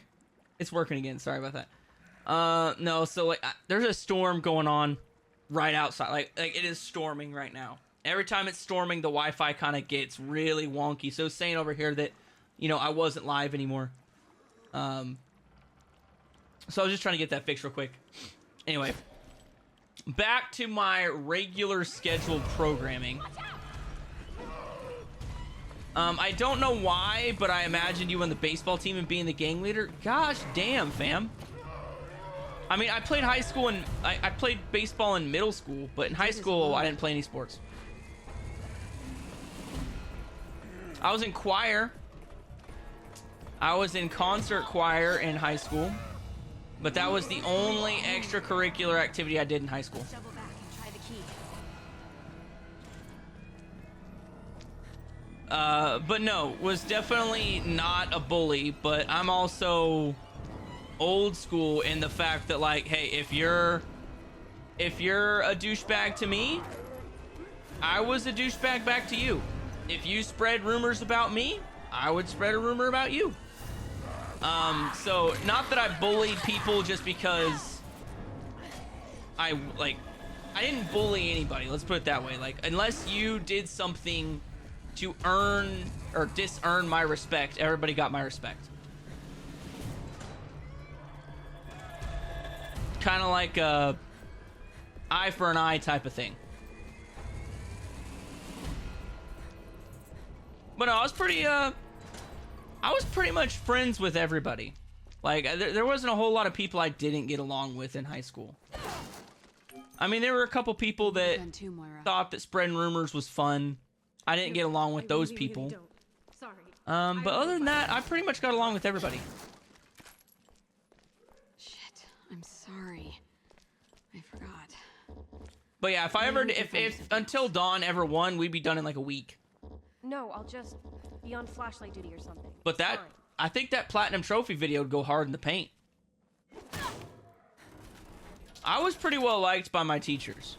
S1: it's working again. Sorry about that. No, so like there's a storm going on right outside. Like it is storming right now. Every time it's storming, the Wi-Fi kind of gets really wonky. So it's saying over here that, you know, I wasn't live anymore. So I was just trying to get that fixed real quick. Anyway, back to my regular scheduled programming. I don't know why, but I imagined you on the baseball team and being the gang leader. Gosh damn, fam. I mean, I played high school and I played baseball in middle school, but in high school, I didn't play any sports. I was in choir. I was in concert choir in high school, but that was the only extracurricular activity I did in high school.
S3: Double back and try the key.
S1: But no, was definitely not a bully, but I'm also old school in the fact that, like, hey, if you're a douchebag to me, I was a douchebag back to you. If you spread rumors about me, I would spread a rumor about you. So not that I bullied people just because I didn't bully anybody. Let's put it that way. Like, unless you did something to earn or dis-earn my respect, everybody got my respect. Kind of like a eye for an eye type of thing. But no, I was pretty much friends with everybody. Like, there wasn't a whole lot of people I didn't get along with in high school. I mean, there were a couple people that thought that spreading rumors was fun. I didn't get along with those people.
S5: Sorry.
S1: But other than that, I pretty much got along with everybody.
S3: Shit, I'm sorry. I forgot.
S1: But yeah, if Until Dawn ever won, we'd be done in like a week.
S5: No, I'll just be on flashlight duty or something.
S1: But that,
S5: Fine.
S1: I think that platinum trophy video would go hard in the paint. I was pretty well liked by my teachers.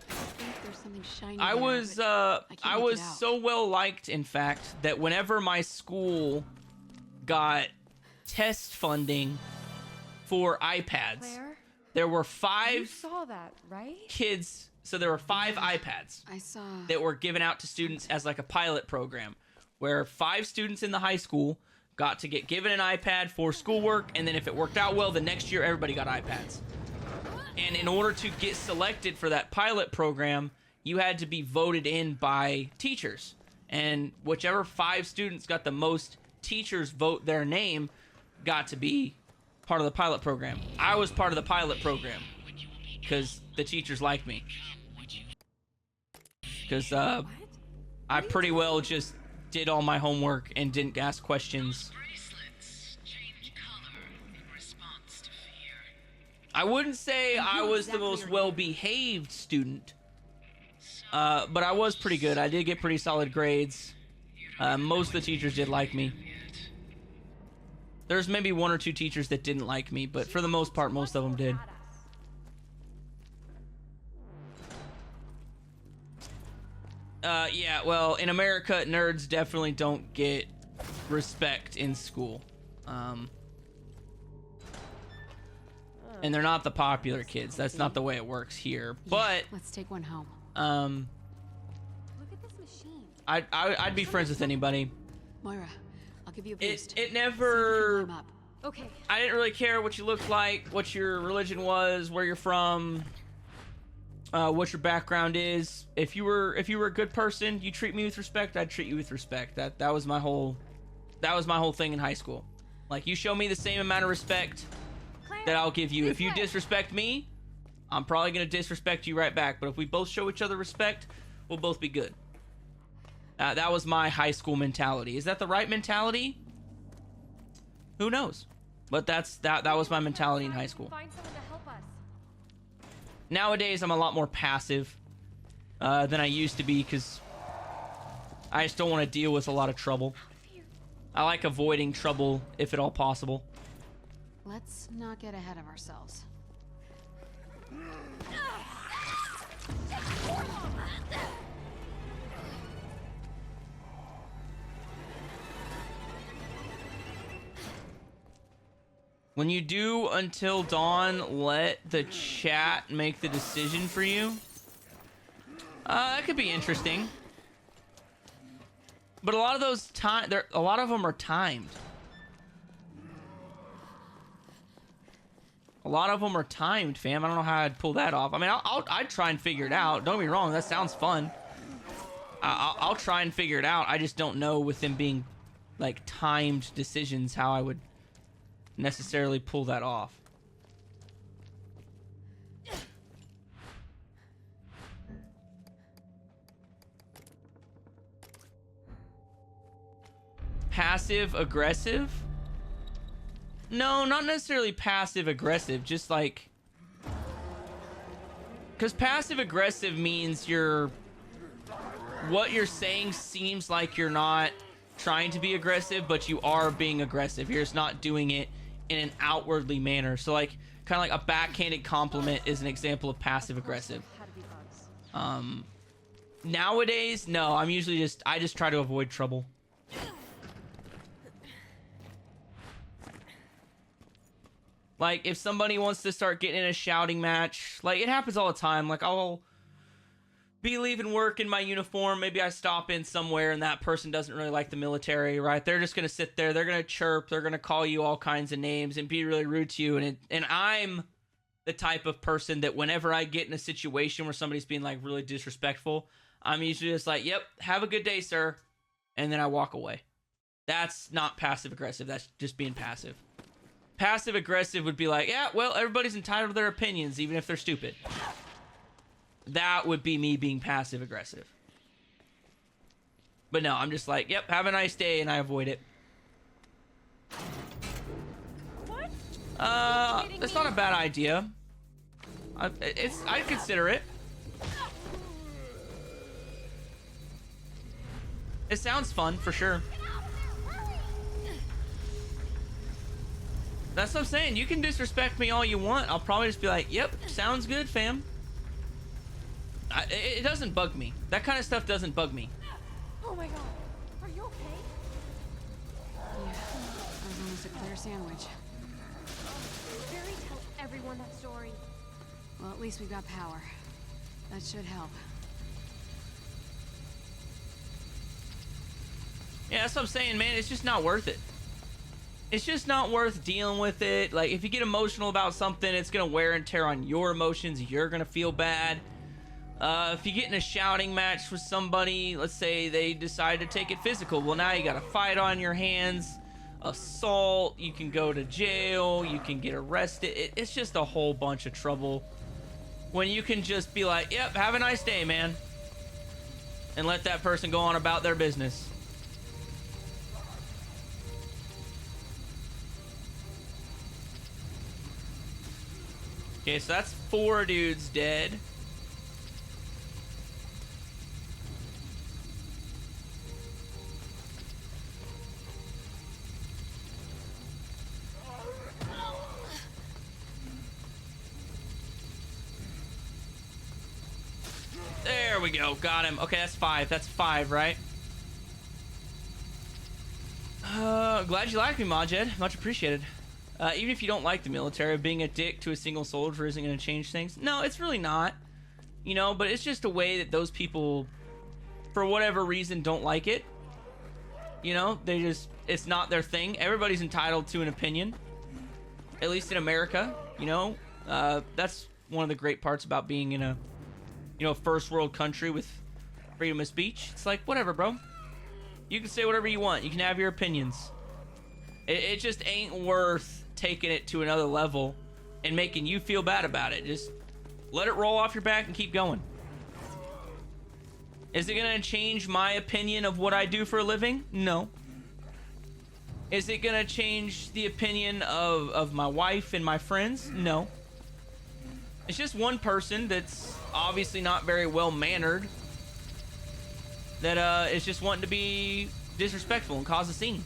S3: I think there's something shiny
S1: I
S3: there,
S1: was
S3: but
S1: I was so well liked, in fact, that whenever my school got test funding for iPads,
S5: Claire?
S1: there were
S5: You
S1: 5
S5: saw that, right?
S1: kids. So there were 5 iPads
S3: I saw
S1: that were given out to students as like a pilot program, where 5 students in the high school got to get given an iPad for schoolwork, and then if it worked out well, the next year everybody got iPads. And in order to get selected for that pilot program, you had to be voted in by teachers. And whichever 5 students got the most teachers vote their name got to be part of the pilot program. I was part of the pilot program because the teachers liked me. Because I pretty well just did all my homework and didn't ask questions. I wouldn't say I was the most well-behaved student, but I was pretty good. I did get pretty solid grades. Most of the teachers did like me. There's maybe 1 or 2 teachers that didn't like me, but for the most part, most of them did. Yeah, well, in America, nerds definitely don't get respect in school. And they're not the popular kids. That's not the way it works here. But
S3: let's take one home.
S5: Look at this machine.
S1: I'd be friends with anybody.
S3: Moira, I'll give you a boost.
S1: It never.
S5: Okay.
S1: I didn't really care what you looked like, what your religion was, where you're from, what your background is. If you were a good person, you treat me with respect, I'd treat you with respect. That was my whole thing in high school. Like, you show me the same amount of respect that I'll give you. If you disrespect me, I'm probably gonna disrespect you right back. But if we both show each other respect, we'll both be good. That was my high school mentality. Is that the right mentality? Who knows? But that was my mentality in high school.
S5: Find someone to help us.
S1: Nowadays, I'm a lot more passive than I used to be because I just don't want to deal with a lot of trouble. I like avoiding trouble if at all possible.
S3: Let's not get ahead of ourselves.
S1: When you do Until Dawn, let the chat make the decision for you. That could be interesting. But a lot of those a lot of them are timed. A lot of them are timed, fam. I don't know how I'd pull that off. I mean, I'd try and figure it out. Don't get me wrong, that sounds fun. I'll try and figure it out. I just don't know with them being like timed decisions how I would necessarily pull that off. Passive aggressive? No, not necessarily passive aggressive, just like, because passive aggressive means what you're saying seems like you're not trying to be aggressive, but you are being aggressive. You're just not doing it in an outwardly manner. So like, kind of like a backhanded compliment is an example of passive aggressive. Nowadays, no, I just try to avoid trouble. Like, if somebody wants to start getting in a shouting match, like, it happens all the time. Like, I'll be leaving work in my uniform. Maybe I stop in somewhere and that person doesn't really like the military, right? They're just going to sit there. They're going to chirp. They're going to call you all kinds of names and be really rude to you. And I'm the type of person that whenever I get in a situation where somebody's being like really disrespectful, I'm usually just like, yep, have a good day, sir. And then I walk away. That's not passive aggressive. That's just being passive. Passive aggressive would be like, yeah, well, everybody's entitled to their opinions, even if they're stupid. That would be me being passive aggressive. But no, I'm just like, yep, have a nice day, and I avoid it.
S4: What?
S1: That's not a bad idea. I'd consider it. It sounds fun, for sure. That's what I'm saying. You can disrespect me all you want. I'll probably just be like, yep, sounds good, fam. It doesn't bug me. That kind of stuff doesn't bug me.
S4: Oh my god. Are you okay?
S3: Yeah, that was almost a clear sandwich.
S4: Barry, tell everyone that story.
S3: Well, at least we've got power. That should help.
S1: Yeah, that's what I'm saying, man. It's just not worth it. It's just not worth dealing with it. Like, if you get emotional about something, it's going to wear and tear on your emotions. You're going to feel bad. If you get in a shouting match with somebody, let's say they decide to take it physical. Well, now you got a fight on your hands. Assault. You can go to jail. You can get arrested. It's just a whole bunch of trouble. When you can just be like, yep, have a nice day, man. And let that person go on about their business. Okay, so that's 4 dudes dead. There we go. Got him. Okay, that's 5. That's 5, right? Glad you like me, Majed. Much appreciated. Even if you don't like the military, being a dick to a single soldier isn't going to change things. No, it's really not. You know, but it's just a way that those people, for whatever reason, don't like it. You know, they just, it's not their thing. Everybody's entitled to an opinion. At least in America, you know. That's one of the great parts about being in a, you know, first world country with freedom of speech. It's like, whatever, bro. You can say whatever you want. You can have your opinions. It just ain't worth taking it to another level and making you feel bad about it. Just let it roll off your back and keep going. Is it gonna change my opinion of what I do for a living? No. Is it gonna change the opinion of my wife and my friends? No. It's just one person that's obviously not very well mannered that is just wanting to be disrespectful and cause a scene.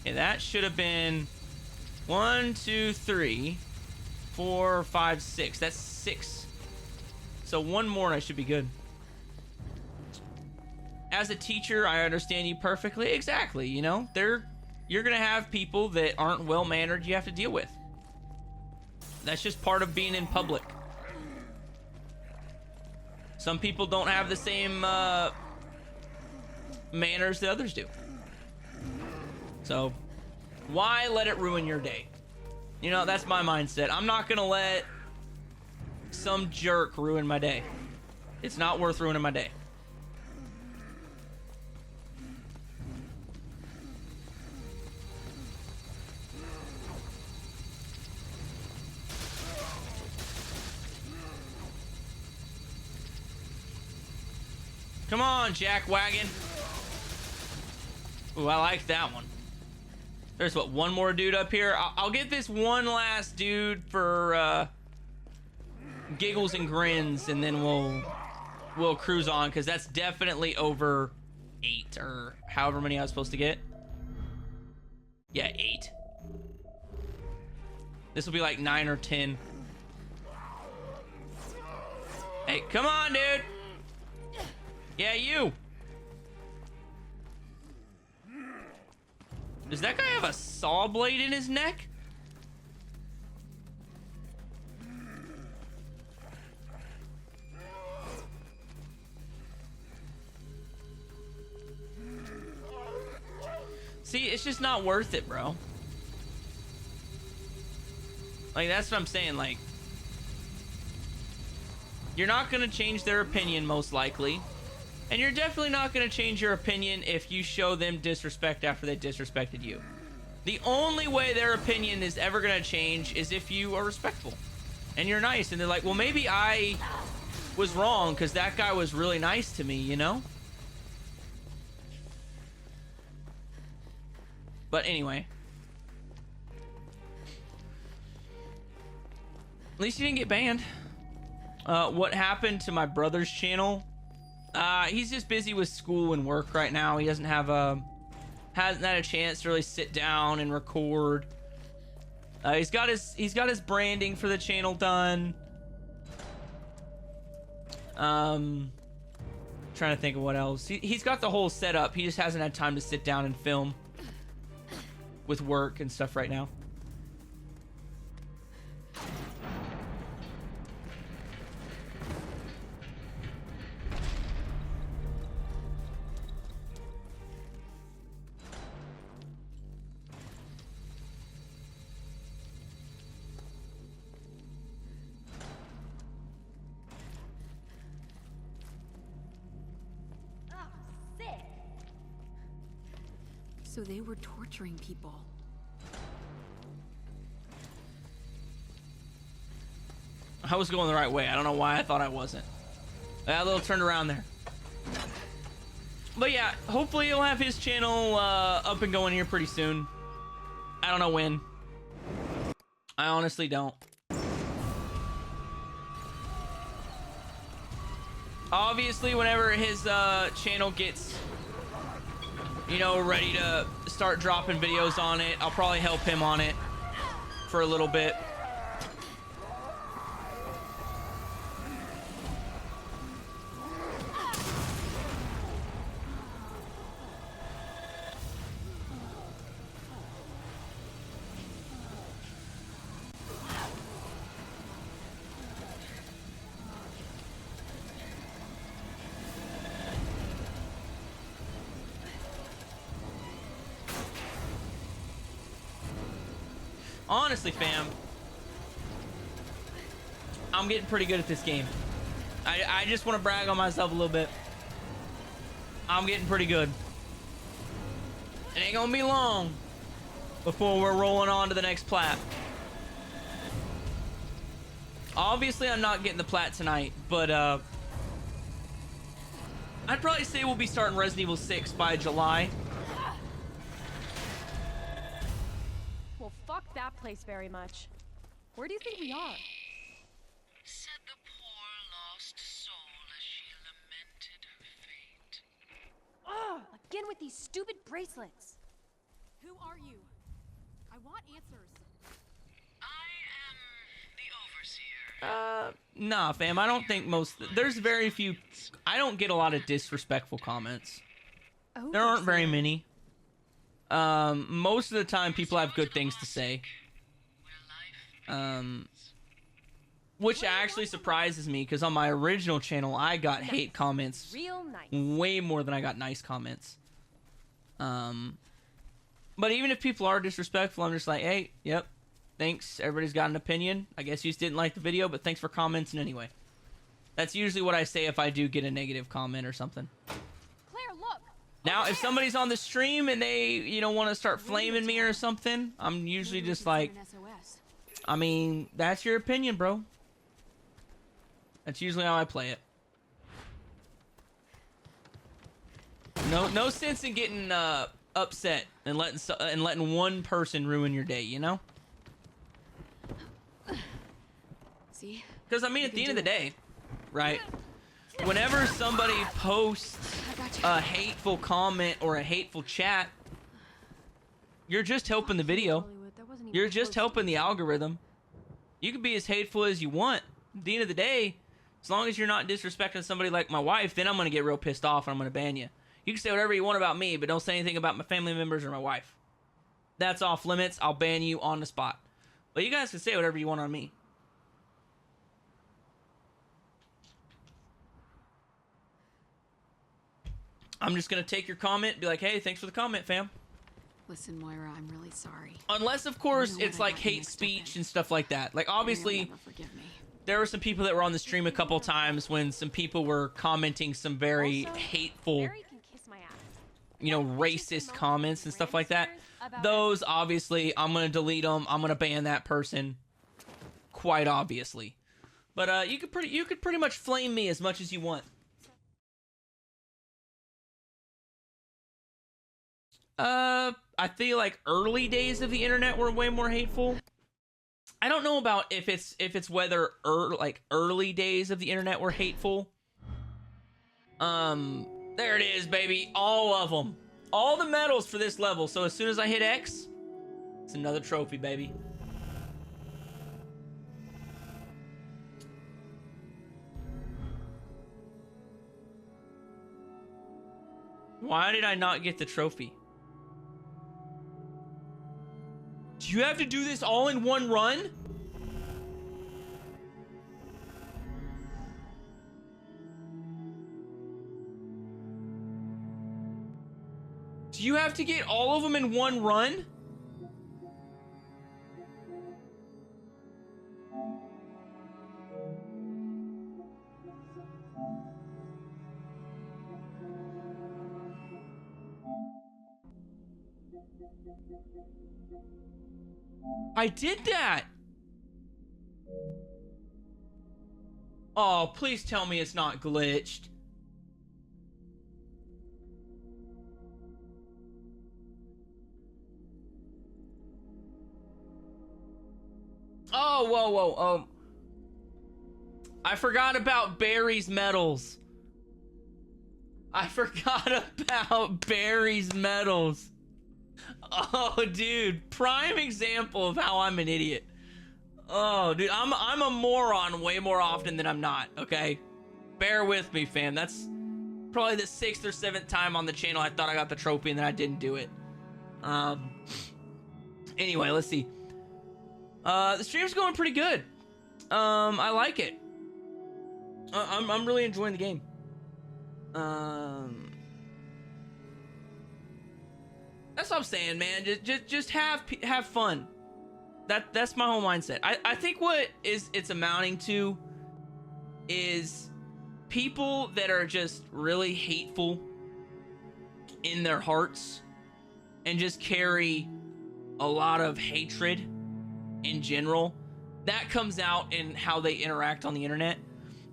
S1: Okay, that should have been 1, 2, 3, 4, 5, 6. That's 6. So one more and I should be good. As a teacher, I understand you perfectly. Exactly, you know, you're gonna have people that aren't well mannered you have to deal with. That's just part of being in public. Some people don't have the same manners that others do. So why let it ruin your day? You know, that's my mindset. I'm not gonna let some jerk ruin my day. It's not worth ruining my day. Come on, jackwagon. Ooh, I like that one. There's what, one more dude up here? I'll get this one last dude for giggles and grins, and then we'll cruise on, because that's definitely over 8 or however many I was supposed to get. Yeah, 8. This will be like 9 or 10. Hey, come on, dude. Yeah, you. Does that guy have a saw blade in his neck? See, it's just not worth it, bro. Like, that's what I'm saying. Like, you're not gonna change their opinion, most likely. And you're definitely not gonna change your opinion if you show them disrespect after they disrespected you. The only way their opinion is ever gonna change is if you are respectful. And you're nice. And they're like, well, maybe I was wrong because that guy was really nice to me, you know? But anyway. At least you didn't get banned. What happened to my brother's channel? He's just busy with school and work right now. He doesn't have hasn't had a chance to really sit down and record. He's got his branding for the channel done. Trying to think of what else. He's got the whole setup. He just hasn't had time to sit down and film with work and stuff right now.
S3: So they were torturing people.
S1: I was going the right way. I don't know why I thought I wasn't. I got a little turned around there. But yeah, hopefully he'll have his channel up and going here pretty soon. I don't know when. I honestly don't. Obviously, whenever his channel gets, you know, ready to start dropping videos on it, I'll probably help him on it for a little bit. Honestly, fam, I'm getting pretty good at this game. I just want to brag on myself a little bit. I'm getting pretty good. It ain't gonna be long before we're rolling on to the next plat. Obviously, I'm not getting the plat tonight, but I'd probably say we'll be starting Resident Evil 6 by July.
S4: Well, fuck that place very much. Where do you think we are?
S8: Said the poor lost soul as she lamented her fate.
S4: Ugh! Again with these stupid bracelets.
S3: Who are you? I want answers.
S8: I am the overseer.
S1: Nah, fam, I don't think there's very few, I don't get a lot of disrespectful comments. There aren't very many. Most of the time people have good things to say. Which actually surprises me, because on my original channel I got hate comments
S4: Real nice.
S1: way more than I got nice comments. But even if people are disrespectful, I'm just like, hey, yep, thanks, everybody's got an opinion. I guess you just didn't like the video, but thanks for commenting anyway. That's usually what I say if I do get a negative comment or something.
S4: Claire, look.
S1: Now, if somebody's on the stream and they, you know, want to start flaming me or something, I'm usually just like, I mean, that's your opinion, bro. That's usually how I play it. No sense in getting upset and letting one person ruin your day, you know?
S3: See?
S1: Because I mean, at the end of the day, right? Whenever somebody posts a hateful comment or a hateful chat, you're just helping the video. You're just helping the algorithm. You can be as hateful as you want. At the end of the day, as long as you're not disrespecting somebody like my wife, then I'm going to get real pissed off and I'm going to ban you. You can say whatever you want about me, but don't say anything about my family members or my wife. That's off limits. I'll ban you on the spot. But you guys can say whatever you want on me. I'm just going to take your comment, be like, hey, thanks for the comment, fam.
S3: Listen, Moira, I'm really sorry.
S1: Unless, of course, it's like hate speech and stuff like that. Like, obviously,
S3: Never forgive me.
S1: there were some people that were on the stream a couple times when some people were commenting some very hateful, you know, racist comments and stuff like that. Those, obviously, I'm gonna delete them. I'm gonna ban that person, quite obviously. But you could pretty much flame me as much as you want. I feel like early days of the internet were way more hateful. I don't know about if it's whether like early days of the internet were hateful. There it is, baby. All of them. All the medals for this level. So as soon as I hit X, it's another trophy, baby. Why did I not get the trophy? Do you have to do this all in one run? Do you have to get all of them in one run? I did that. Oh, please tell me it's not glitched. Oh, whoa. I forgot about Barry's medals. I forgot about Barry's medals. Oh, dude, prime example of how I'm an idiot. Oh, dude, I'm a moron way more often than I'm not, okay? Bear with me, fam. That's probably the 6th or 7th time on the channel I thought I got the trophy and then I didn't do it. Anyway, let's see. The stream's going pretty good. I like it. I'm really enjoying the game. That's what I'm saying, man. Just have fun. That's my whole mindset. I think what it's amounting to is people that are just really hateful in their hearts and just carry a lot of hatred in general. That comes out in how they interact on the internet.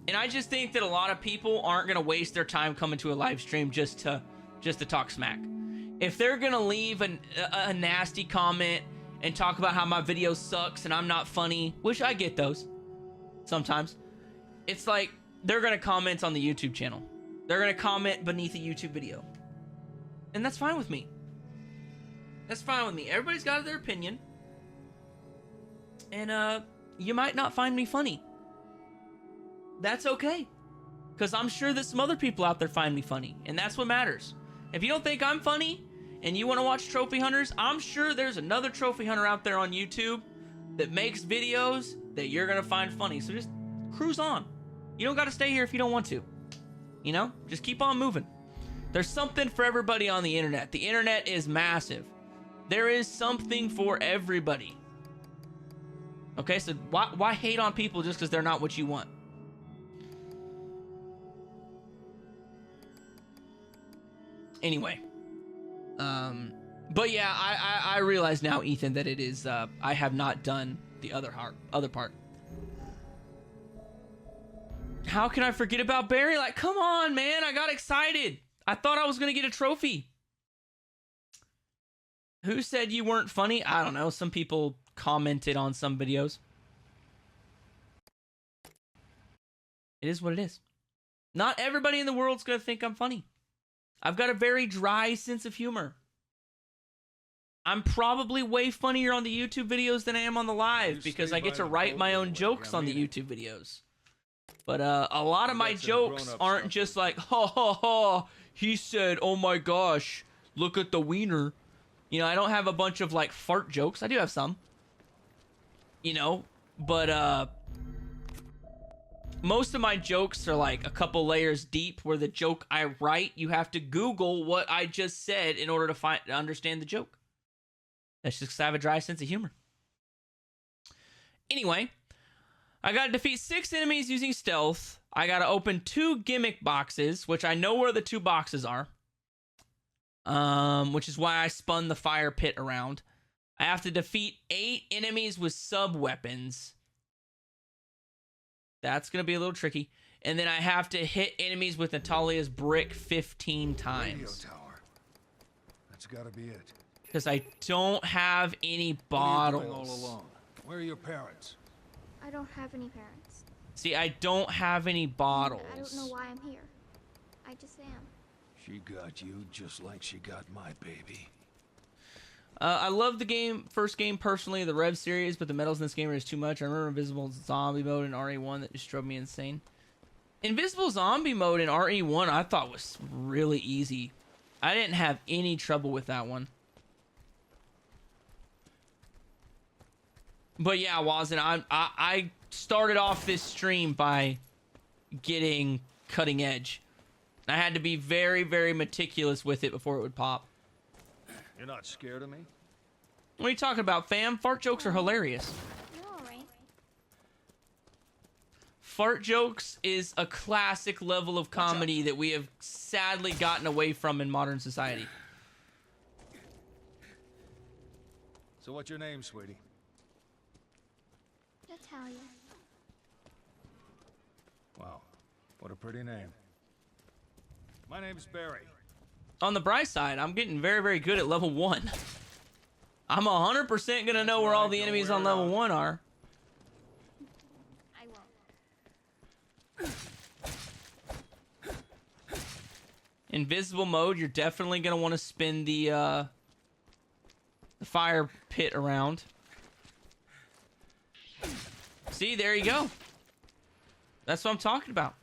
S1: And I just think that a lot of people aren't gonna waste their time coming to a live stream just to talk smack. If they're gonna leave a nasty comment and talk about how my video sucks and I'm not funny, which I get those sometimes, it's like they're gonna comment on the YouTube channel. They're gonna comment beneath a YouTube video. And that's fine with me. That's fine with me. Everybody's got their opinion. And you might not find me funny. That's okay. Because I'm sure that some other people out there find me funny. And that's what matters. If you don't think I'm funny and you want to watch trophy hunters, I'm sure there's another trophy hunter out there on YouTube that makes videos that you're going to find funny. So just cruise on. You don't got to stay here if you don't want to. You know, just keep on moving. There's something for everybody on the internet. The internet is massive. There is something for everybody. Okay, so why hate on people just because they're not what you want? Anyway, but yeah, I realize now, Ethan, that it is I have not done the other part. How can I forget about Barry? Like, come on, man, I got excited. I thought I was gonna get a trophy. Who said you weren't funny? I don't know. Some people commented on some videos. It is what it is. Not everybody in the world's gonna think I'm funny. I've got a very dry sense of humor. I'm probably way funnier on the YouTube videos than I am on the live because I get to write my own jokes on the YouTube videos. But a lot of my jokes aren't just like, ha ha ha, he said, oh my gosh, look at the wiener. You know, I don't have a bunch of like fart jokes. I do have some. You know, but most of my jokes are like a couple layers deep, where the joke I write, you have to Google what I just said in order to understand the joke. That's just 'cause I have a dry sense of humor. Anyway, I gotta defeat 6 enemies using stealth. I gotta open 2 gimmick boxes, which I know where the 2 boxes are. Which is why I spun the fire pit around. I have to defeat 8 enemies with sub-weapons. That's gonna be a little tricky. And then I have to hit enemies with Natalia's brick 15 times.
S9: Radio tower. That's gotta be it.
S1: Because I don't have any
S2: What are you doing
S1: bottles.
S2: all alone? Where are your parents?
S10: I don't have any parents.
S1: See, I don't have any bottles.
S10: I don't know why I'm here. I just am.
S9: She got you just like she got my baby.
S1: I love the first game personally, the Rev series, but the medals in this game are just too much. I remember Invisible Zombie mode in RE1 that just drove me insane. Invisible Zombie mode in RE1 I thought was really easy. I didn't have any trouble with that one. But yeah, Wazen, I started off this stream by getting cutting edge. I had to be very, very meticulous with it before it would pop.
S9: You're not scared of me?
S1: What are you talking about, fam? Fart jokes are hilarious.
S10: You're alright.
S1: Fart jokes is a classic level of comedy that we have sadly gotten away from in modern society.
S9: So what's your name, sweetie?
S10: Natalia.
S9: Wow, what a pretty name. My name's Barry.
S1: On the bright side, I'm getting very, very good at level 1. I'm 100% gonna know where all the enemies on level 1 are.
S10: I won't.
S1: Invisible mode, you're definitely gonna want to spin the fire pit around. See, there you go. That's what I'm talking about.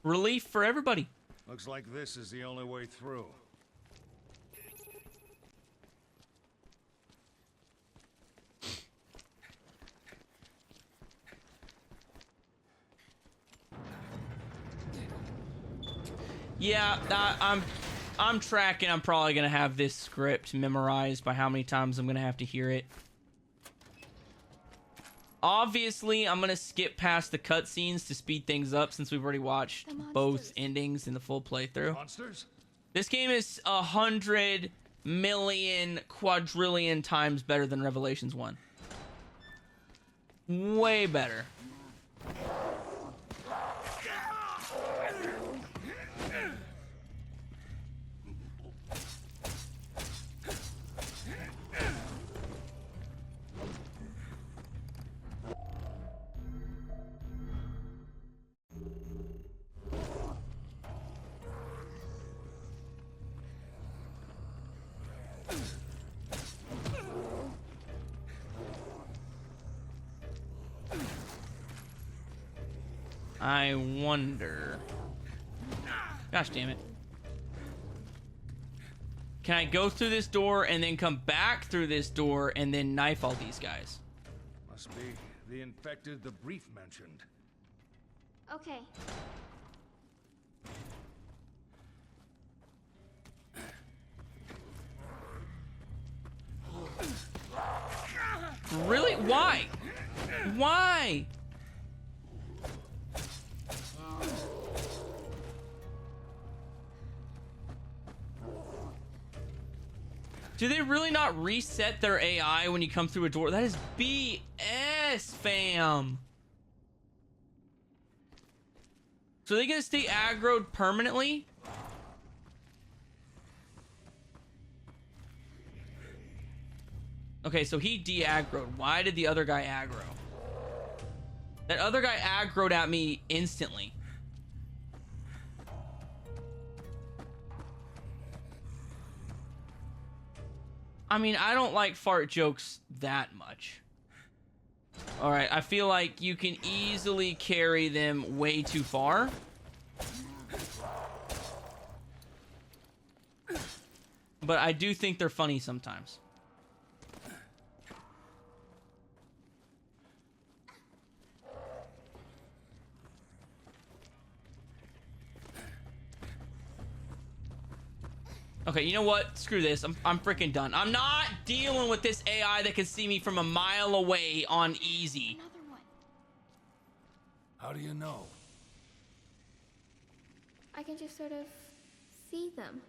S1: Relief for everybody.
S9: Looks like this is the only way through.
S1: Yeah, I'm tracking. I'm probably gonna have this script memorized by how many times I'm gonna have to hear it. Obviously, I'm gonna skip past the cutscenes to speed things up since we've already watched both endings in the full playthrough.
S9: Monsters?
S1: This game is 100 million quadrillion times better than Revelations 1. Way better. I wonder. Gosh damn it. Can I go through this door and then come back through this door and then knife all these guys?
S9: Must be the infected the brief mentioned.
S10: Okay.
S1: Really? Why? Why? Do they really not reset their AI when you come through a door? That is BS, fam. So are they gonna stay aggroed permanently? Okay, so he de-aggroed. Why did the other guy aggro? That other guy aggroed at me instantly. I mean, I don't like fart jokes that much. Alright, I feel like you can easily carry them way too far. But I do think they're funny sometimes. Okay, you know what? Screw this. I'm freaking done. I'm not dealing with this AI that can see me from a mile away on easy.
S10: Another one.
S2: How do you know?
S10: I can just sort of see them.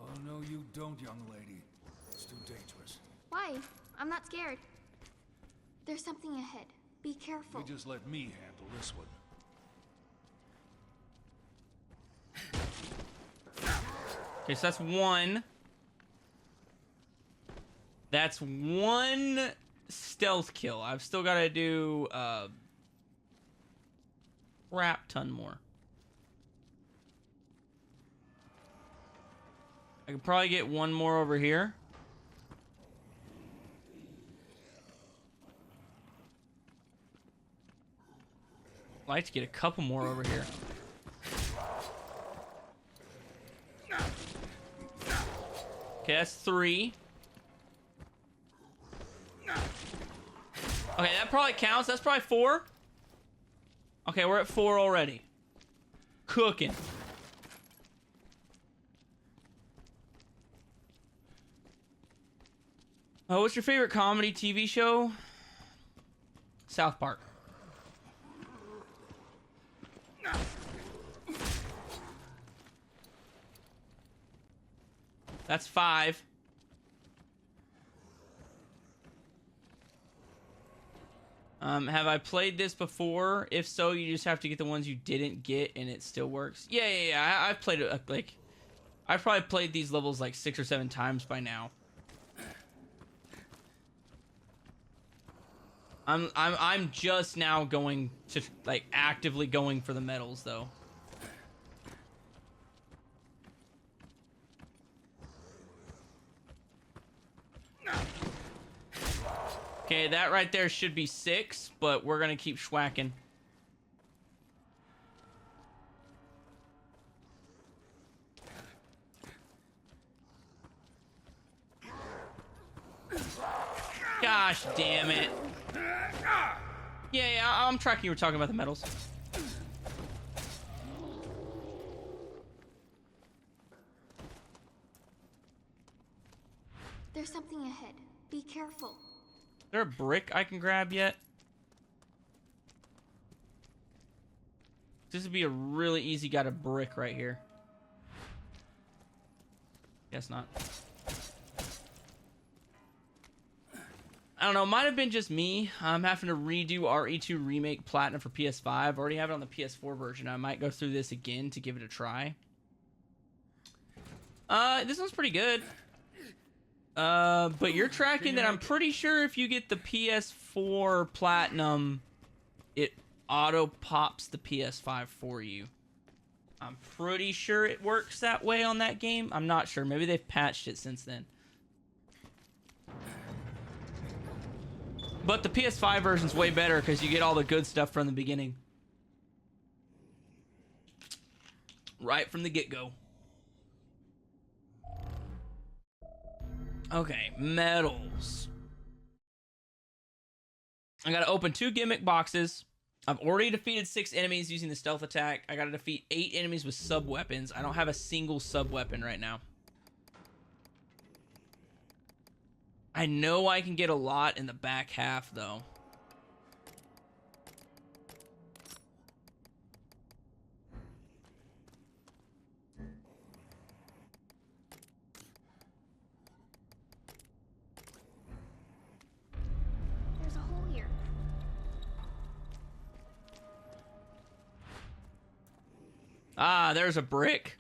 S2: Oh, no, you don't, young lady. It's too dangerous.
S10: Why? I'm not scared. There's something ahead. Be careful.
S2: You just let me handle this one.
S1: Okay, so that's one. That's one stealth kill. I've still got to do crap ton more. I could probably get one more over here. I'd like to get a couple more over here. Okay, that's 3. Okay, that probably counts. That's probably 4. Okay, we're at 4 already. Cooking. Oh, what's your favorite comedy TV show? South Park. That's 5. Have I played this before? If so, you just have to get the ones you didn't get and it still works. Yeah. I've played it like I've probably played these levels like 6 or 7 times by now. I'm just now going to like actively going for the medals though. Okay, that right there should be 6, but we're gonna keep schwacking. Gosh damn it. Yeah, I'm tracking you were talking about the medals.
S10: There's something ahead. Be careful.
S1: Is there a brick I can grab yet? This would be a really easy got a brick right here. Guess not. I don't know, might have been just me. I'm having to redo RE2 Remake Platinum for PS5. I already have it on the PS4 version. I might go through this again to give it a try. This one's pretty good. But you're tracking that I'm pretty sure if you get the PS4 Platinum, it auto pops the PS5 for you. I'm pretty sure it works that way on that game. I'm not sure. Maybe they've patched it since then. But the PS5 version's way better because you get all the good stuff from the beginning. Right from the get-go. Okay, medals. I gotta open 2 gimmick boxes. I've already defeated 6 enemies using the stealth attack. I gotta defeat 8 enemies with sub-weapons. I don't have a single sub-weapon right now. I know I can get a lot in the back half, though.
S10: There's a hole here.
S1: Ah, there's a brick.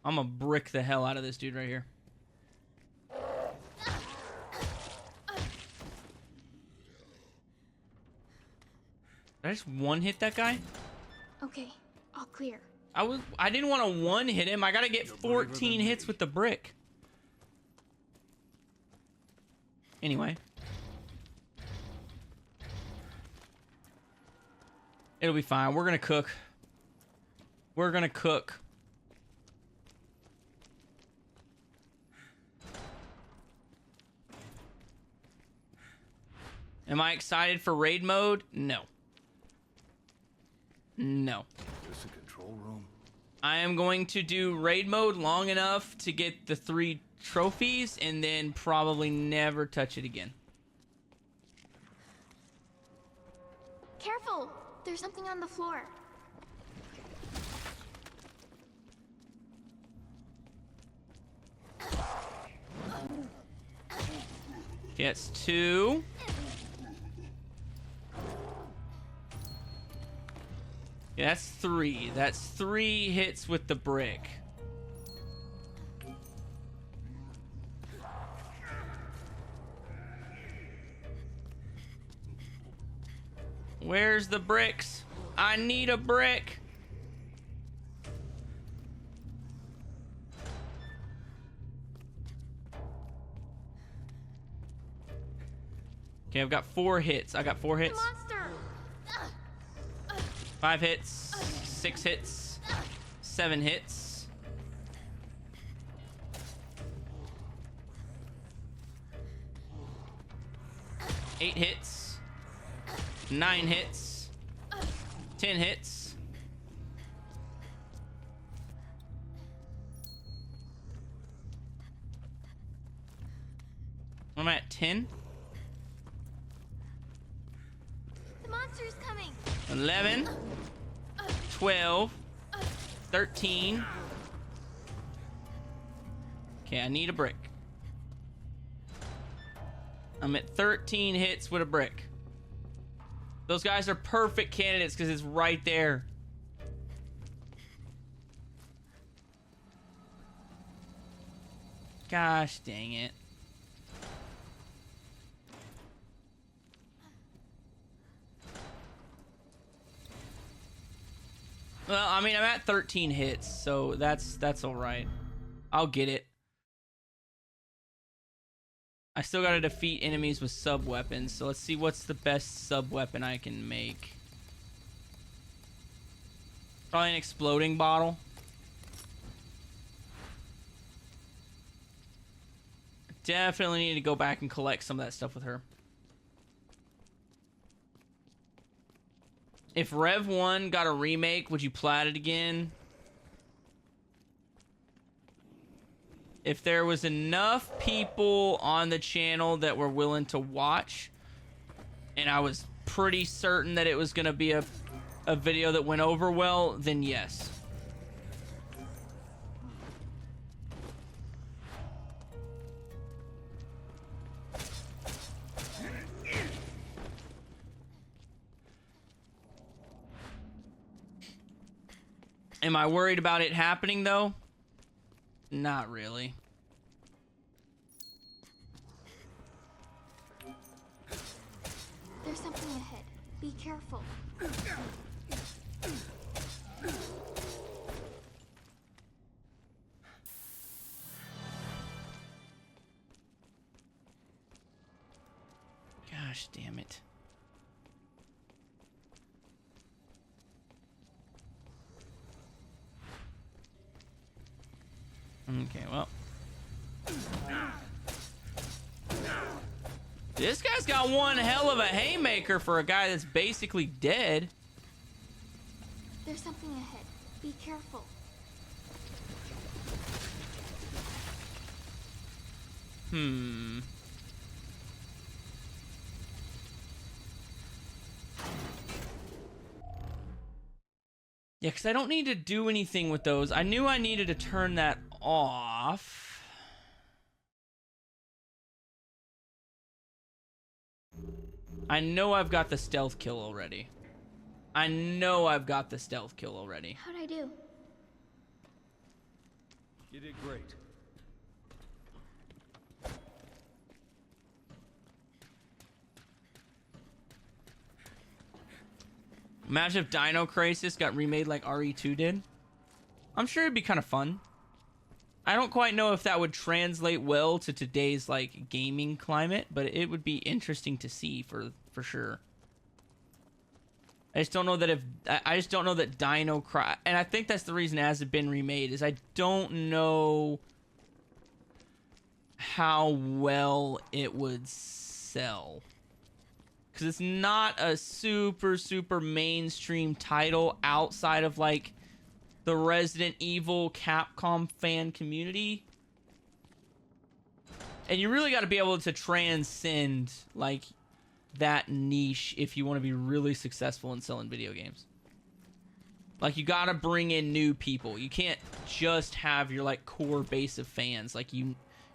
S1: I'm gonna brick the hell out of this dude right here. Did I just one-hit that guy?
S10: Okay, all clear.
S1: I didn't want to one-hit him. I gotta get 14 hits with the brick. Anyway. It'll be fine. We're gonna cook. We're gonna cook. Am I excited for raid mode? No. No.
S2: Is this a control room?
S1: I am going to do raid mode long enough to get the 3 trophies and then probably never touch it again.
S10: Careful! There's something on the floor.
S1: Okay, that's 2. Yeah, that's 3. That's 3 hits with the brick. Where's the bricks? I need a brick. Okay, I've got 4 hits. I got 4 hits.
S10: Monster!
S1: 5 hits. 6 hits. 7 hits. Eight hits. 9 hits. 10 hits. I'm at 10.
S10: The monster's coming!
S1: 11. 12. 13. Okay, I need a brick. I'm at 13 hits with a brick. Those guys are perfect candidates because it's right there. Gosh dang it. Well, I mean, I'm at 13 hits, so that's all right. I'll get it. I still gotta defeat enemies with sub-weapons, so let's see what's the best sub-weapon I can make. Probably an exploding bottle. Definitely need to go back and collect some of that stuff with her. If Rev 1 got a remake, would you plat it again? If there was enough people on the channel that were willing to watch, and I was pretty certain that it was going to be a video that went over well, then yes. Am I worried about it happening, though? Not really.
S10: There's something ahead. Be careful.
S1: Gosh damn it. Okay, well. This guy's got one hell of a haymaker for a guy that's basically dead.
S10: There's something ahead. Be careful.
S1: Yeah, because I don't need to do anything with those. I knew I needed to turn that off. I know I've got the stealth kill already. I know I've got the stealth kill already.
S10: How'd I do?
S2: You did great.
S1: Imagine if Dino Crisis got remade like RE2 did. I'm sure it'd be kind of fun. I don't quite know if that would translate well to today's like gaming climate, but it would be interesting to see for sure. I just don't know that Dino Crisis, and I think that's the reason it hasn't been remade, is I don't know how well it would sell. because it's not a super mainstream title outside of like the Resident Evil Capcom fan community. And you really got to be able to transcend like that niche if you want to be really successful in selling video games. Like, you got to bring in new people. You can't just have your like core base of fans. Like,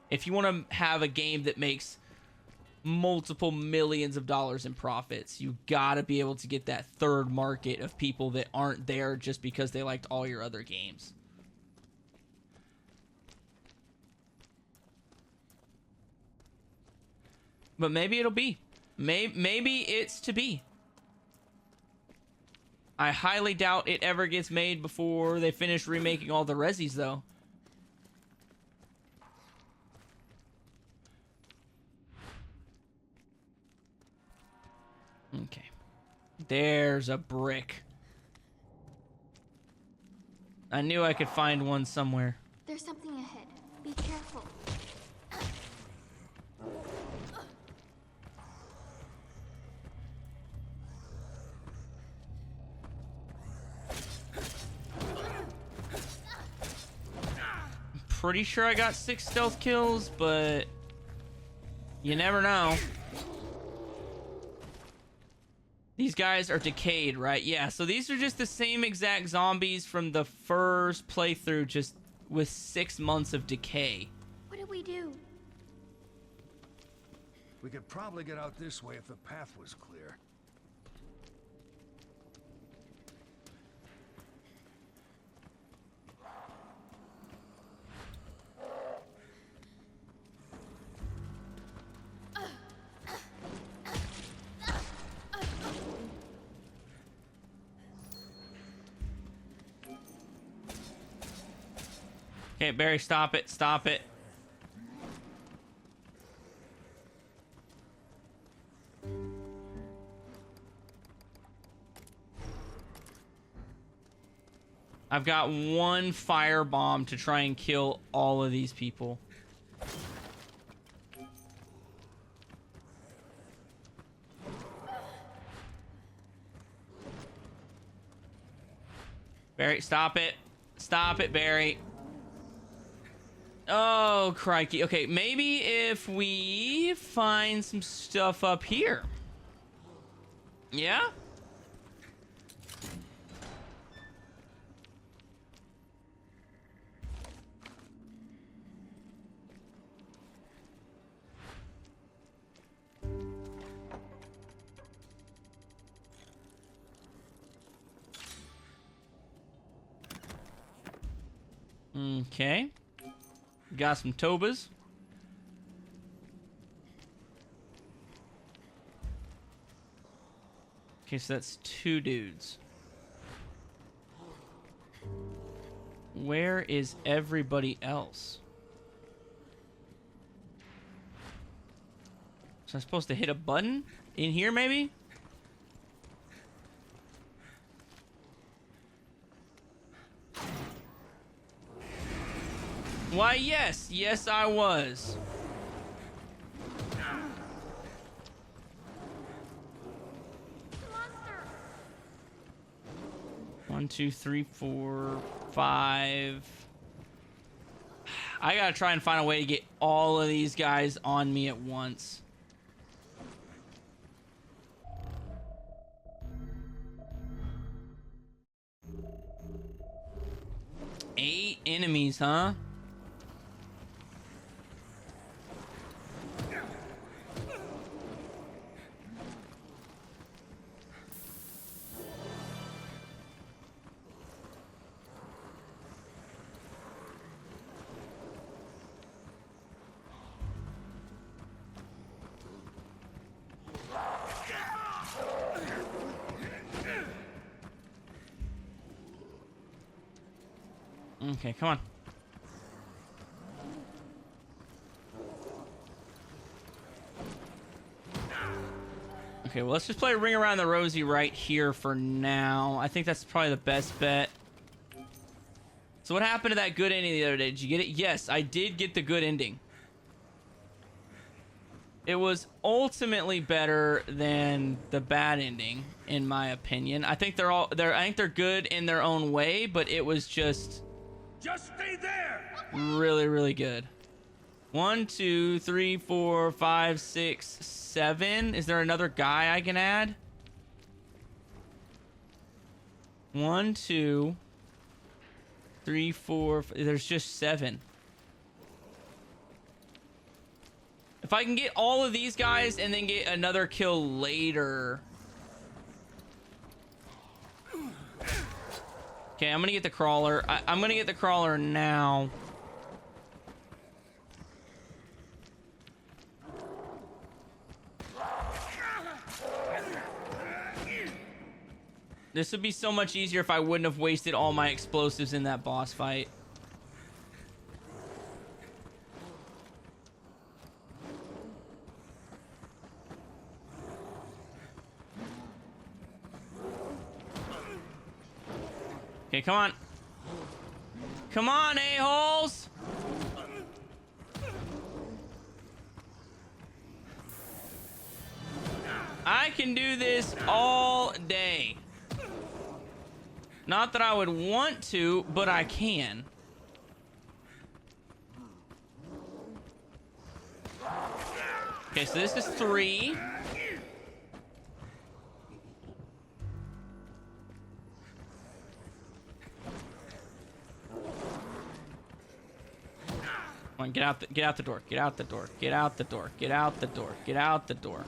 S1: if you want to have a game that makes multiple millions of dollars in profits, you got to be able to get that third market of people that aren't there just because they liked all your other games. But maybe it'll be. Maybe it's to be. I highly doubt it ever gets made before they finish remaking all the Resis, though. Okay. There's a brick. I knew I could find one somewhere.
S10: There's something ahead. Be careful.
S1: Pretty sure I got 6 stealth kills, but you never know. These guys are decayed, right? Yeah, so these are just the same exact zombies from the first playthrough, just with 6 months of decay.
S10: What do we do?
S9: We could probably get out this way if the path was clear.
S1: Okay, Barry, stop it. Stop it. I've got one firebomb to try and kill all of these people. Barry, stop it. Stop it, Barry. Oh, crikey. Okay, maybe if we find some stuff up here. Yeah? Okay. Got some Tobas. Okay, so that's 2 dudes. Where is everybody else? So I'm supposed to hit a button in here, maybe? Why, yes. Yes, I was.
S10: Monster.
S1: 1, 2, 3, 4, 5. I gotta try and find a way to get all of these guys on me at once. Eight enemies, huh? Okay, come on. Okay, well, let's just play Ring Around the Rosie right here for now. I think that's probably the best bet. So what happened to that good ending the other day? Did you get it? Yes, I did get the good ending. It was ultimately better than the bad ending, in my opinion. I think I think they're good in their own way, but it was just
S2: stay there.
S1: really, really good. 1, 2, 3, 4, 5, 6, 7. Is there another guy I can add? 1, 2, 3, 4. There's just 7. If I can get all of these guys and then get another kill later. Okay, I'm gonna get the crawler. I'm gonna get the crawler now. This would be so much easier if I wouldn't have wasted all my explosives in that boss fight. Okay, come on. Come on, a-holes! I can do this all day. Not that I would want to, but I can. Okay, so this is 3. Come on, get out the door. Get out the door. Get out the door. Get out the door. Get out the door.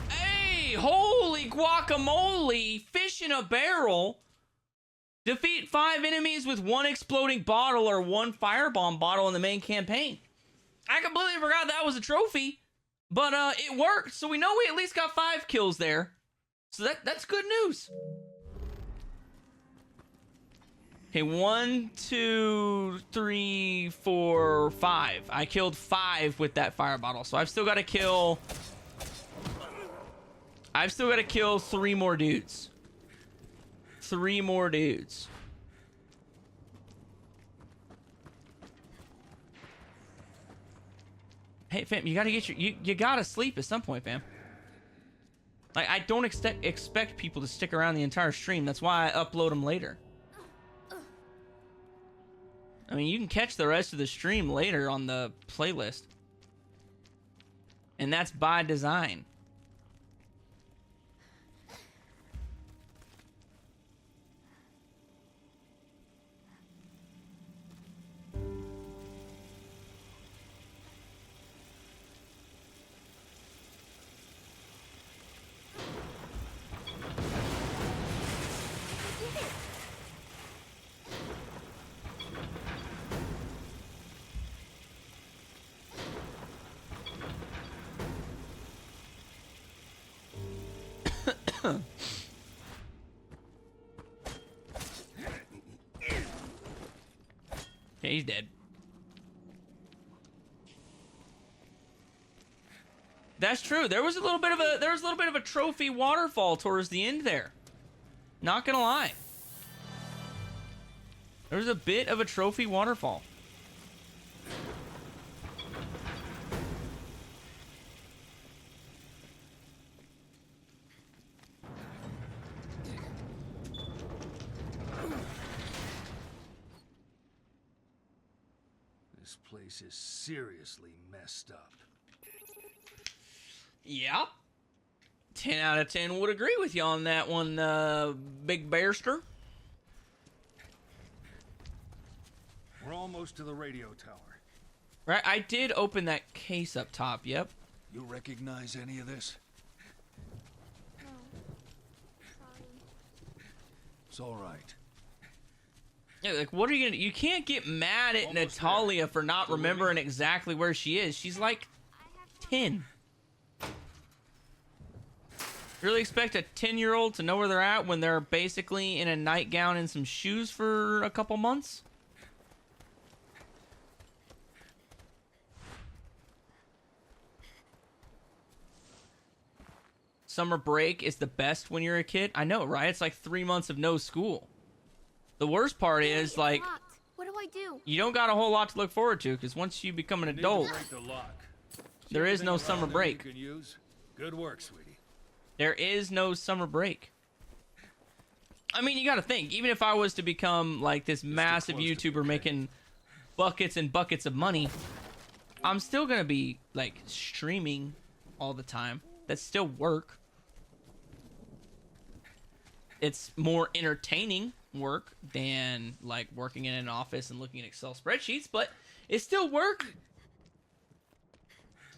S1: Hey, holy guacamole! Fish in a barrel. Defeat 5 enemies with 1 exploding bottle or 1 firebomb bottle in the main campaign. I completely forgot that was a trophy, but it worked, so we know we at least got 5 kills there. So that's good news. Okay, 1, 2, 3, 4, 5. I killed 5 with that fire bottle, so I've still got to kill 3 more dudes. 3 more dudes. Hey, fam, you gotta get you gotta sleep at some point, fam. Like, I don't expect people to stick around the entire stream. That's why I upload them later. I mean, you can catch the rest of the stream later on the playlist. And that's by design. Okay, he's dead. That's true. There was a little bit of a trophy waterfall towards the end there. Not gonna lie. There was a bit of a trophy waterfall.
S9: This place is seriously messed up.
S1: Yeah. 10 out of 10 would agree with you on that one, Big Bearster.
S9: We're almost to the radio tower.
S1: Right, I did open that case up top, yep.
S2: You recognize any of this?
S10: No. Sorry.
S2: It's all right.
S1: Yeah, like, what are you gonna... You can't get mad at
S9: Almost
S1: Natalia
S9: there.
S1: for not remembering exactly where she is. She's like 10. Really expect a 10-year-old to know where they're at when they're basically in a nightgown and some shoes for a couple months? summer break is the best when you're a kid. I know, right? It's like 3 months of no school. The worst part is, like,
S10: What do I do?
S1: you don't got a whole lot to look forward to, because once you become an adult, there is no summer break.
S2: You can use? Good work, sweetie.
S1: There is no summer break. I mean, you got to think, even if I was to become like this massive YouTuber making buckets and buckets of money, I'm still going to be like streaming all the time. That's still work. It's more entertaining work than like working in an office and looking at Excel spreadsheets, but it's still work.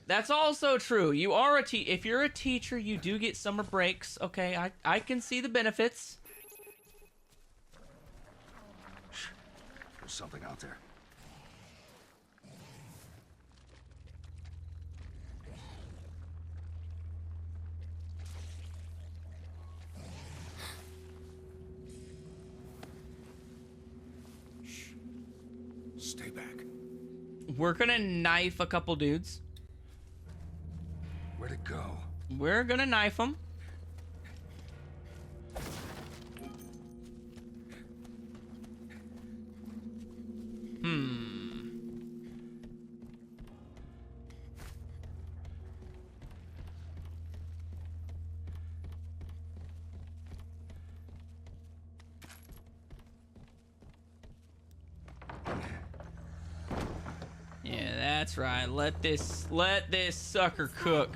S1: That's also true. You are if you're a teacher, you do get summer breaks. Okay, I can see the benefits.
S9: There's something out there.
S2: Stay back.
S1: We're gonna knife a couple dudes.
S9: Where'd it go?
S1: We're gonna knife them. Yeah, that's right. Let this sucker cook.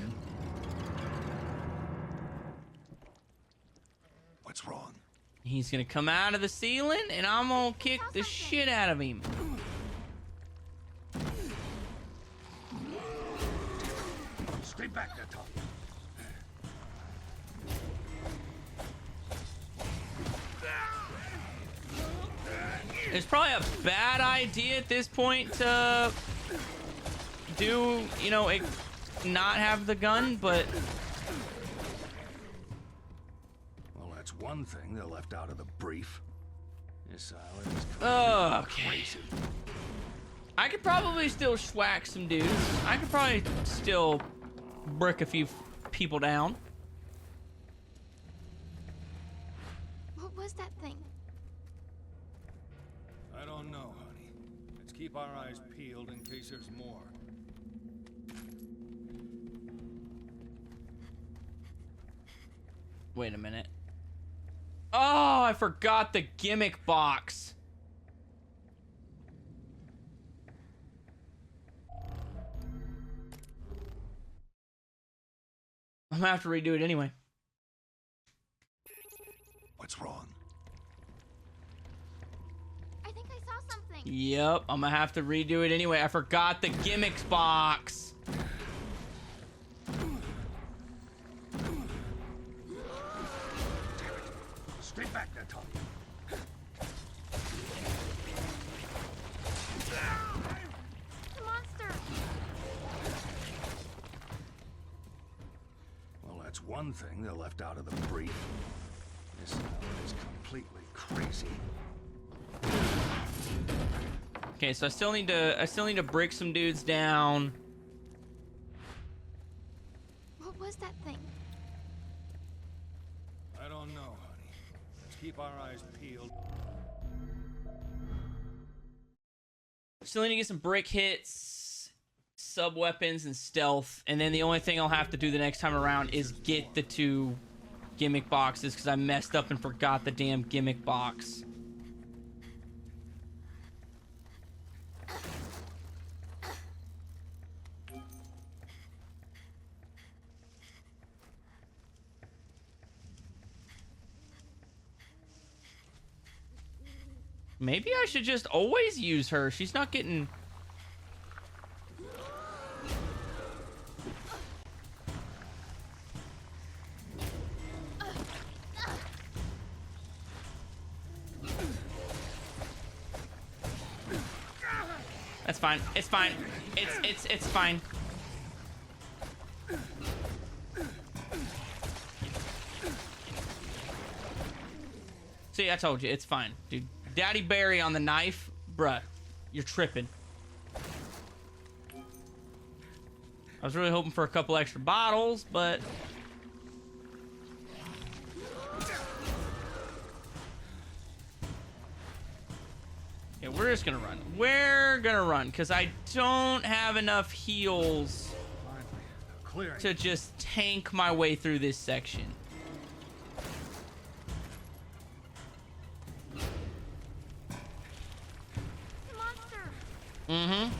S9: What's wrong?
S1: He's gonna come out of the ceiling, and I'm gonna kick the shit out of him.
S9: Stay back there, Tom.
S1: It's probably a bad idea at this point to do, you know, not have the gun, but...
S9: Well, that's one thing they left out of the brief. This island is crazy.
S1: I could probably still schwack some dudes. I could probably still brick a few people down.
S10: What was that thing?
S2: I don't know, honey. Let's keep our eyes peeled in case there's more.
S1: Wait a minute. Oh, I forgot the gimmick box. I'm gonna have to redo it anyway.
S9: What's wrong?
S10: I think I saw something.
S1: Yep, I'm gonna have to redo it anyway. I forgot the gimmicks box.
S9: Stay back there, Tom.
S10: The monster.
S9: Well, that's one thing they left out of the brief. This island is completely crazy.
S1: Okay, so I still need to break some dudes down.
S10: What was that thing?
S2: I don't know, honey. Let's keep our eyes peeled.
S1: Still need to get some brick hits, sub weapons, and stealth. And then the only thing I'll have to do the next time around is get the 2 gimmick boxes, because I messed up and forgot the damn gimmick box. Maybe I should just always use her. She's not getting... That's fine. It's fine. It's fine. See, I told you, it's fine, dude. Daddy Barry on the knife, bruh, you're tripping. I was really hoping for a couple extra bottles, but Yeah, we're just gonna run. We're gonna run because I don't have enough heals to just tank my way through this section. Mm-hmm.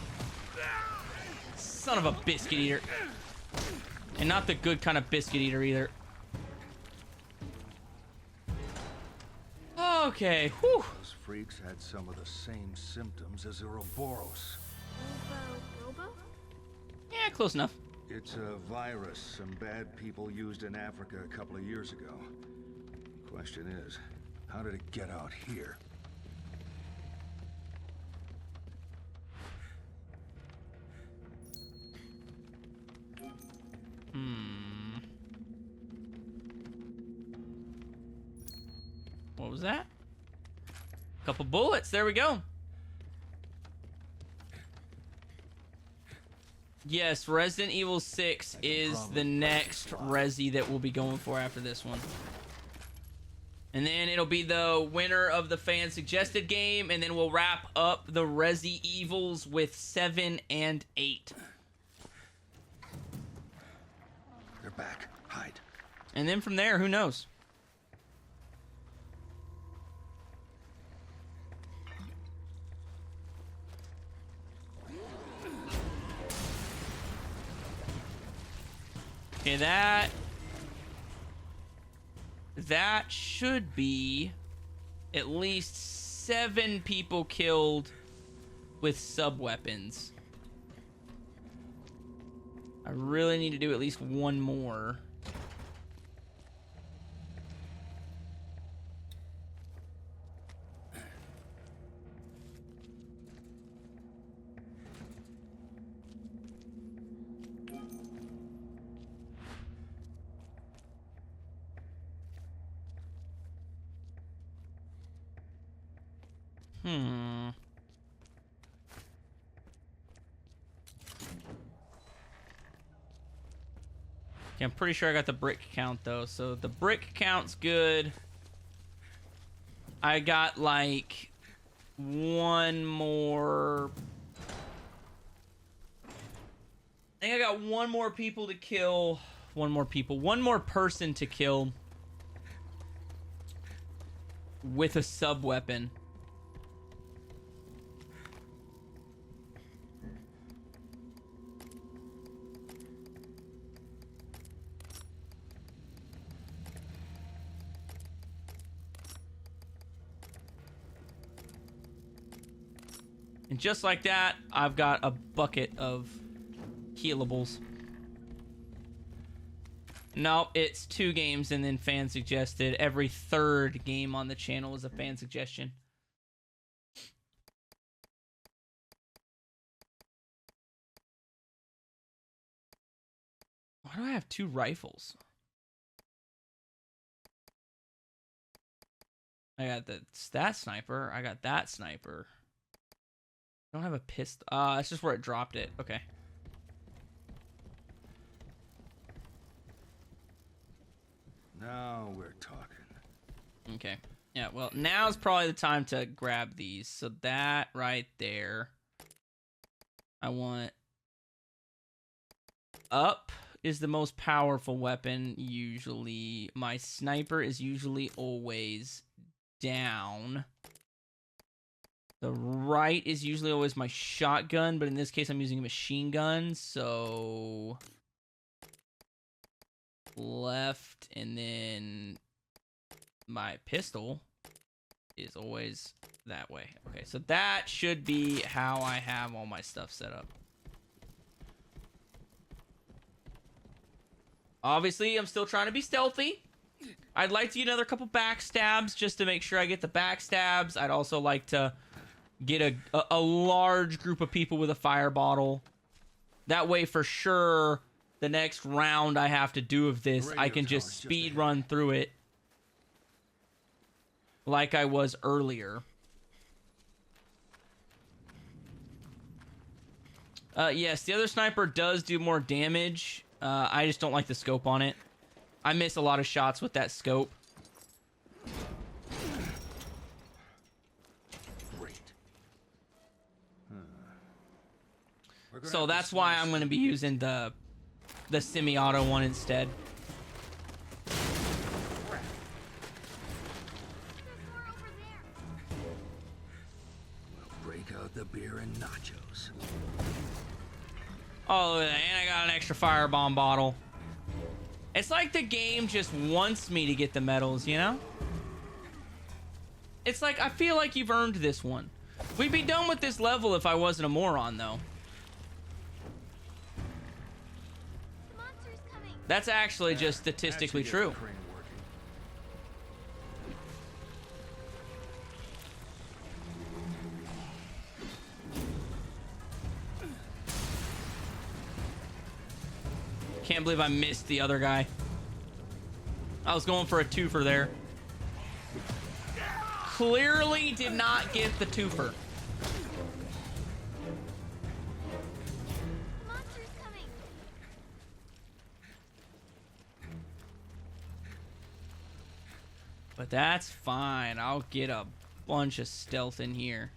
S1: Son of a biscuit eater. And not the good kind of biscuit eater either. Okay, whew.
S9: Those freaks had some of the same symptoms as Ouroboros.
S10: Robo?
S1: Yeah, close enough.
S9: It's a virus some bad people used in Africa a couple of years ago. Question is, how did it get out here?
S1: What was that? Couple bullets. There we go. Yes, Resident Evil 6 is the next Resi that we'll be going for after this one. And then it'll be the winner of the fan suggested game, and then we'll wrap up the Resi Evils with 7 and 8.
S9: They're back. Hide.
S1: And then from there, who knows? Okay, that should be at least 7 people killed with sub-weapons. I really need to do at least one more. Okay, I'm pretty sure I got the brick count though, so the brick count's good. I got like one more. I think I got one more people to kill. One more person to kill with a sub weapon. And just like that, I've got a bucket of healables. No, it's 2 games and then fan suggested. Every 3rd game on the channel is a fan suggestion. Why do I have 2 rifles? I got that sniper. I got that sniper. I don't have a pistol. That's just where it dropped it. Okay.
S9: Now we're talking.
S1: Okay. Yeah, well, now's probably the time to grab these. So that right there. I want... Up is the most powerful weapon, usually. My sniper is usually always down. The right is usually always my shotgun, but in this case I'm using a machine gun, so... Left, and then my pistol is always that way. Okay, so that should be how I have all my stuff set up. Obviously, I'm still trying to be stealthy. I'd like to get another couple backstabs just to make sure I get the backstabs. I'd also like to get a large group of people with a fire bottle. That way, for sure, the next round I have to do of this, I can just speed run through it like I was earlier. Yes, the other sniper does do more damage. I just don't like the scope on it. I miss a lot of shots with that scope.
S9: Great.
S1: So that's why I'm going to be using the semi-auto one instead.
S9: Break out the beer and nachos.
S1: Oh, and I got an extra firebomb bottle. It's like the game just wants me to get the medals, you know? It's like, I feel like you've earned this one. We'd be done with this level if I wasn't a moron, though.
S10: The monster's coming.
S1: That's actually just statistically true. Can't believe I missed the other guy. I was going for a twofer there. Clearly did not get the twofer.
S10: The monster's coming.
S1: But that's fine. I'll get a bunch of stealth in here.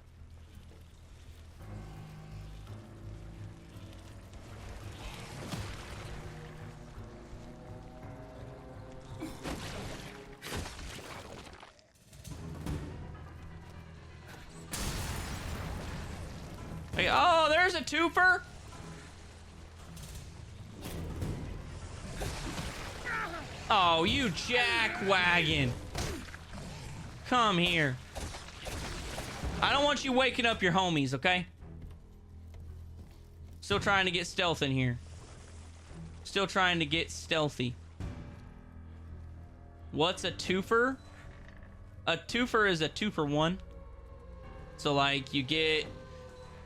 S1: Hey, oh, there's a twofer. Oh, you jackwagon. Come here. I don't want you waking up your homies, okay? Still trying to get stealth in here. Still trying to get stealthy. What's a twofer? A twofer is a 2-for-1. So, like, you get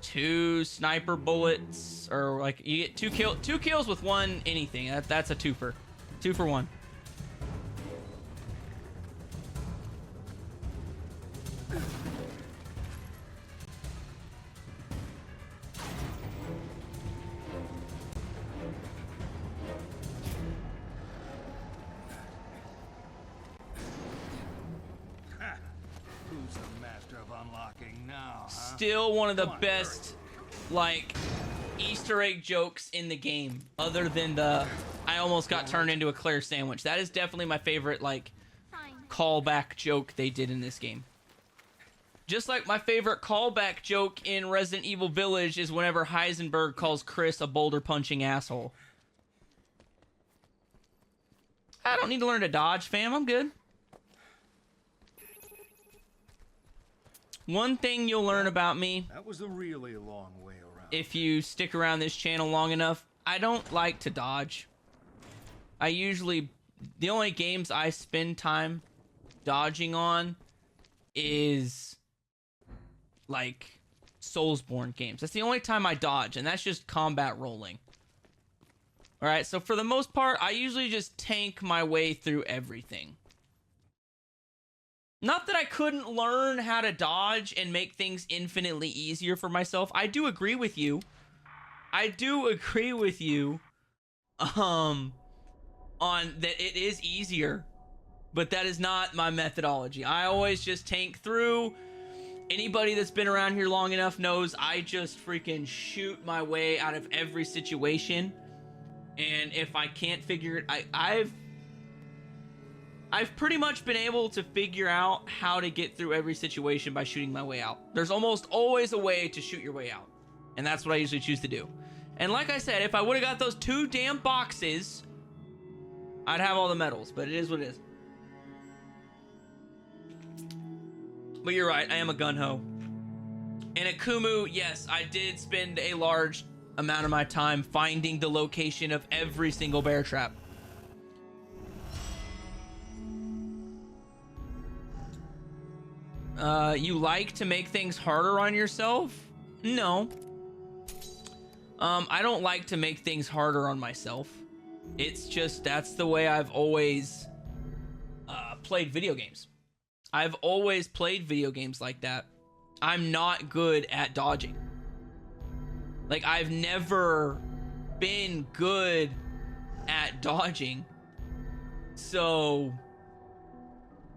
S1: 2 sniper bullets, or like you get 2 kills with 1 anything. That's a twofer. 2-for-1.
S9: Who's the master of unlocking now, huh?
S1: Still one of the best, like, Easter egg jokes in the game, other than the I almost got turned into a Claire sandwich. That is definitely my favorite, like, callback joke they did in this game. Just like my favorite callback joke in Resident Evil Village is whenever Heisenberg calls Chris a boulder punching asshole. I don't need to learn to dodge, fam. I'm good. One thing you'll learn about me,
S9: That was a really long way around.
S1: if you stick around this channel long enough, I don't like to dodge. I usually, the only games I spend time dodging on is like Soulsborne games. That's the only time I dodge, and that's just combat rolling. Alright, so for the most part, I usually just tank my way through everything. Not that I couldn't learn how to dodge and make things infinitely easier for myself. I do agree with you. I do agree with you on that it is easier, but that is not my methodology. I always just tank through. Anybody that's been around here long enough knows I just freaking shoot my way out of every situation. And if I can't figure it, I've pretty much been able to figure out how to get through every situation by shooting my way out. There's almost always a way to shoot your way out. And that's what I usually choose to do. And like I said, if I would have got those 2 damn boxes, I'd have all the medals, but it is what it is. But you're right, I am a gun-ho. And at Kumu, yes, I did spend a large amount of my time finding the location of every single bear trap. You like to make things harder on yourself? No. I don't like to make things harder on myself. It's just, that's the way I've always played video games. I've always played video games like that. I'm not good at dodging. Like, I've never been good at dodging. So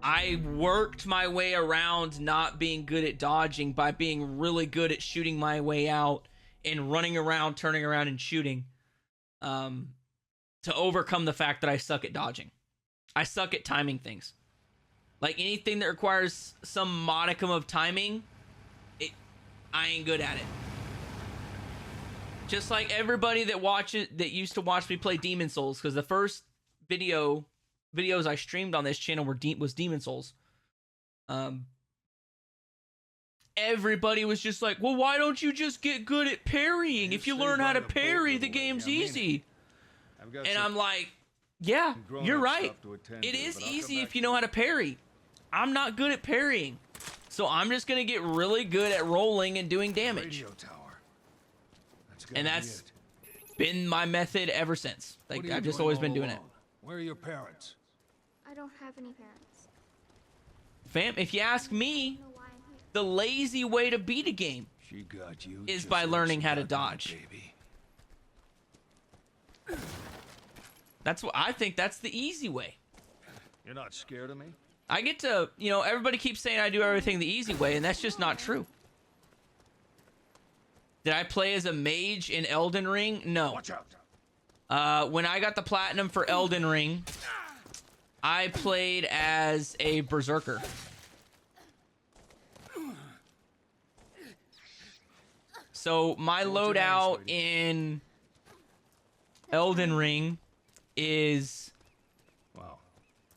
S1: I worked my way around not being good at dodging by being really good at shooting my way out and running around, turning around, and shooting to overcome the fact that I suck at dodging. I suck at timing things. Like anything that requires some modicum of timing, I ain't good at it. Just like everybody that used to watch me play Demon Souls, because the first videos I streamed on this channel was Demon Souls. Everybody was just like, well, why don't you just get good at parrying? If you learn how to parry, the game's easy. And I'm like, yeah, you're right. It is easy if you know how to parry. I'm not good at parrying. So I'm just going to get really good at rolling and doing damage. And that's been my method ever since. Like, I've just always been doing it.
S2: Where are your parents?
S10: I don't have any parents.
S1: Fam, if you ask me, the lazy way to beat a game is by learning how to dodge. That's what I think. That's the easy way.
S9: You're not scared of me?
S1: I get to, everybody keeps saying I do everything the easy way, and that's just not true. Did I play as a mage in Elden Ring? No.
S9: Watch out.
S1: When I got the platinum for Elden Ring, I played as a berserker. So my loadout in Elden Ring is...
S9: Wow.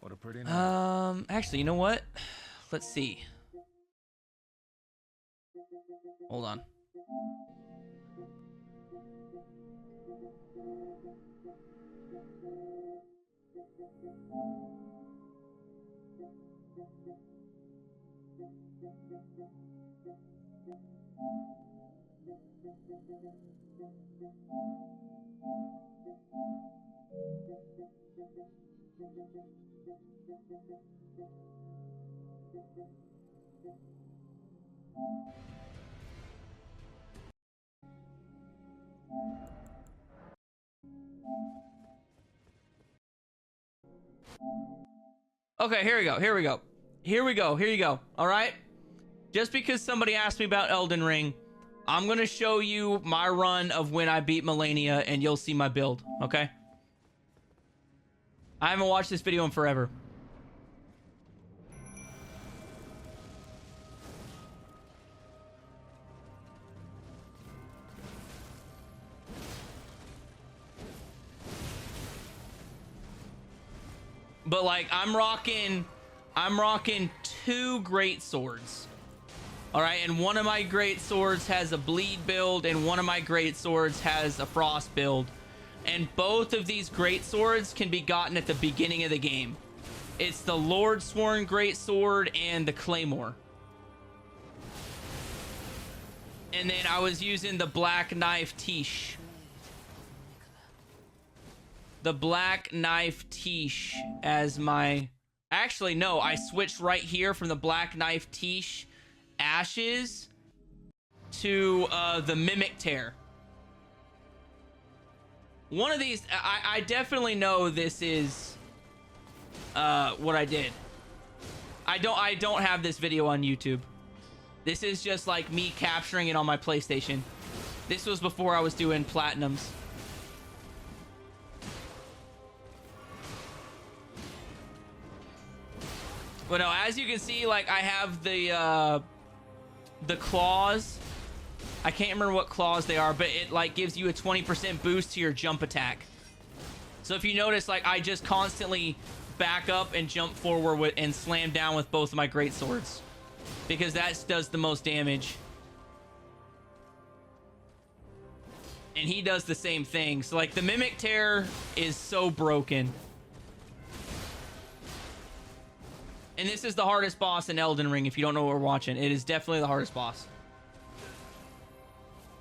S9: What a pretty name.
S1: Actually, you know what? Let's see. Hold on. Okay, here we go. Here you go. All right. Just because somebody asked me about Elden Ring, I'm going to show you my run of when I beat Melania, and you'll see my build. Okay. I haven't watched this video in forever. But like I'm rocking 2 great swords. All right, and one of my great swords has a bleed build and one of my great swords has a frost build. And both of these great swords can be gotten at the beginning of the game. It's the Lord Sworn Great Sword and the Claymore. And then I was using the Black Knife Tish. The Black Knife Tish as my... Actually, no, I switched right here from the Black Knife Tish Ashes to the Mimic Tear. One of these, I definitely know this is what I did. I don't have this video on YouTube. This is just like me capturing it on my PlayStation. This was before I was doing platinums. But no, as you can see, like I have the claws. I can't remember what claws they are, but it like gives you a 20% boost to your jump attack. So if you notice, like I just constantly back up and jump forward with and slam down with both of my great swords, because that does the most damage. And he does the same thing. So like the Mimic Tear is so broken. And this is the hardest boss in Elden Ring. If you don't know what we're watching, it is definitely the hardest boss.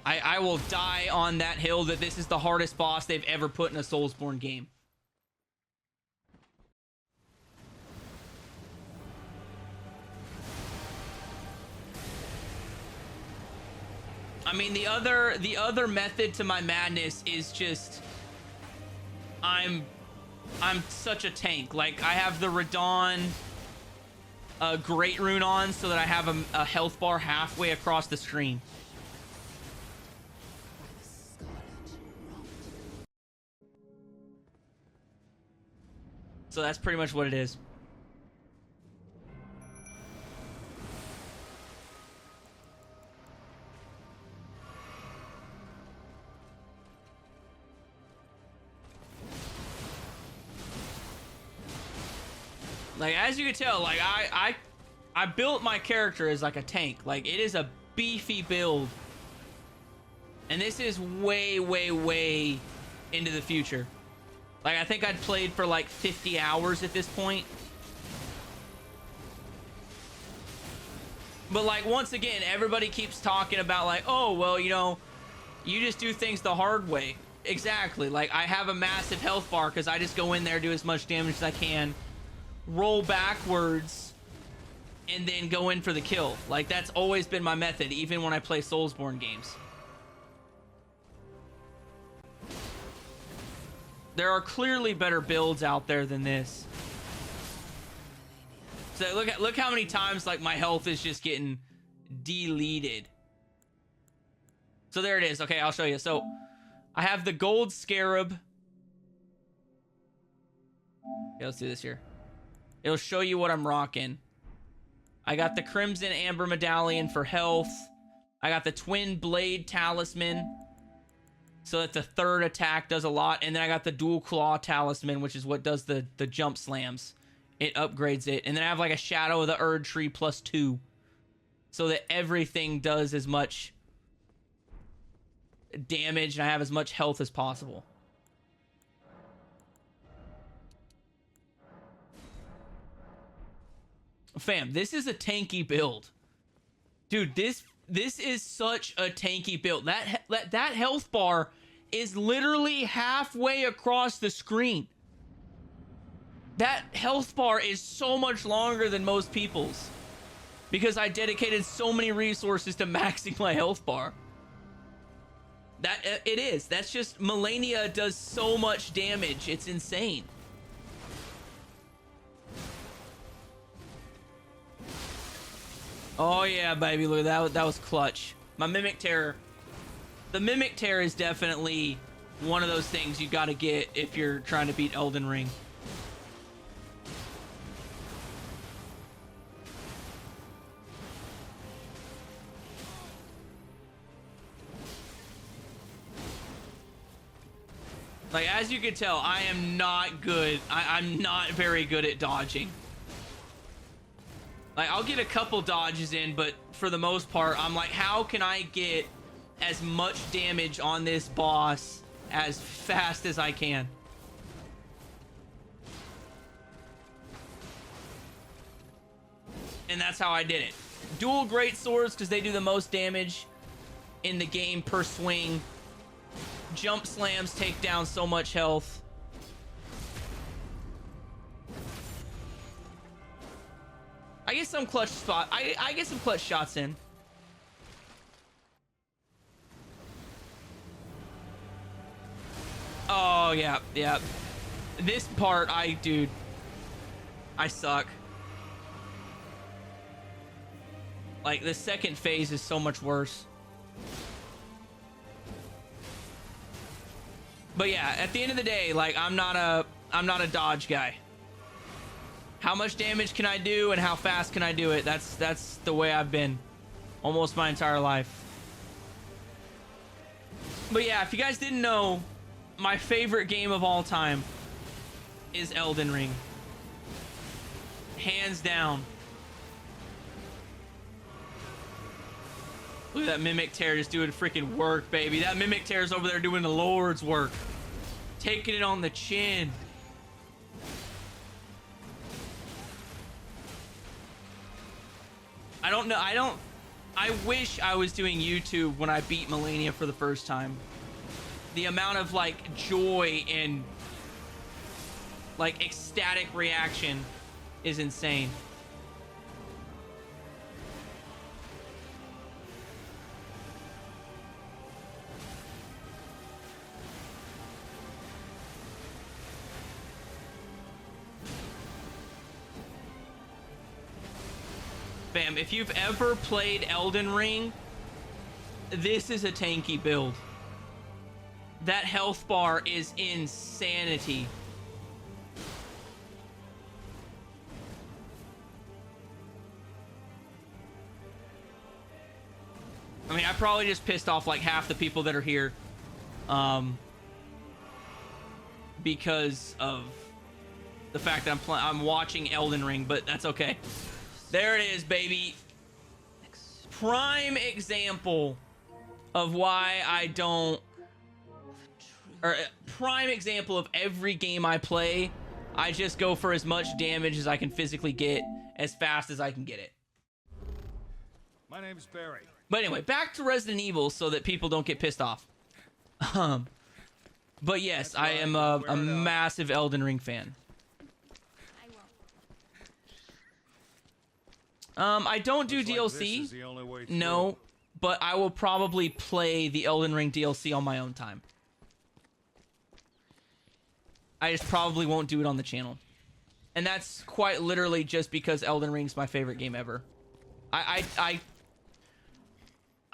S1: I will die on that hill that this is the hardest boss they've ever put in a Soulsborne game. I mean, the other method to my madness is just I'm such a tank. Like I have the Radon Great Rune on so that I have a health bar halfway across the screen. So that's pretty much what it is. Like, as you can tell, like, I built my character as like a tank. Like, it is a beefy build. And this is way, way, way into the future. Like, I think I'd played for like 50 hours at this point. But like, once again, everybody keeps talking about like, oh, well, you know, you just do things the hard way. Exactly. Like, I have a massive health bar because I just go in there, do as much damage as I can, roll backwards, and then go in for the kill. Like, that's always been my method, even when I play Soulsborne games. There are clearly better builds out there than this. So look how many times like my health is just getting deleted. So there it is. Okay, I'll show you. So I have the gold scarab. Okay, let's do this here. It'll show you what I'm rocking. I got the crimson amber medallion for health. I got the twin blade talisman, so that the third attack does a lot. And then I got the dual claw talisman, which is what does the jump slams. It upgrades it. And then I have like a shadow of the Erd tree +2, so that everything does as much damage and I have as much health as possible. Fam, this is a tanky build. Dude, this is such a tanky build. That health bar is literally halfway across the screen. That health bar is so much longer than most people's because I dedicated so many resources to maxing my health bar. That it is. That's just Malenia does so much damage. It's insane. Oh yeah, baby, look, that was clutch. My Mimic Terror. The Mimic Terror is definitely one of those things you got to get if you're trying to beat Elden Ring. Like, as you can tell, I am not good. I'm not very good at dodging. Like, I'll get a couple dodges in, but for the most part, I'm like, how can I get as much damage on this boss as fast as I can? And that's how I did it. Dual great swords, because they do the most damage in the game per swing. Jump slams take down so much health. I get some clutch spot. I get some clutch shots in. Oh yeah, yeah. This part, dude, I suck. Like, the second phase is so much worse. But yeah, at the end of the day, like, I'm not a dodge guy. How much damage can I do and how fast can I do it? That's the way I've been almost my entire life. But yeah, if you guys didn't know, my favorite game of all time is Elden Ring. Hands down. Look at that Mimic Terror just doing freaking work, baby. That Mimic Terror's over there doing the Lord's work. Taking it on the chin. I wish I was doing YouTube when I beat Malenia for the first time. The amount of like joy and like ecstatic reaction is insane. Bam, if you've ever played Elden Ring, this is a tanky build. That health bar is insanity. I mean, I probably just pissed off like half the people that are here. Because of the fact that I'm watching Elden Ring, but that's okay. There it is, baby. Prime example of why I don't, or prime example of every game I play, I just go for as much damage as I can physically get as fast as I can get it.
S2: My name's Barry.
S1: But anyway, back to Resident Evil so that people don't get pissed off. But yes, I am a massive Elden Ring fan. I don't do DLC. No, but I will probably play the Elden Ring DLC on my own time. I just probably won't do it on the channel. And that's quite literally just because Elden Ring's my favorite game ever.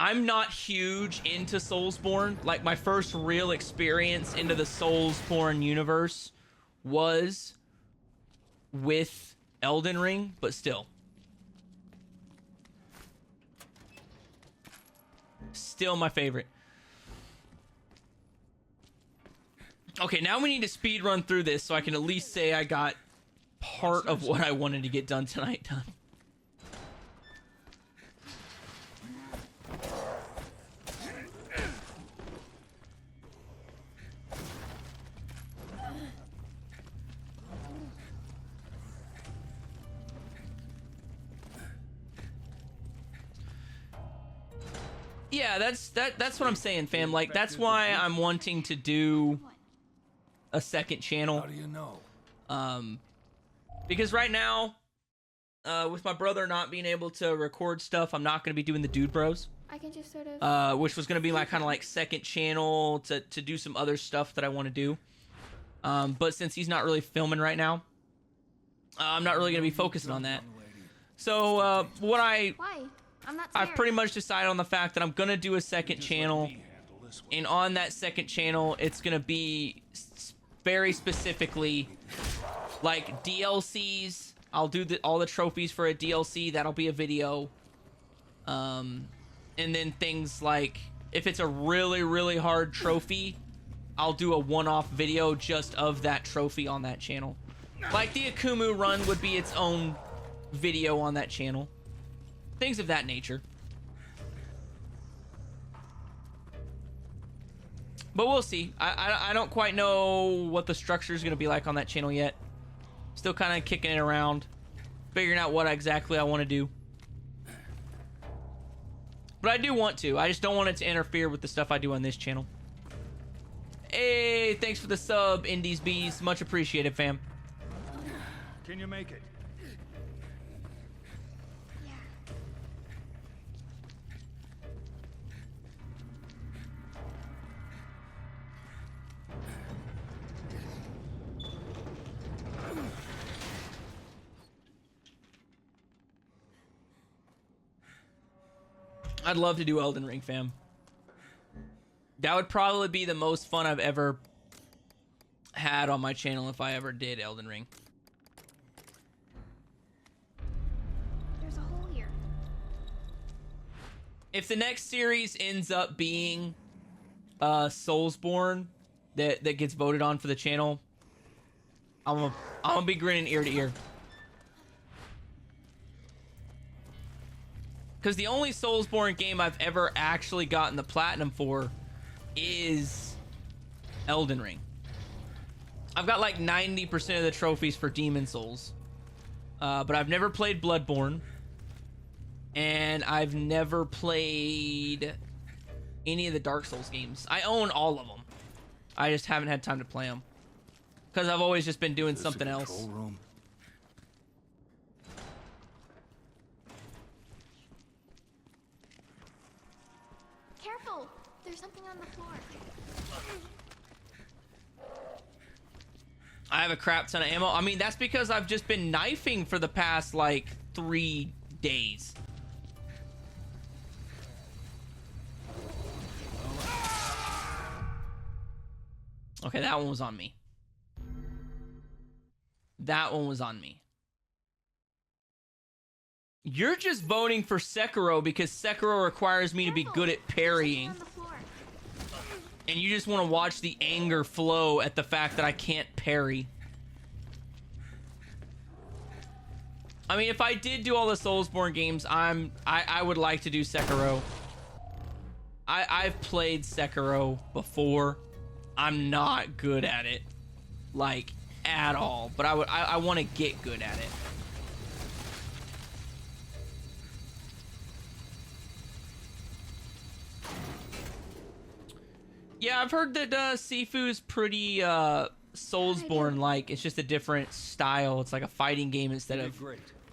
S1: I'm not huge into Soulsborne. Like, my first real experience into the Soulsborne universe was with Elden Ring, but still. Still my favorite. Okay, now we need to speed run through this so I can at least say I got part of what I wanted to get done tonight done. Yeah, that's what I'm saying, fam. Like, that's why I'm wanting to do a second channel.
S2: How do you know?
S1: Because right now, with my brother not being able to record stuff, I'm not going to be doing the Dude Bros.
S10: I can just sort of...
S1: which was going to be my kind of like second channel to do some other stuff that I want to do. But since he's not really filming right now, I'm not really going to be focusing on that. So,
S10: Why? I'm not scared.
S1: I've pretty much decided on the fact that I'm going to do a second channel. And on that second channel, it's going to be very specifically like DLCs. I'll do all the trophies for a DLC. That'll be a video. And then things like, if it's a really, really hard trophy, I'll do a one-off video just of that trophy on that channel. Like the Akumu run would be its own video on that channel. Things of that nature. But we'll see. I don't quite know what the structure is going to be like on that channel yet. Still kind of kicking it around. Figuring out what exactly I want to do. But I do want to. I just don't want it to interfere with the stuff I do on this channel. Hey, thanks for the sub, Indies Bees. Much appreciated, fam.
S2: Can you make it?
S1: I'd love to do Elden Ring, fam. That would probably be the most fun I've ever had on my channel if I ever did Elden Ring.
S10: There's a hole here.
S1: If the next series ends up being Soulsborne that gets voted on for the channel, I'm gonna be grinning ear to ear. Because the only Soulsborne game I've ever actually gotten the platinum for is Elden Ring. I've got like 90% of the trophies for Demon Souls. But I've never played Bloodborne. And I've never played any of the Dark Souls games. I own all of them. I just haven't had time to play them. Because I've always just been doing something else.
S2: Room?
S10: Careful! There's something on the floor.
S1: I have a crap ton of ammo. I mean, that's because I've just been knifing for the past, like, 3 days. Okay, that one was on me. That one was on me. You're just voting for Sekiro because Sekiro requires me to be good at parrying. And you just want to watch the anger flow at the fact that I can't parry. I mean, if I did do all the Soulsborne games, I would like to do Sekiro. I've played Sekiro before. I'm not good at it, like, at all. But I want to get good at it. Yeah, I've heard that Sifu's pretty Soulsborne-like. It's just a different style. It's like a fighting game instead of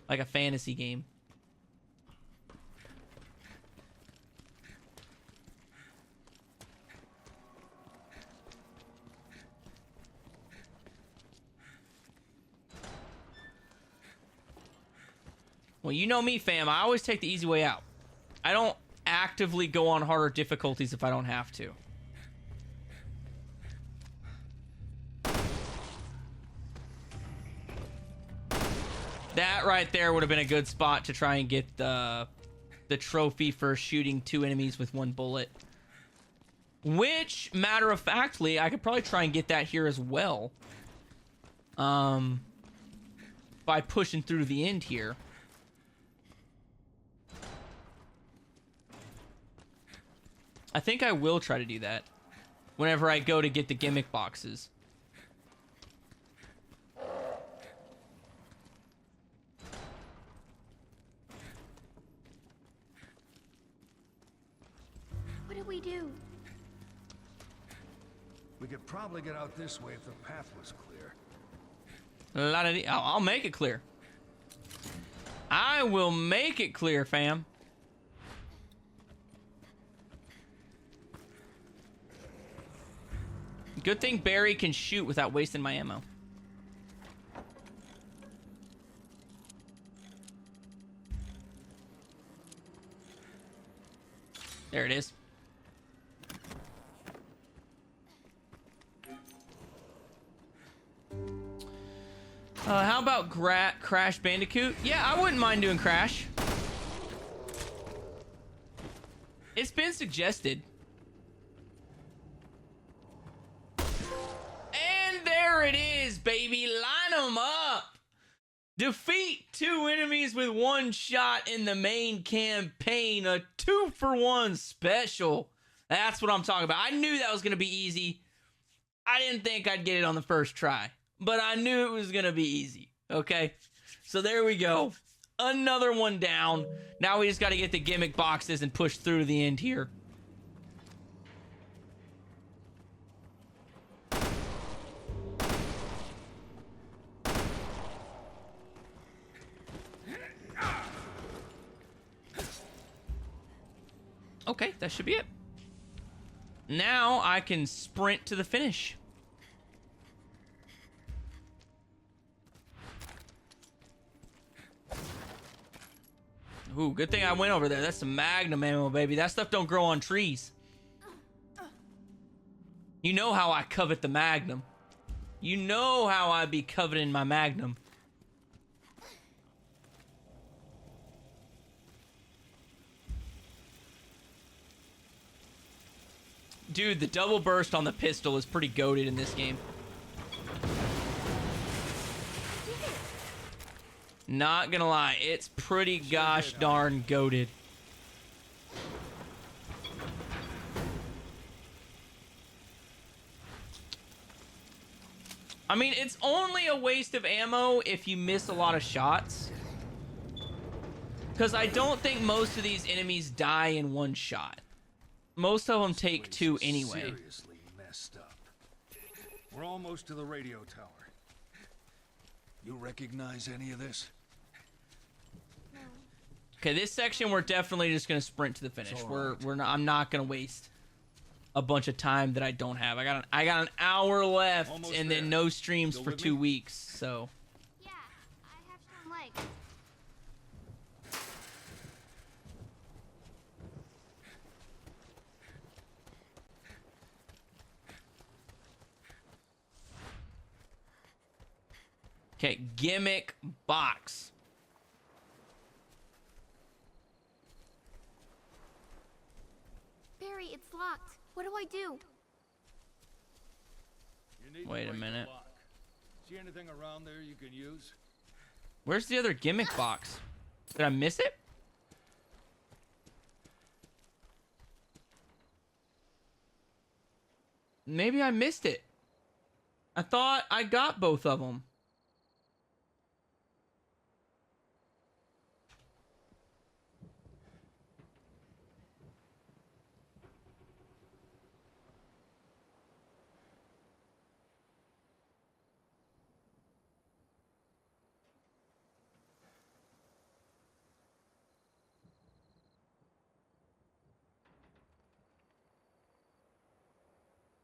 S1: like a fantasy game. Well, you know me, fam. I always take the easy way out. I don't actively go on harder difficulties if I don't have to. That right there would have been a good spot to try and get the trophy for shooting 2 enemies with 1 bullet. Which, matter of factly, I could probably try and get that here as well. By pushing through the end here. I think I will try to do that whenever I go to get the gimmick boxes.
S10: What do we do?
S9: We could probably get out this way if the path was clear.
S1: I'll make it clear. I will make it clear, fam. Good thing Barry can shoot without wasting my ammo. There it is. How about Crash Bandicoot? Yeah, I wouldn't mind doing Crash. It's been suggested. And there it is, baby. Line them up. Defeat 2 enemies with 1 shot in the main campaign. A 2-for-1 special. That's what I'm talking about. I knew that was going to be easy. I didn't think I'd get it on the first try, but I knew it was going to be easy. Okay, so there we go. Another one down. Now we just got to get the gimmick boxes and push through to the end here. Okay, that should be it. Now I can sprint to the finish. Ooh, good thing I went over there. That's some Magnum ammo, baby. That stuff don't grow on trees. You know how I covet the Magnum. You know how I be coveting my Magnum. Dude, the double burst on the pistol is pretty goated in this game. Not gonna lie, it's pretty gosh darn goated. I mean, it's only a waste of ammo if you miss a lot of shots. Because I don't think most of these enemies die in 1 shot. Most of them take 2 anyway.
S9: Seriously messed up. We're almost to the radio tower. You recognize any of this?
S1: Okay, this section we're definitely just gonna sprint to the finish. We're not. I'm not gonna waste a bunch of time that I don't have. I got an hour left, almost and there. Then no streams still for 2 weeks. So.
S10: Yeah, I have strong legs.
S1: Okay, gimmick box.
S10: Barry, it's locked. What do I do?
S1: Wait a minute.
S2: See anything around there you can use?
S1: Where's the other gimmick box? Did I miss it? Maybe I missed it. I thought I got both of them.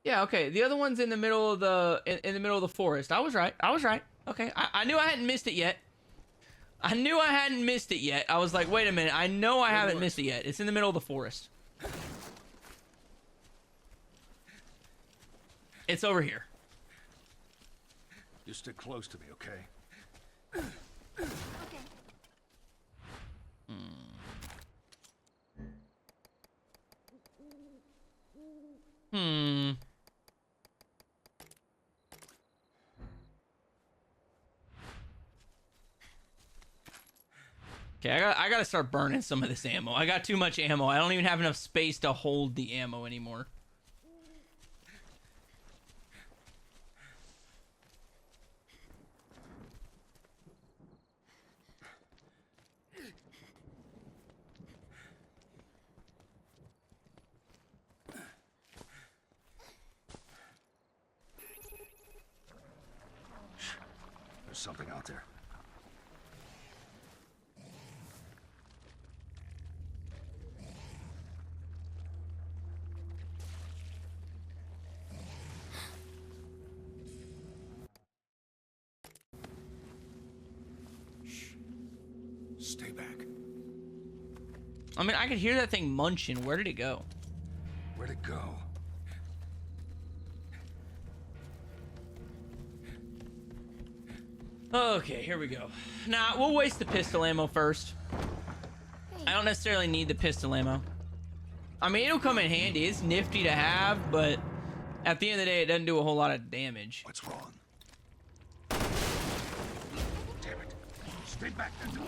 S1: Yeah, okay. The other one's in the middle of the in the middle of the forest. I was right. I was right. Okay. I knew I hadn't missed it yet. I knew I hadn't missed it yet. I was like, wait a minute. I know I haven't missed it yet. It's in the middle of the forest. It's over here.
S9: You stick close to me, okay?
S10: Okay.
S1: Okay, I gotta start burning some of this ammo. I got too much ammo. I don't even have enough space to hold the ammo anymore.
S9: There's something out there. Stay back.
S1: I mean, I could hear that thing munching. Where did it go?
S9: Where'd it go?
S1: Okay, here we go. Nah, we'll waste the pistol ammo first. I don't necessarily need the pistol ammo. I mean, it'll come in handy. It's nifty to have, but at the end of the day, it doesn't do a whole lot of damage.
S9: What's wrong? Damn it. Stay back then.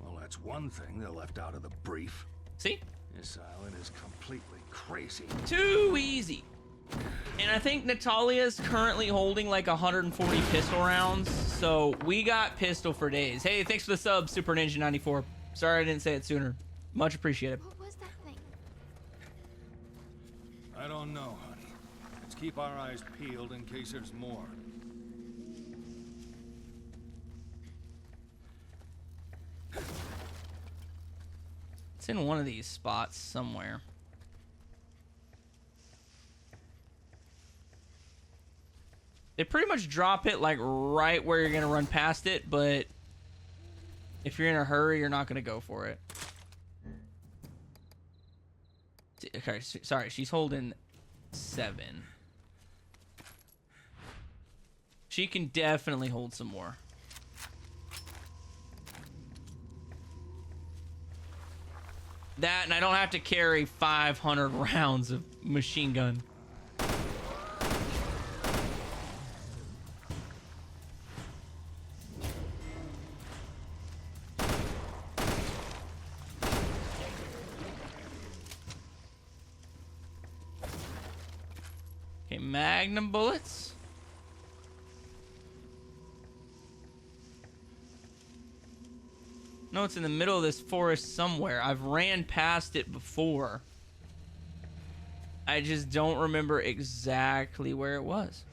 S9: Well, that's one thing they left out of the brief.
S1: See?
S9: This island is completely crazy.
S1: Too easy. And I think Natalia's currently holding like 140 pistol rounds, so we got pistol for days. Hey, thanks for the sub, Super Ninja 94. Sorry I didn't say it sooner. Much appreciated.
S10: What was that thing?
S2: I don't know, honey. Let's keep our eyes peeled in case there's more.
S1: It's in one of these spots somewhere. They pretty much drop it like right where you're gonna run past it, but if you're in a hurry, you're not gonna go for it. Okay, sorry, she's holding 7. She can definitely hold some more. That, and I don't have to carry 500 rounds of machine gun. Okay, magnum bullets. No, it's in the middle of this forest somewhere. I've ran past it before. I just don't remember exactly where it was.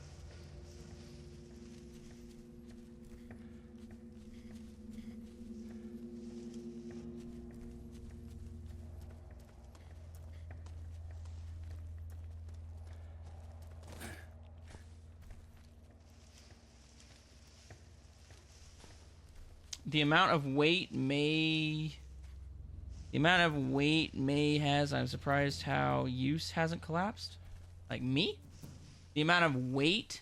S1: The amount of weight May has, I'm surprised how use hasn't collapsed. Like me? The amount of weight?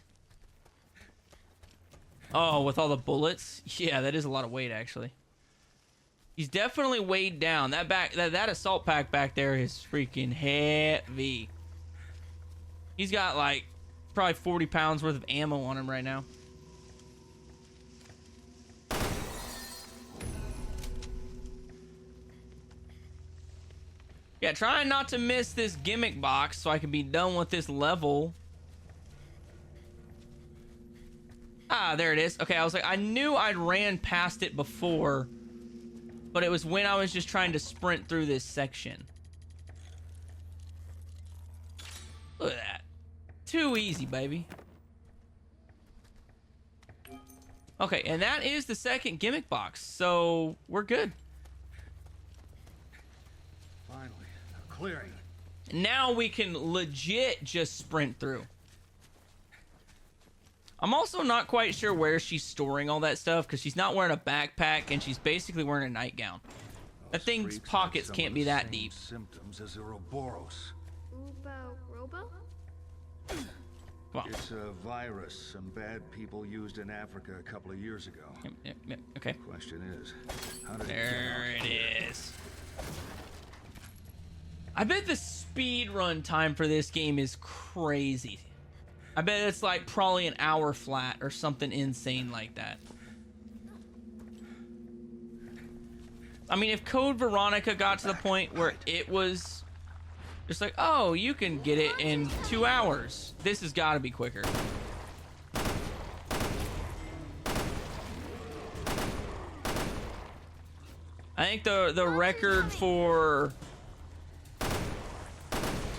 S1: Oh, with all the bullets? Yeah, that is a lot of weight actually. He's definitely weighed down. That assault pack back there is freaking heavy. He's got like probably 40 pounds worth of ammo on him right now. Yeah, trying not to miss this gimmick box so I can be done with this level. Ah, there it is. Okay, I was like, I knew I'd ran past it before, but it was when I was just trying to sprint through this section. Look at that. Too easy, baby. Okay, and that is the second gimmick box, so we're good.
S9: Finally, a clearing.
S1: Now we can legit just sprint through. I'm also not quite sure where she's storing all that stuff because she's not wearing a backpack and she's basically wearing a nightgown. That thing's pockets can't be that deep.
S9: Symptoms as Ouroboros.
S10: Robo?
S1: Well.
S9: It's a virus some bad people used in Africa a couple of years ago.
S1: Yep, okay.
S9: Question is, how did
S1: there it is. I bet the speed run time for this game is crazy. I bet it's like probably an hour flat or something insane like that. I mean, if Code Veronica got to the point where it was just like, oh, you can get it in 2 hours, this has got to be quicker. I think the record for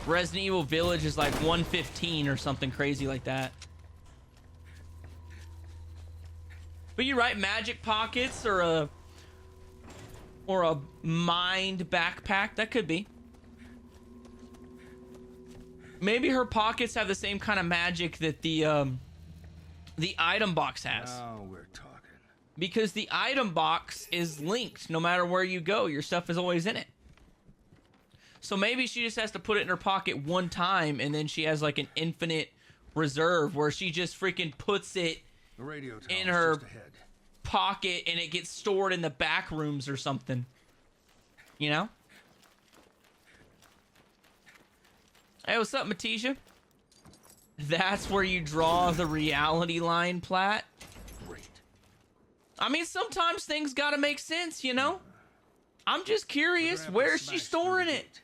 S1: Resident Evil Village is like 1:15 or something crazy like that. But you're right, magic pockets or a mind backpack, that could be. Maybe her pockets have the same kind of magic that the item box has.
S9: Now we're talking.
S1: Because the item box is linked no matter where you go. Your stuff is always in it. So maybe she just has to put it in her pocket one time and then she has like an infinite reserve where she just freaking puts it in her pocket and it gets stored in the back rooms or something. You know? Hey, what's up, Matisha? That's where you draw the reality line, Platt?
S9: Great.
S1: I mean, sometimes things gotta make sense, you know? I'm just curious, where is she storing it?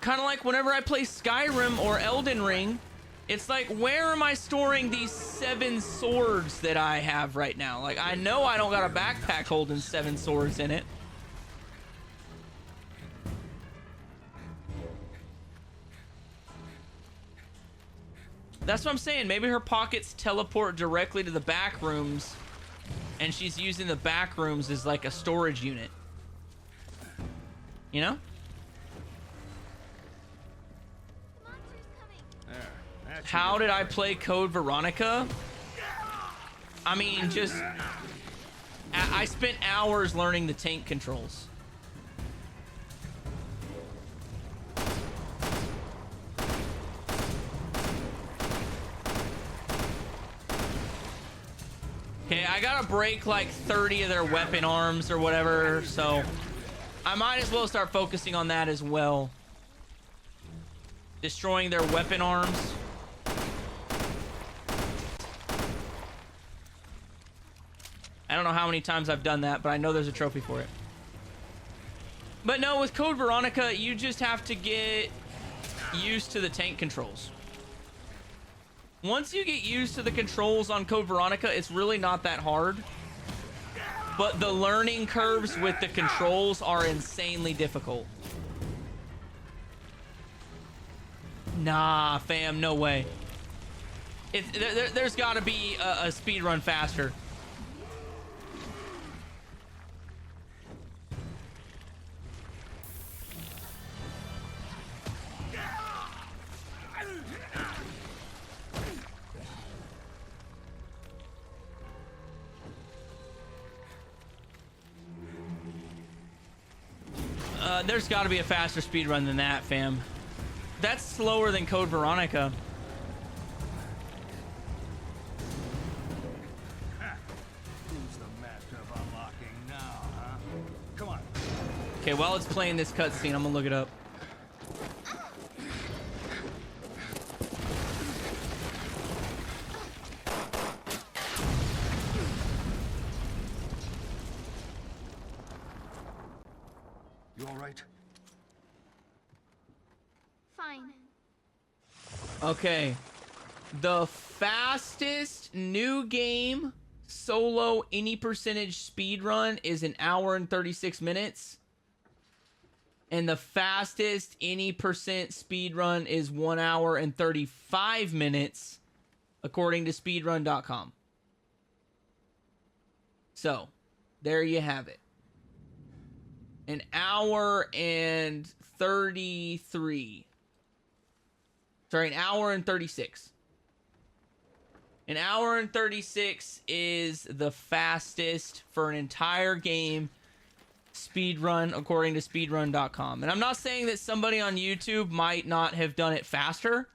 S1: Kind of like whenever I play Skyrim or Elden Ring, it's like, where am I storing these 7 swords that I have right now? Like, I know I don't got a backpack holding 7 swords in it. That's what I'm saying. Maybe her pockets teleport directly to the back rooms and she's using the back rooms as like a storage unit. You know? How did I play Code Veronica? I mean, just... I spent hours learning the tank controls. Okay, I gotta break like 30 of their weapon arms or whatever, so I might as well start focusing on that as well. Destroying their weapon arms. I don't know how many times I've done that, but I know there's a trophy for it. But no, with Code Veronica, you just have to get used to the tank controls. Once you get used to the controls on Code Veronica, it's really not that hard. But the learning curves with the controls are insanely difficult. Nah, fam, no way. There's got to be a speed run faster. There's got to be a faster speed run than that, fam. That's slower than Code Veronica.
S9: Who's the master of unlocking now?
S1: Okay, while it's playing this cutscene, I'm gonna look it up.
S9: You all right?
S10: Fine.
S1: Okay. The fastest new game solo any percentage speed run is 1 hour and 36 minutes. And the fastest any percent speed run is 1 hour and 35 minutes, according to speedrun.com. So, there you have it. 1 hour and 33. Sorry, 1 hour and 36. 1 hour and 36 is the fastest for an entire game speed run, according to speedrun.com. And I'm not saying that somebody on YouTube might not have done it faster,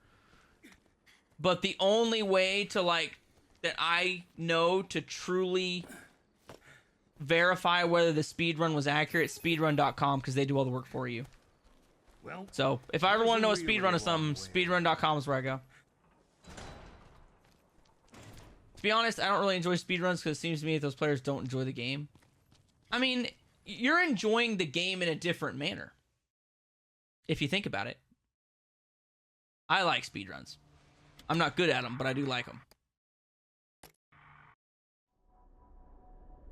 S1: but the only way to, like, that I know to truly verify whether the speed run was accurate, speedrun.com, because they do all the work for you.
S9: Well,
S1: so if I ever want to know a speed run of something, speedrun.com is where I go. To be honest, I don't really enjoy speedruns because it seems to me that those players don't enjoy the game. I mean, you're enjoying the game in a different manner, if you think about it. I like speedruns. I'm not good at them, but I do like them.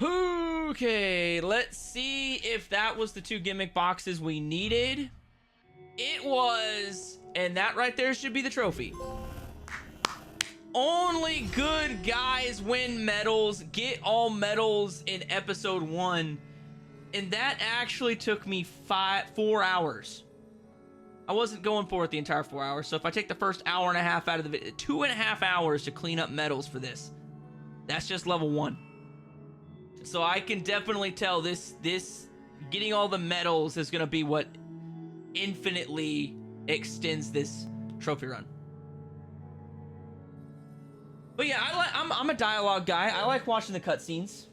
S1: Okay, let's see if that was the 2 gimmick boxes we needed. It was, and that right there should be the trophy. Only good guys win medals, get all medals in episode 1. And that actually took me 4 hours. I wasn't going for it the entire 4 hours. So if I take the first hour and a half out of the video, 2.5 hours to clean up medals for this. That's just level 1. So I can definitely tell this getting all the medals is going to be what infinitely extends this trophy run. But yeah, I'm a dialogue guy. I like watching the cutscenes,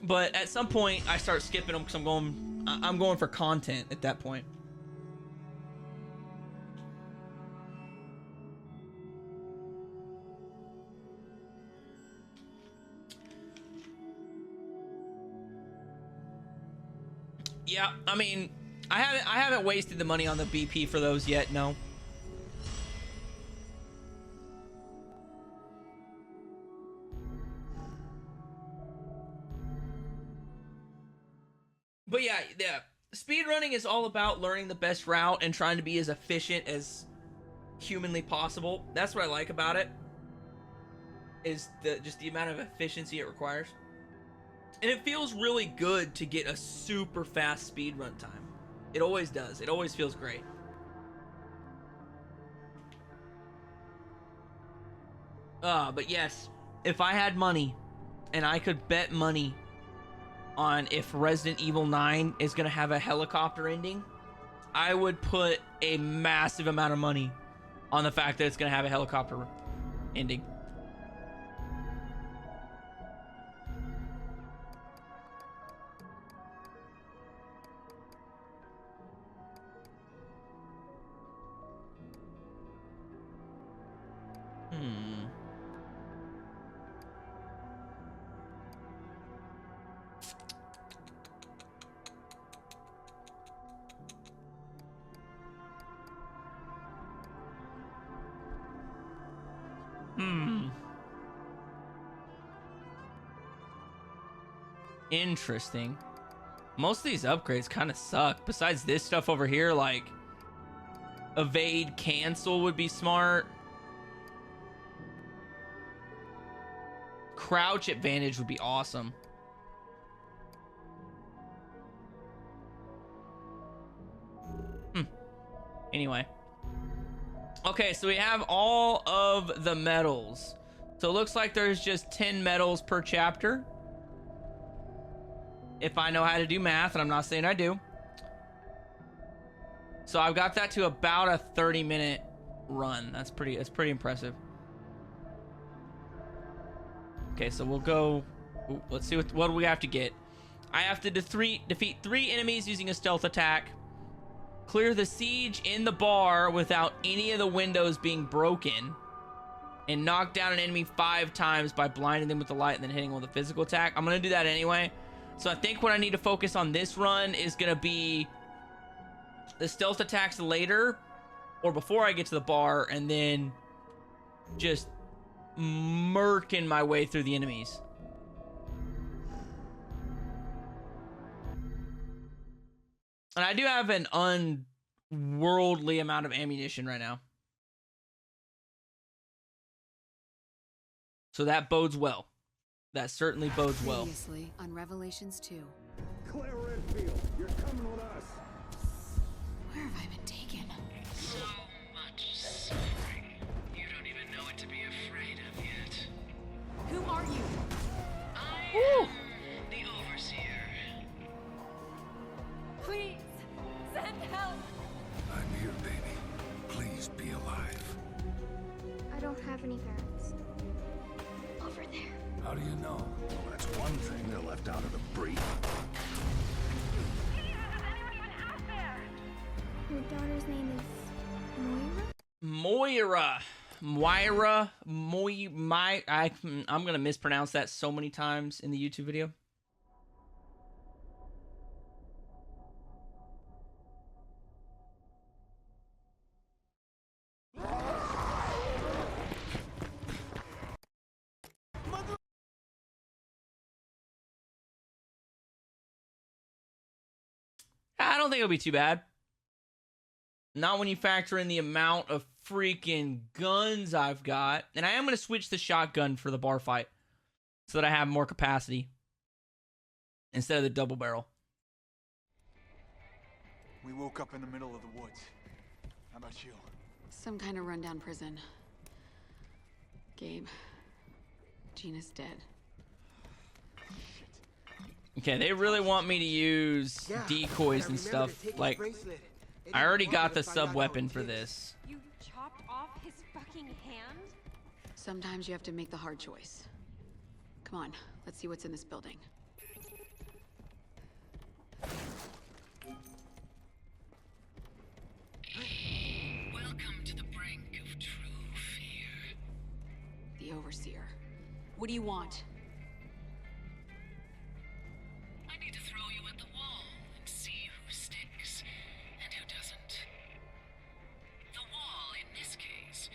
S1: but at some point I start skipping them because I'm going for content at that point. Yeah, I mean, I haven't wasted the money on the BP for those yet. No. But yeah, speedrunning is all about learning the best route and trying to be as efficient as humanly possible. That's what I like about it, is just the amount of efficiency it requires. And it feels really good to get a super fast speedrun time. It always does. It always feels great. But yes, if I had money and I could bet money on if Resident Evil 9 is going to have a helicopter ending, I would put a massive amount of money on the fact that it's going to have a helicopter ending. Interesting. Most of these upgrades kind of suck. Besides this stuff over here, like evade, cancel would be smart. Crouch advantage would be awesome. Anyway. Okay, so we have all of the medals. So it looks like there's just 10 medals per chapter. If I know how to do math, and I'm not saying I do. So I've got that to about a 30-minute run. That's pretty impressive. Okay, so we'll go. Let's see what do we have to get. I have to defeat 3 enemies using a stealth attack. Clear the siege in the bar without any of the windows being broken. And knock down an enemy 5 times by blinding them with the light and then hitting them with a physical attack. I'm going to do that anyway. So I think what I need to focus on this run is going to be the stealth attacks later or before I get to the bar, and then just murking my way through the enemies. And I do have an unworldly amount of ammunition right now. So that bodes well. That certainly bodes well.
S3: Previously on Revelations 2.
S11: Claire Redfield, you're coming with us.
S3: Where have I been taken?
S8: So much suffering. You don't even know what to be afraid of yet.
S4: Who are you?
S8: I am the Overseer.
S4: Please, send help.
S2: I'm here, baby. Please be alive.
S10: I don't have any parents. Over there.
S2: How do you know?
S9: Well, that's one thing they're left out of the brief.
S10: Your daughter's name is
S3: Moira?
S1: I'm gonna mispronounce that so many times in the YouTube video. I don't think it'll be too bad. Not when you factor in the amount of freaking guns I've got. And I am going to switch the shotgun for the bar fight so that I have more capacity instead of the double barrel.
S11: We woke up in the middle of the woods. How about you?
S3: Some kind of rundown prison. Gabe. Gina's dead.
S1: Okay, they really want me to use decoys and stuff. Like, I already got the sub-weapon for this.
S4: You chopped off his fucking hand?
S3: Sometimes you have to make the hard choice. Come on, let's see what's in this building.
S8: Welcome to the brink of true fear.
S3: The Overseer. What do you want?
S8: I need to throw you at the wall and see who sticks and who doesn't. The wall, in this case,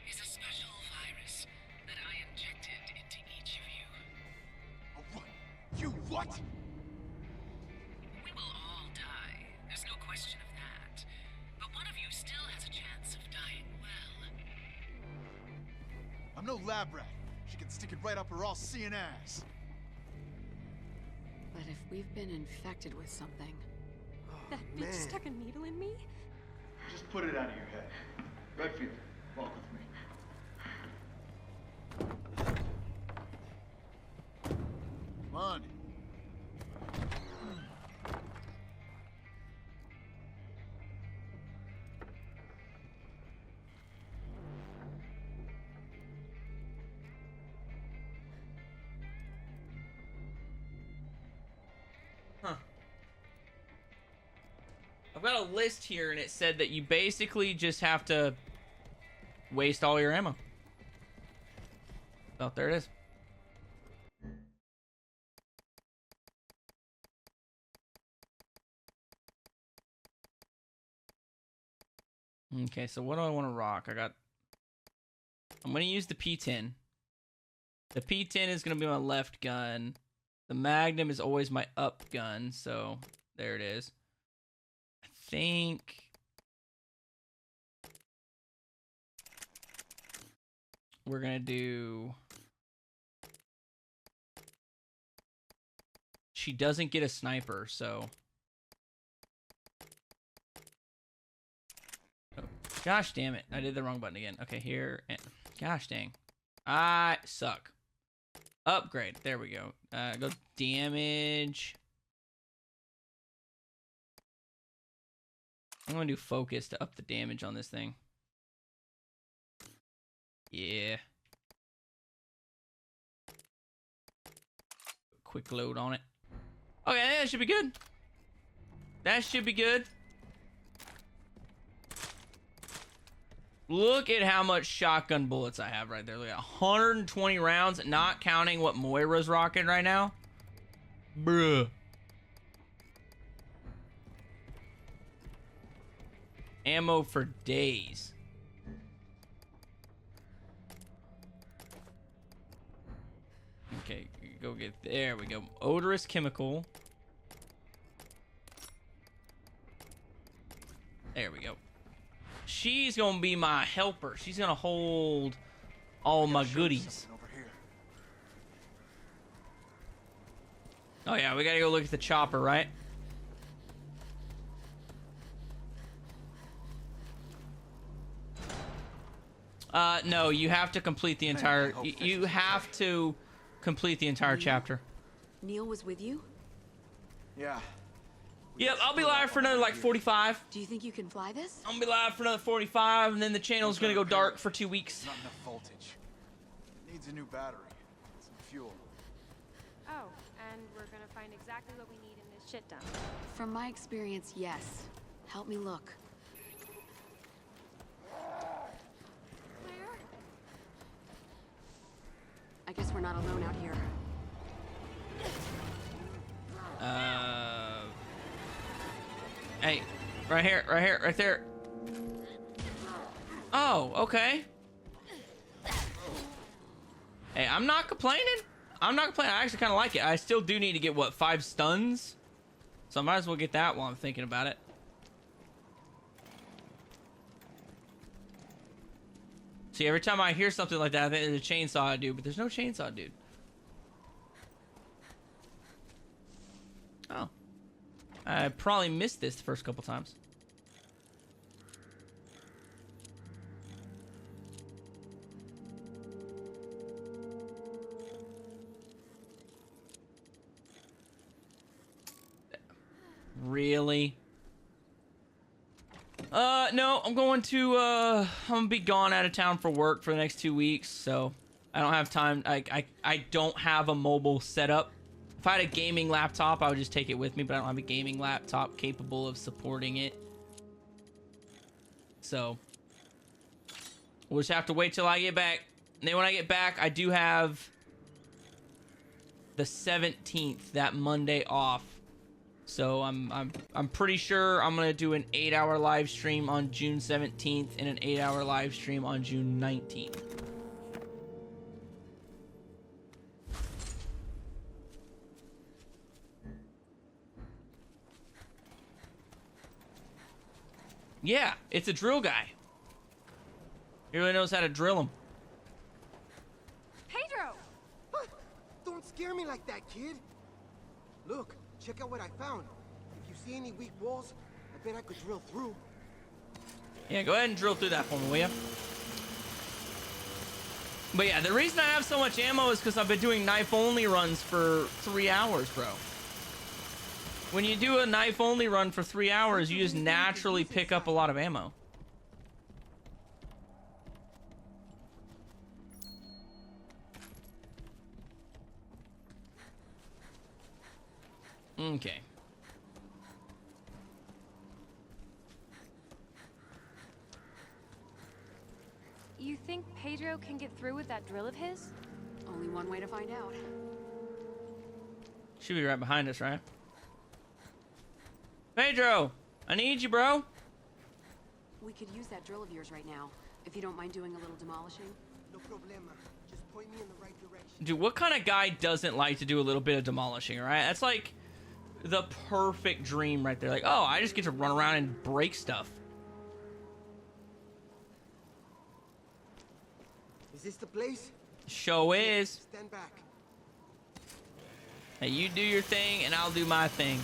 S8: is a special virus that I injected into each of you.
S11: Oh, what? You what?
S8: We will all die. There's no question of that. But one of you still has a chance of dying well.
S11: I'm no lab rat. She can stick it right up her all-seeing ass.
S3: But if we've been infected with something...
S4: That bitch stuck a needle in me?
S11: Just put it out of your head. Redfield, walk with me. Come on.
S1: Huh. I've got a list here, and it said that you basically just have to waste all your ammo. Oh, there it is. Okay, so what do I want to rock? I'm going to use the P10. The P10 is going to be my left gun. The Magnum is always my up gun, so there it is. I think... we're going to do... She doesn't get a sniper, so... Oh, gosh damn it. I did the wrong button again. Okay, here. And... gosh dang. I suck. Upgrade. There we go. Go damage. I'm going to do focus to up the damage on this thing. Yeah. Quick load on it. Okay, that should be good. That should be good. Look at how much shotgun bullets I have right there. Look at 120 rounds, not counting what Moira's rocking right now. Bruh. Ammo for days. Okay, go get, there we go. Odorous chemical. There we go. She's gonna be my helper. She's gonna hold all my goodies. Oh yeah, we gotta go look at the chopper, right? No, you have to complete the entire, you have to complete the entire chapter.
S3: Neil was with you?
S11: Yeah.
S1: Yep, I'll be live for another like 45.
S3: Do you think you can fly this?
S1: I'm gonna be live for another 45, and then the channel's gonna go dark for 2 weeks.
S11: Not enough voltage. It needs a new battery. Some fuel.
S4: Oh, and we're gonna find exactly what we need in this shit dump.
S3: From my experience, yes. Help me look.
S6: Where?
S3: I guess we're not alone out here.
S1: Hey, right here, right there. Oh, okay. Hey, I'm not complaining. I'm not complaining. I actually kind of like it. I still do need to get, what, 5 stuns? So I might as well get that while I'm thinking about it. See, every time I hear something like that, I think there's a chainsaw dude, but there's no chainsaw dude. Oh. I probably missed this the first couple times. Really? No, I'm going to, I'm gonna be gone out of town for work for the next 2 weeks, so I don't have time. I don't have a mobile setup. If I had a gaming laptop, I would just take it with me, but I don't have a gaming laptop capable of supporting it. So, we'll just have to wait till I get back. And then when I get back, I do have the 17th, that Monday, off. So I'm pretty sure I'm gonna do an 8-hour live stream on June 17th and an 8-hour live stream on June 19th. Yeah, it's a drill guy. He really knows how to drill them.
S4: Pedro!
S12: Don't scare me like that, kid. Look, check out what I found. If you see any weak walls, I bet I could drill through.
S1: Yeah, go ahead and drill through that for me, will ya? But yeah, the reason I have so much ammo is because I've been doing knife-only runs for 3 hours, bro. When you do a knife-only run for 3 hours, you just naturally pick up a lot of ammo. Okay.
S4: You think Pedro can get through with that drill of his?
S3: Only one way to find out.
S1: Should be right behind us, right? Pedro, I need you, bro.
S3: We could use that drill of yours right now, if you don't mind doing a little demolishing.
S12: No problema. Just point me in the right direction.
S1: Dude, what kind of guy doesn't like to do a little bit of demolishing, right? That's like the perfect dream right there. Like, oh, I just get to run around and break stuff.
S12: Is this the place?
S1: Show is.
S12: Stand back.
S1: Hey, you do your thing, and I'll do my thing.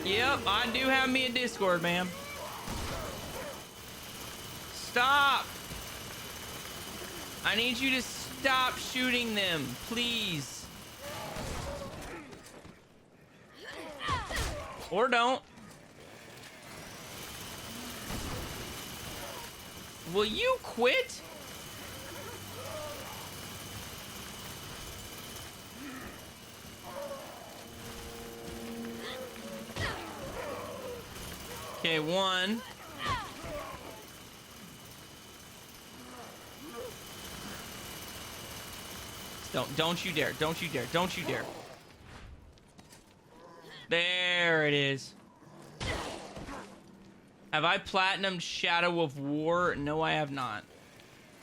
S1: Yep, I do have me a Discord, ma'am. Stop! I need you to stop shooting them, please. Or don't. Will you quit? Okay, one. Don't you dare. Don't you dare. Don't you dare. There it is. Have I platinumed Shadow of War? No, I have not.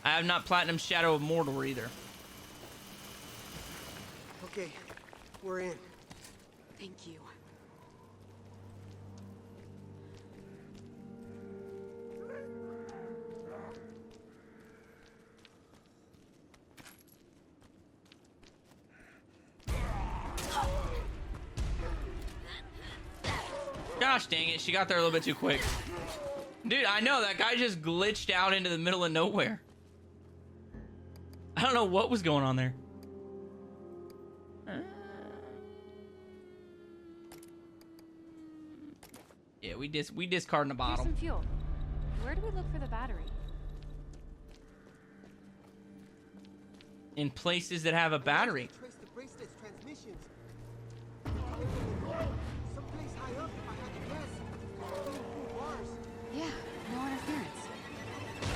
S1: I have not platinumed Shadow of Mordor either.
S12: Okay, we're in.
S3: Thank you.
S1: Gosh dang it, she got there a little bit too quick. Dude, I know, that guy just glitched out into the middle of nowhere. I don't know what was going on there. Yeah, we discarding the bottle.
S4: Here's some fuel. Where do we look for the battery?
S1: In places that have a battery.
S12: Trace the bracelet's transmissions. Someplace high up, if I had to guess. Full bars.
S3: Yeah, no interference.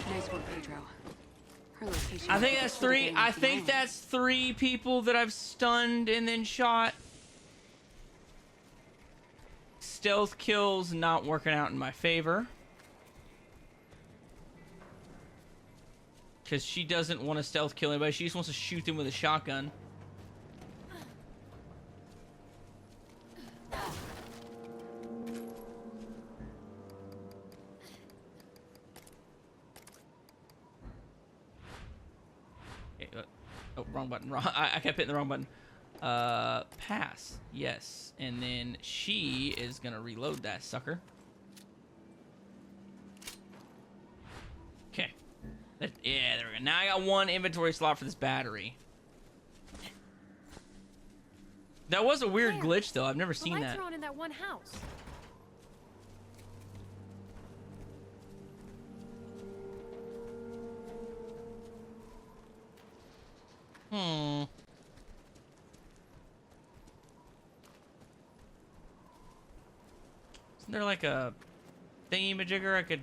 S3: Nice work, Pedro. Her location.
S1: I think that's three. I think that's 3 people that I've stunned and then shot. Stealth kills not working out in my favor. Because she doesn't want to stealth kill anybody. She just wants to shoot them with a shotgun. Oh, wrong button. Wrong. I kept hitting the wrong button. Pass. Yes. And then she is going to reload that sucker. Okay. Yeah, there we go. Now I got 1 inventory slot for this battery. That was a weird glitch, though. I've never seen that.
S4: The lights are on in that one house.
S1: Isn't there like a thingy-majigger I could...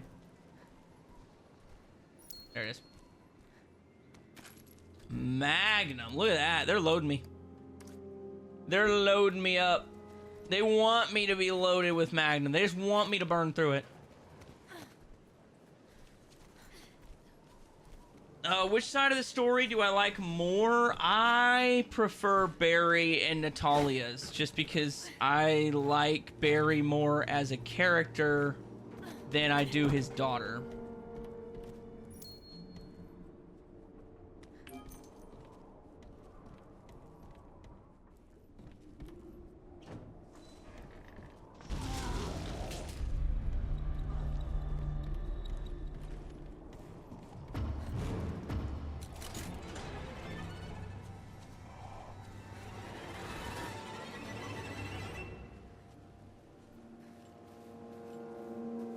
S1: There it is. Magnum. Look at that. They're loading me. They're loading me up. They want me to be loaded with Magnum. They just want me to burn through it. Which side of the story do I like more? I prefer Barry and Natalia's, just because I like Barry more as a character than I do his daughter.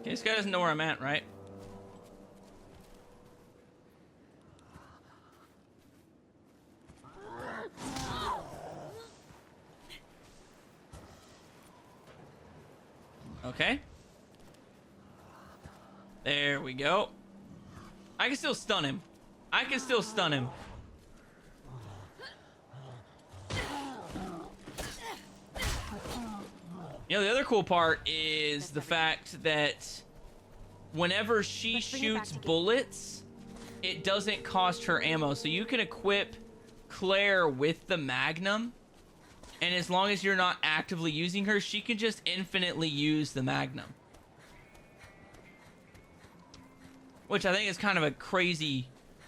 S1: This guy doesn't know where I'm at, right? Okay. There we go. I can still stun him. I can still stun him. You know, the other cool part is the fact that whenever she shoots bullets, it doesn't cost her ammo. So you can equip Claire with the Magnum, and as long as you're not actively using her, she can just infinitely use the Magnum. Which I think is kind of a crazy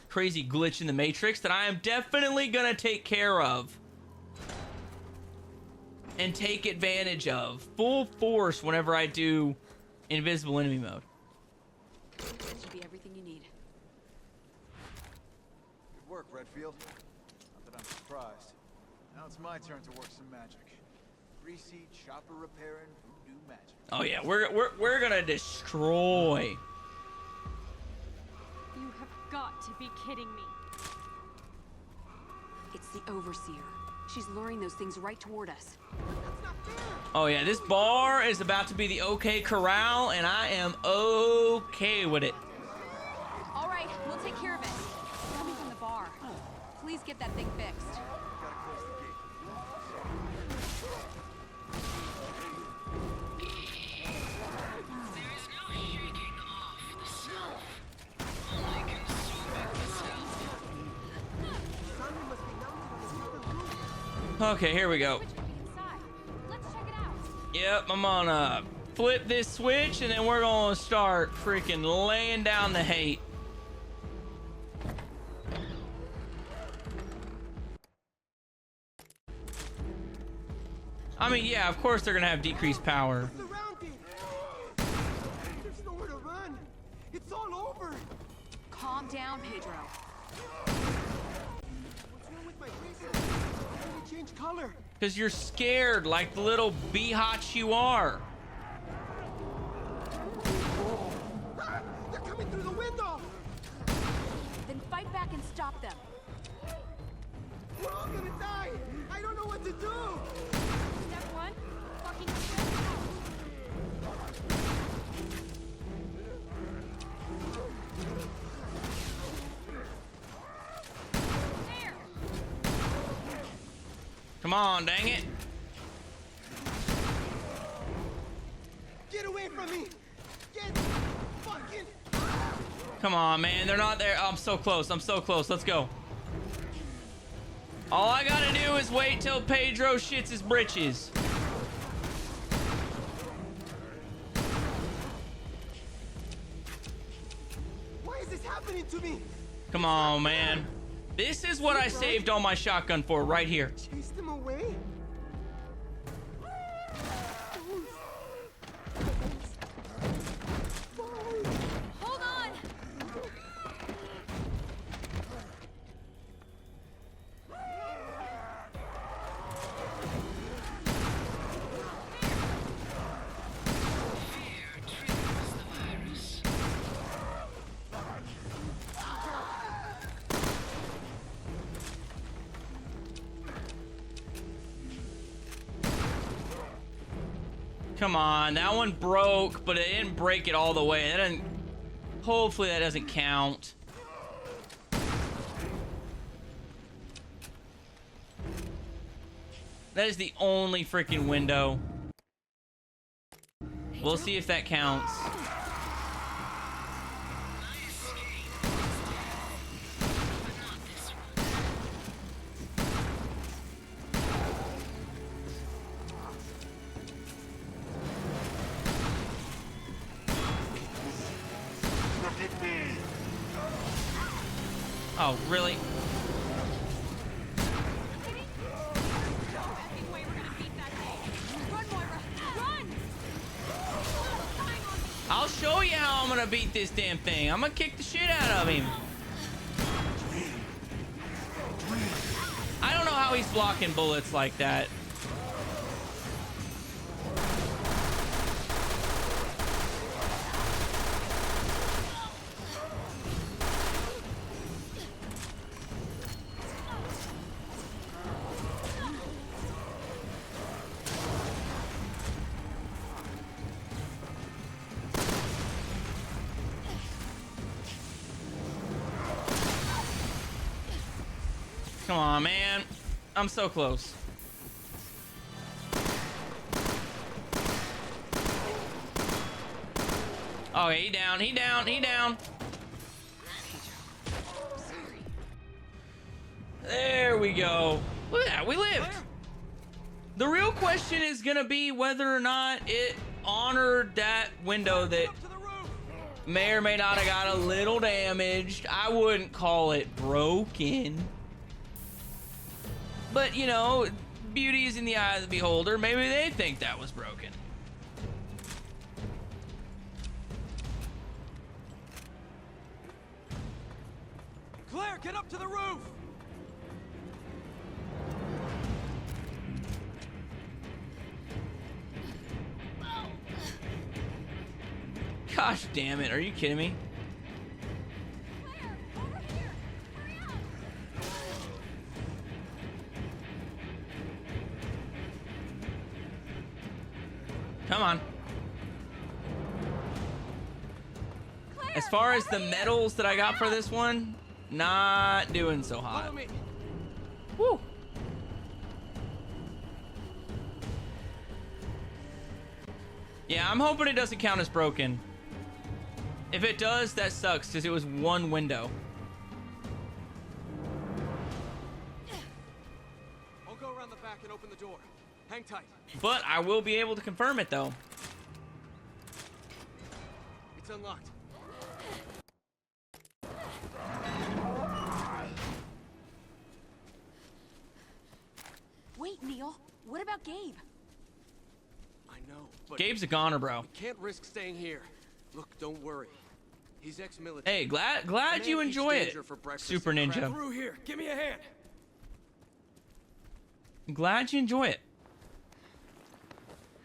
S1: glitch in the Matrix that I am definitely gonna take care of. And take advantage of full force whenever I do invisible enemy mode.
S3: That should be everything you need.
S11: Good work, Redfield. Not that I'm surprised. Now it's my turn to work some magic. Greasy, chopper repairing, voodoo magic.
S1: Oh yeah, we're gonna destroy.
S4: got to be kidding me.
S3: It's the Overseer. She's luring those things right toward us.
S1: Oh yeah, this bar is about to be the OK Corral, and I am okay with it.
S3: All right, we'll take care of it. Coming from the bar. Please get that thing fixed.
S8: There is no shaking off the self, only consuming the self.
S1: Okay, here we go. Yep, I'm gonna flip this switch, and then we're gonna start freaking laying down the hate. I mean, yeah, of course they're gonna have decreased power.
S12: There's nowhere to run. It's all over.
S3: Calm down, Pedro.
S12: What's wrong with my bracelet? Why did it change color?
S1: Because you're scared like the little biatch you are.
S12: Ah, they're coming through the window.
S3: Then fight back and stop them.
S12: We're all gonna die. I don't know what to do.
S4: Step one, fucking straight out. There.
S1: Come on, dang it.
S12: Get away from me. Get fucking.
S1: Come on, man. They're not there. I'm so close. I'm so close. Let's go. All I gotta do is wait till Pedro shits his britches.
S12: Why is this happening to me?
S1: Come on, man. This is what I saved all my shotgun for right here.
S12: Chase them away?
S3: Hold on.
S8: Fear triggers the virus.
S1: Come on, that one broke, but it didn't break it all the way. That didn't. Hopefully that doesn't count. That is the only freaking window. We'll see if that counts. Oh, really? I'll show you how I'm gonna beat this damn thing. I'm gonna kick the shit out of him. I don't know how he's blocking bullets like that. Come on, man. I'm so close. Oh, he down, he down, he down. There we go. Look at that, we lived. The real question is gonna be whether or not it honored that window that may or may not have got a little damaged. I wouldn't call it broken. But, you know, beauty is in the eye of the beholder. Maybe they think that was broken.
S11: Claire, get up to the roof!
S1: Gosh damn it, are you kidding me?
S3: Claire,
S1: Come on. As far as the medals that I got for this one, not doing so hot. Woo. Yeah, I'm hoping it doesn't count as broken. If it does, that sucks because it was one window.
S12: I'll go around the back and open the door. Hang tight.
S1: But I will be able to confirm it though.
S12: It's unlocked.
S3: Wait, Neil. What about Gabe?
S12: I know, but
S1: Gabe's a goner, bro.
S12: we can't risk staying here. Look, don't worry. He's ex-military.
S1: Hey, glad you enjoy it, Super Ninja.
S12: Through here. Give me a hand.
S1: I'm glad you enjoy it.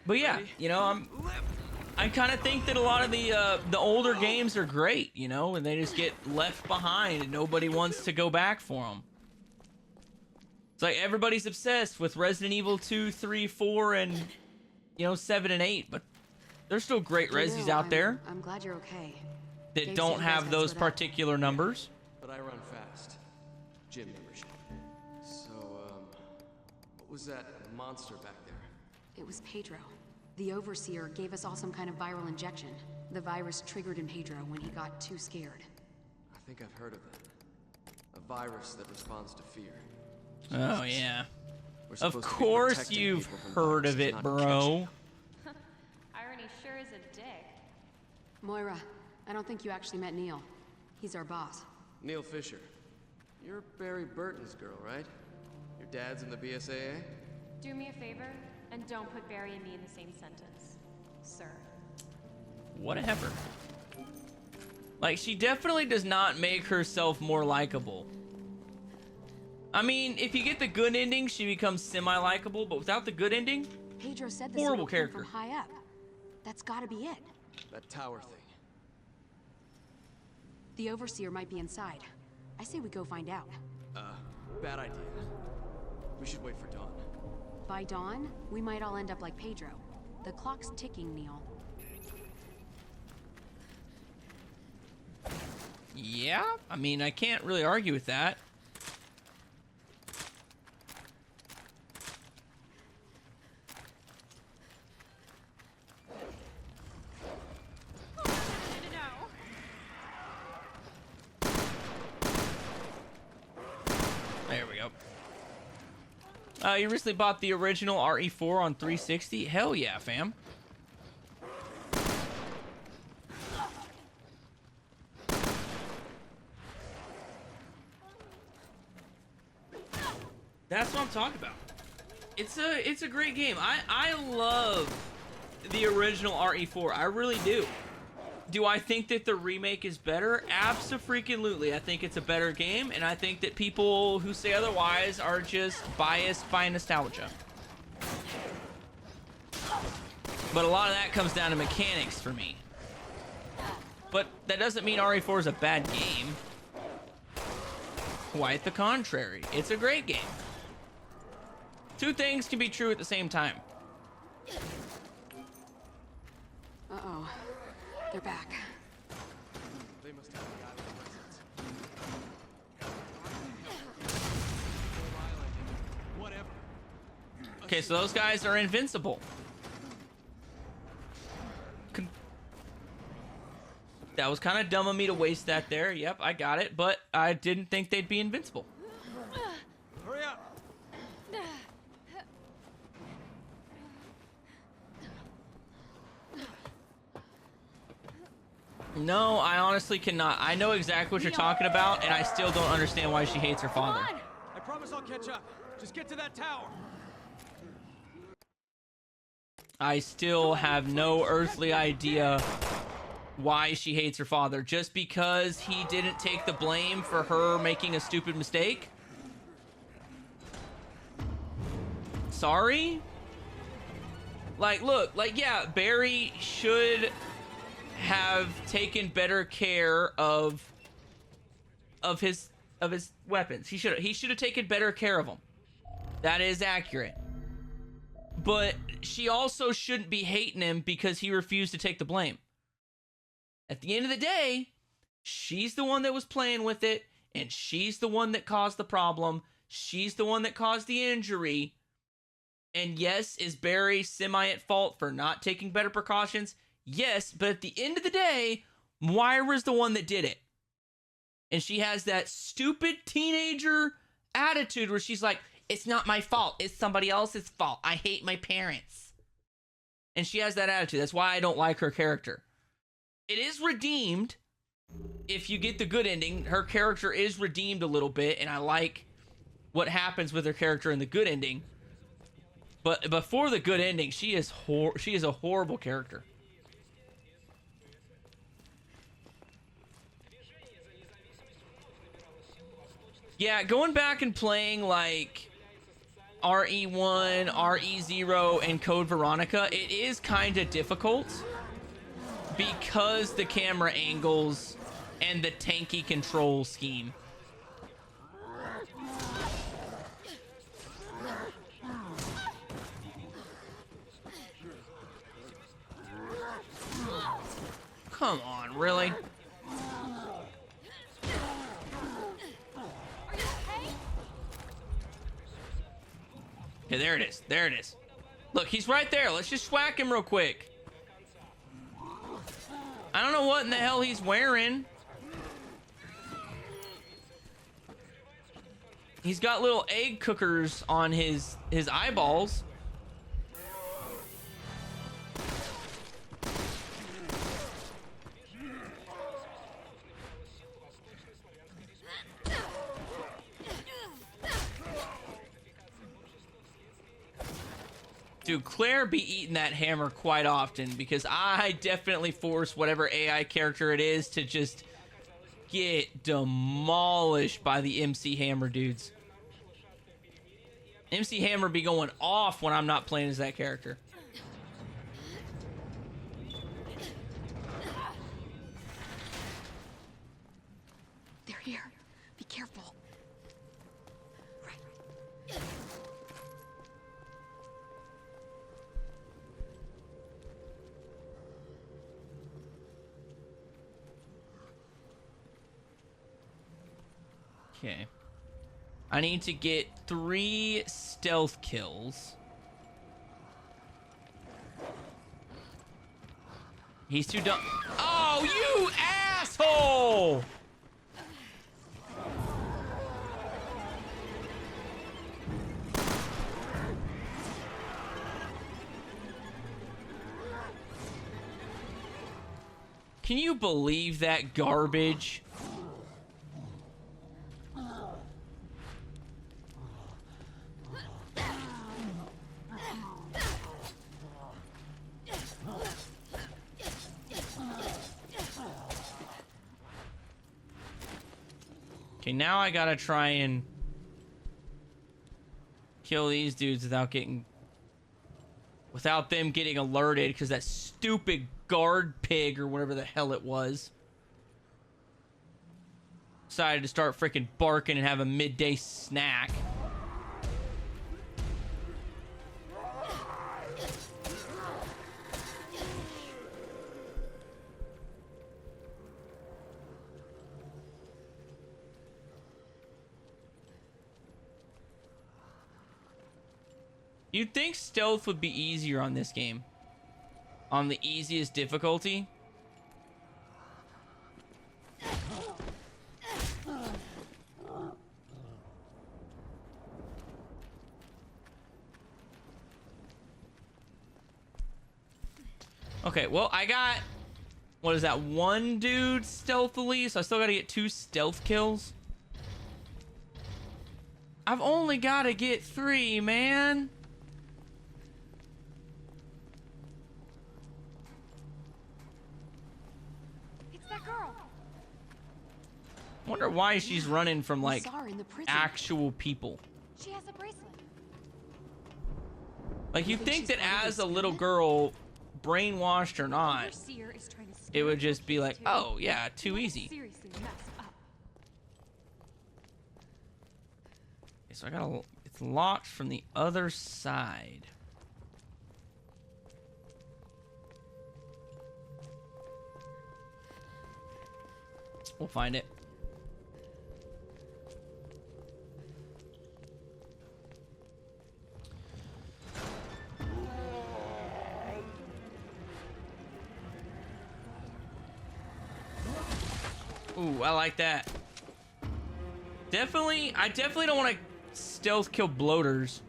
S1: But yeah, you know, I kind of think that a lot of the older games are great, you know, and they just get left behind and nobody wants to go back for them. It's like everybody's obsessed with Resident Evil 2, 3, 4, and, you know, 7 and 8, but there's still great Resis out there
S3: I'm glad you're okay.
S1: that
S3: Gabe
S1: don't
S3: said you guys
S1: have
S3: had
S1: those
S3: split up.
S1: particular numbers.
S12: But I run fast. Gym membership. So, what was that monster back there?
S3: It was Pedro. The Overseer gave us all some kind of viral injection. The virus triggered in Pedro when he got too scared.
S12: I think I've heard of it. A virus that responds to fear.
S1: Oh, yeah.
S12: We're
S1: Of
S12: supposed to be
S1: course
S12: protecting
S1: you've
S12: people from
S1: heard of
S12: viruses,
S1: it,
S12: not
S1: bro.
S4: Irony sure is a dick.
S3: Moira, I don't think you actually met Neil. He's our boss.
S12: Neil Fisher. You're Barry Burton's girl, right? Your dad's in the BSAA?
S4: Do me a favor and don't put Barry and me in the same sentence, sir.
S1: Whatever. Like, she definitely does not make herself more likable. I mean, if you get the good ending, she becomes semi-likable, but without the good ending,
S3: Pedro said this
S1: horrible
S3: came
S1: character.
S3: from high up. That's gotta be it.
S12: That tower thing.
S3: The Overseer might be inside. I say we go find out.
S12: Bad idea. We should wait for dawn.
S3: By dawn, we might all end up like Pedro. The clock's ticking, Neil.
S1: Yeah, I mean, I can't really argue with that. There we go. You recently bought the original RE4 on 360? Hell yeah, fam. That's what I'm talking about. It's a great game. I love the original RE4. I really do. Do I think that the remake is better? Abso-freaking-lutely. I think it's a better game, and I think that people who say otherwise are just biased by nostalgia. But a lot of that comes down to mechanics for me. But that doesn't mean RE4 is a bad game. Quite the contrary. It's a great game. Two things can be true at the same time.
S3: Uh-oh. They're back.
S12: They must have the island presence. Whatever.
S1: Okay, so those guys are invincible. That was kind of dumb of me to waste that there. Yep, I got it, but I didn't think they'd be invincible.
S12: Hurry up.
S1: No, I honestly cannot. I know exactly what you're talking about, and I still don't understand why she hates her father.
S12: I promise I'll catch up. Just get to that tower.
S1: I still have no earthly idea why she hates her father. Just because he didn't take the blame for her making a stupid mistake? Sorry? Like, look, like, yeah, Barry should have taken better care of his weapons. He should have taken better care of them. That is accurate. but she also shouldn't be hating him because he refused to take the blame. At the end of the day, she's the one that was playing with it, and she's the one that caused the problem. She's the one that caused the injury. And yes, is Barry semi at fault for not taking better precautions? Yes, but at the end of the day, Moira's the one that did it. And she has that stupid teenager attitude where she's like, it's not my fault. It's somebody else's fault. I hate my parents. And she has that attitude. That's why I don't like her character. It is redeemed. If you get the good ending, her character is redeemed a little bit, and I like what happens with her character in the good ending. But before the good ending, she is a horrible character. Yeah, going back and playing like RE1, RE0, and Code Veronica, it is kind of difficult because the camera angles and the tanky control scheme. Come on, really? Okay, there it is. There it is. Look, he's right there. Let's just whack him real quick. I don't know what in the hell he's wearing. He's got little egg cookers on his eyeballs. Dude, Claire be eating that hammer quite often because I definitely force whatever AI character it is to just get demolished by the MC Hammer dudes. MC Hammer be going off when I'm not playing as that character.
S3: They're here. Be careful.
S1: Okay. I need to get 3 stealth kills. He's too dumb. Oh, you asshole! Can you believe that garbage? Okay, now I gotta try and kill these dudes without them getting alerted, because that stupid guard pig or whatever the hell it was decided to start freaking barking and have a midday snack. You'd think stealth would be easier on this game. On the easiest difficulty. Okay, well, I got... What is that? 1 dude stealthily, so I still gotta get 2 stealth kills. I've only gotta get 3, man. Wonder why she's running from like actual people.
S4: She has a bracelet.
S1: Like you think that as a little girl, brainwashed or not, it would just be like, oh yeah, too easy. Okay, so I gotta. It's locked from the other side. We'll find it. Ooh, I like that. I definitely don't want to stealth kill bloaters.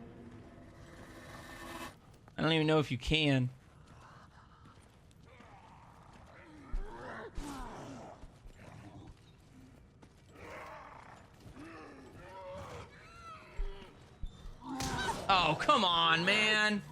S1: I don't even know if you can. Oh, come on, man.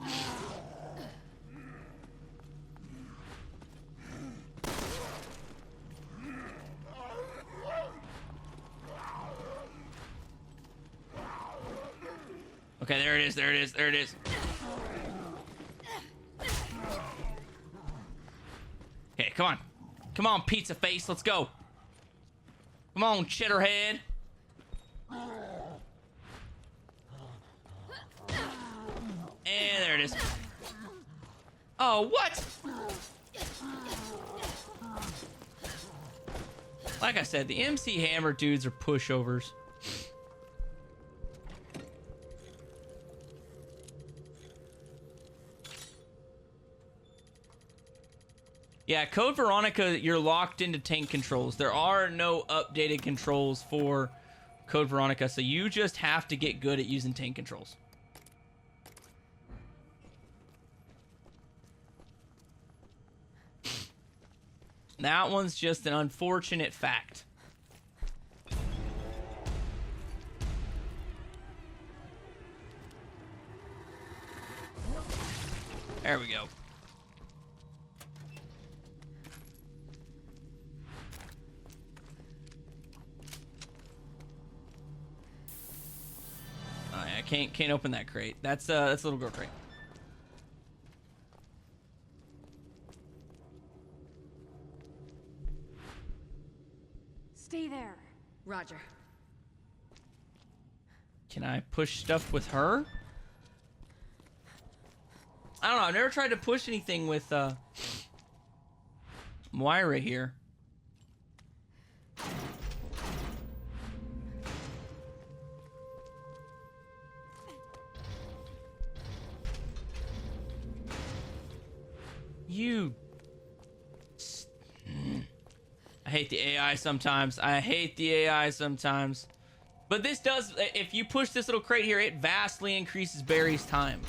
S1: Okay, there it is, there it is, there it is. Okay, come on. Come on, pizza face, let's go. Come on, cheddar head. And there it is. Oh, what? Like I said, the MC Hammer dudes are pushovers. Yeah, Code Veronica, you're locked into tank controls. There are no updated controls for Code Veronica, so you just have to get good at using tank controls. That one's just an unfortunate fact. There we go. I can't open that crate. That's a little girl crate.
S4: Stay there.
S3: Roger.
S1: Can I push stuff with her? I don't know. I've never tried to push anything with Moira here. You... I hate the AI sometimes. I hate the AI sometimes. But this does... If you push this little crate here, it vastly increases Barry's time.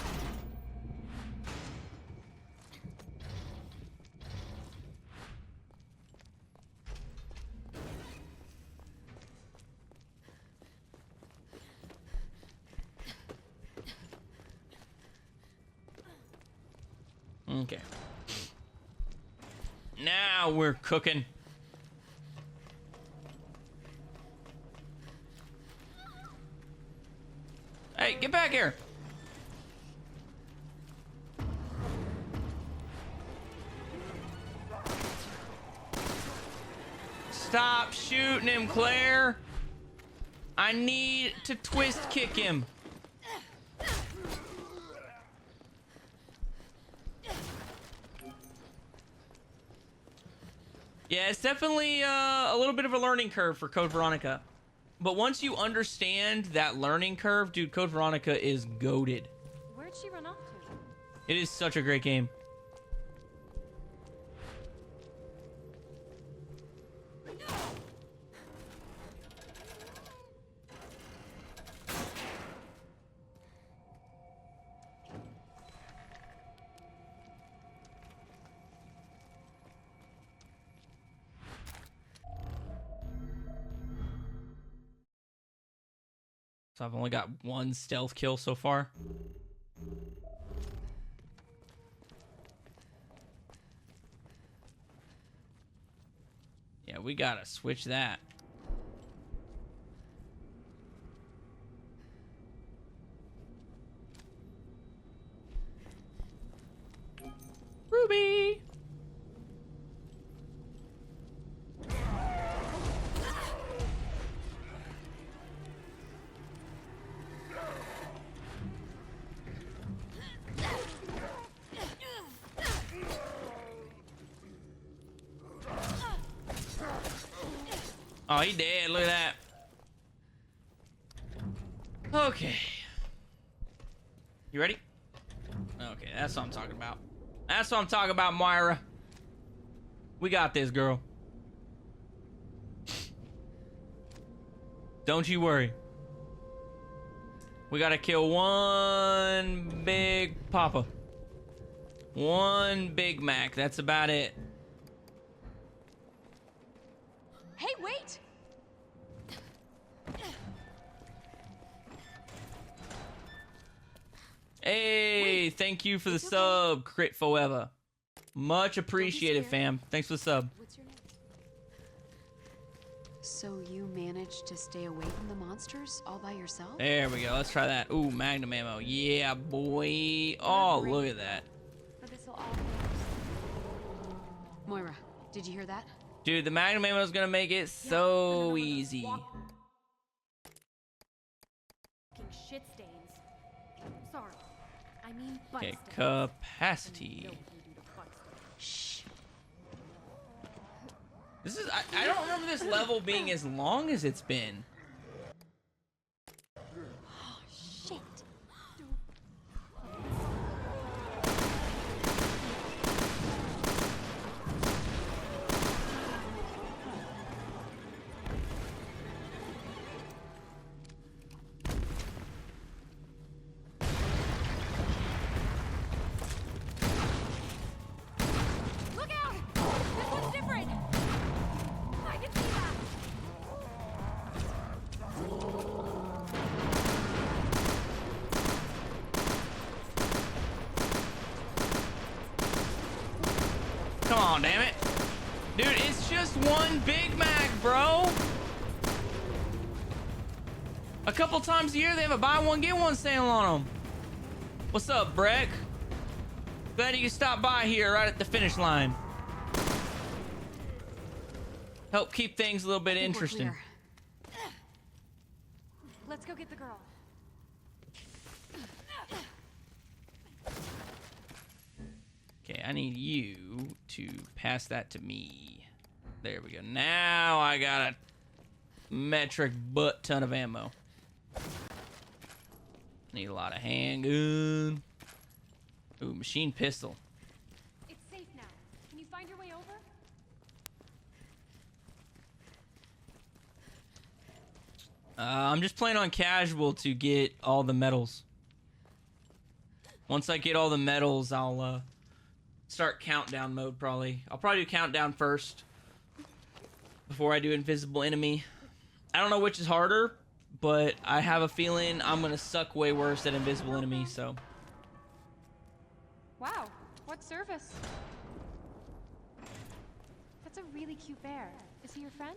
S1: Okay. Now we're cooking. Hey, get back here. Stop shooting him, Claire. I need to twist kick him. Yeah, it's definitely a little bit of a learning curve for Code Veronica. But once you understand that learning curve, dude, Code Veronica is goated.
S4: Where'd she run off to?
S1: It is such a great game. So I've only got one stealth kill so far. Yeah, we gotta switch that. Ruby! Oh, he dead. Look at that. Okay. You ready? Okay, that's what I'm talking about. That's what I'm talking about, Moira. We got this, girl. Don't you worry. We gotta kill one big Papa. One Big Mac. That's about it.
S6: Hey, wait!
S1: Hey, thank you for the sub, Crit Forever. Much appreciated, fam. Thanks for the sub.
S3: What's your name? So you managed to stay away from the monsters all by yourself?
S1: There we go. Let's try that. Ooh, Magnum ammo. Yeah, boy. Oh, look at that.
S4: But this will all
S3: Moira, did you hear that?
S1: Dude, the Magnum ammo is gonna make it so easy.
S4: fucking shit stains. Sorry. I mean butt
S1: Okay,
S4: stains.
S1: capacity.
S3: Shh.
S1: This is, I don't remember this level being as long as it's been.
S3: Oh, shit.
S4: Look out! This one's different! I can see that!
S1: Come on, damn it. Dude, it's just one Big Mac, bro. A couple times a year, they have a buy one, get one sale on them. What's up, Breck? Glad you can stop by here right at the finish line. Help keep things a little bit interesting.
S4: Let's go get the girl.
S1: Okay, I need you to pass that to me. There we go. Now I got a metric butt ton of ammo. Need a lot of handgun. Ooh, machine pistol.
S4: It's safe now. Can you find your way over?
S1: I'm just playing on casual to get all the medals. Once I get all the medals, I'll start countdown mode probably. I'll probably do countdown first before I do invisible enemy. I don't know which is harder, but I have a feeling I'm gonna suck way worse at invisible enemy, so.
S4: Wow, what service? That's a really cute bear. Is he your friend?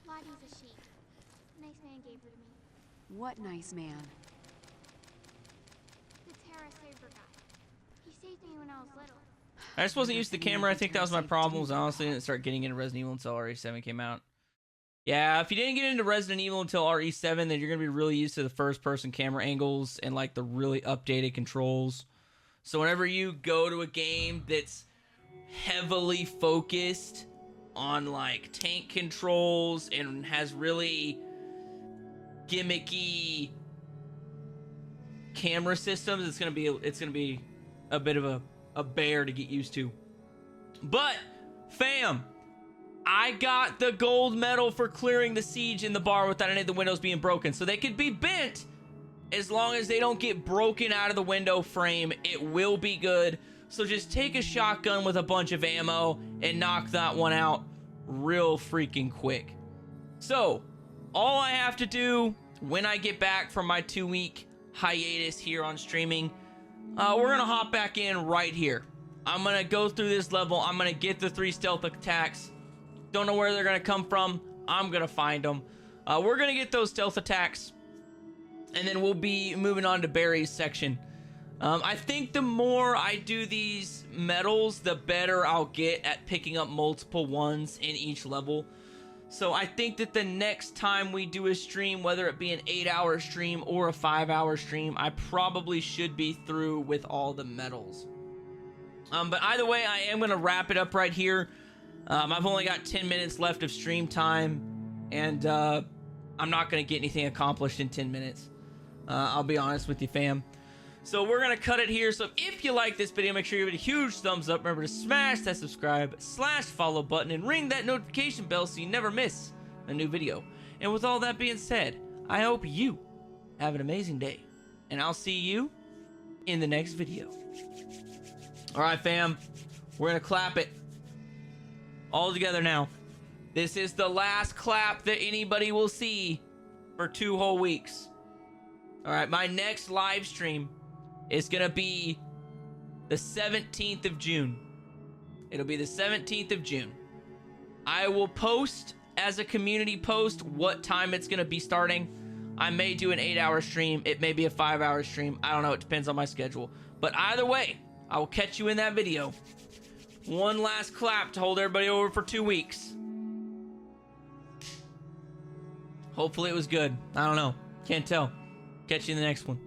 S10: Lottie's a sheep. Nice man gave her to me.
S3: What nice man?
S10: The Terra Saber guy. He saved me when I was little.
S1: I just wasn't used to the camera. I think that was my problem. Was I honestly didn't start getting into Resident Evil until RE7 came out. Yeah, if you didn't get into Resident Evil until RE7, then you're gonna be really used to the first-person camera angles and like the really updated controls. So whenever you go to a game that's heavily focused on like tank controls and has really gimmicky camera systems, it's gonna be a bit of a bear to get used to. But fam, I got the gold medal for clearing the siege in the bar without any of the windows being broken, so they could be bent. As long as they don't get broken out of the window frame, it will be good. So just take a shotgun with a bunch of ammo and knock that one out real freaking quick. So, all I have to do when I get back from my 2-week hiatus here on streaming, we're gonna hop back in right here. I'm gonna go through this level. I'm gonna get the 3 stealth attacks. Don't know where they're gonna come from. I'm gonna find them. We're gonna get those stealth attacks, and then we'll be moving on to Barry's section. I think the more I do these medals, the better I'll get at picking up multiple ones in each level. So I think that the next time we do a stream, whether it be an 8-hour stream or a 5-hour stream, I probably should be through with all the medals. But either way, I am going to wrap it up right here. I've only got 10 minutes left of stream time, and I'm not going to get anything accomplished in 10 minutes. I'll be honest with you, fam. So we're going to cut it here. So if you like this video, make sure you give it a huge thumbs up. Remember to smash that subscribe/follow button and ring that notification bell so you never miss a new video. And with all that being said, I hope you have an amazing day, and I'll see you in the next video. All right, fam, we're gonna clap it all together now. This is the last clap that anybody will see for 2 whole weeks. All right, my next live stream is gonna be the 17th of June. It'll be the 17th of June. I will post as a community post what time it's gonna be starting. I may do an 8-hour stream. It may be a 5-hour stream. I don't know. It depends on my schedule. But either way, I will catch you in that video. One last clap to hold everybody over for 2 weeks. Hopefully it was good. I don't know. Can't tell. Catch you in the next one.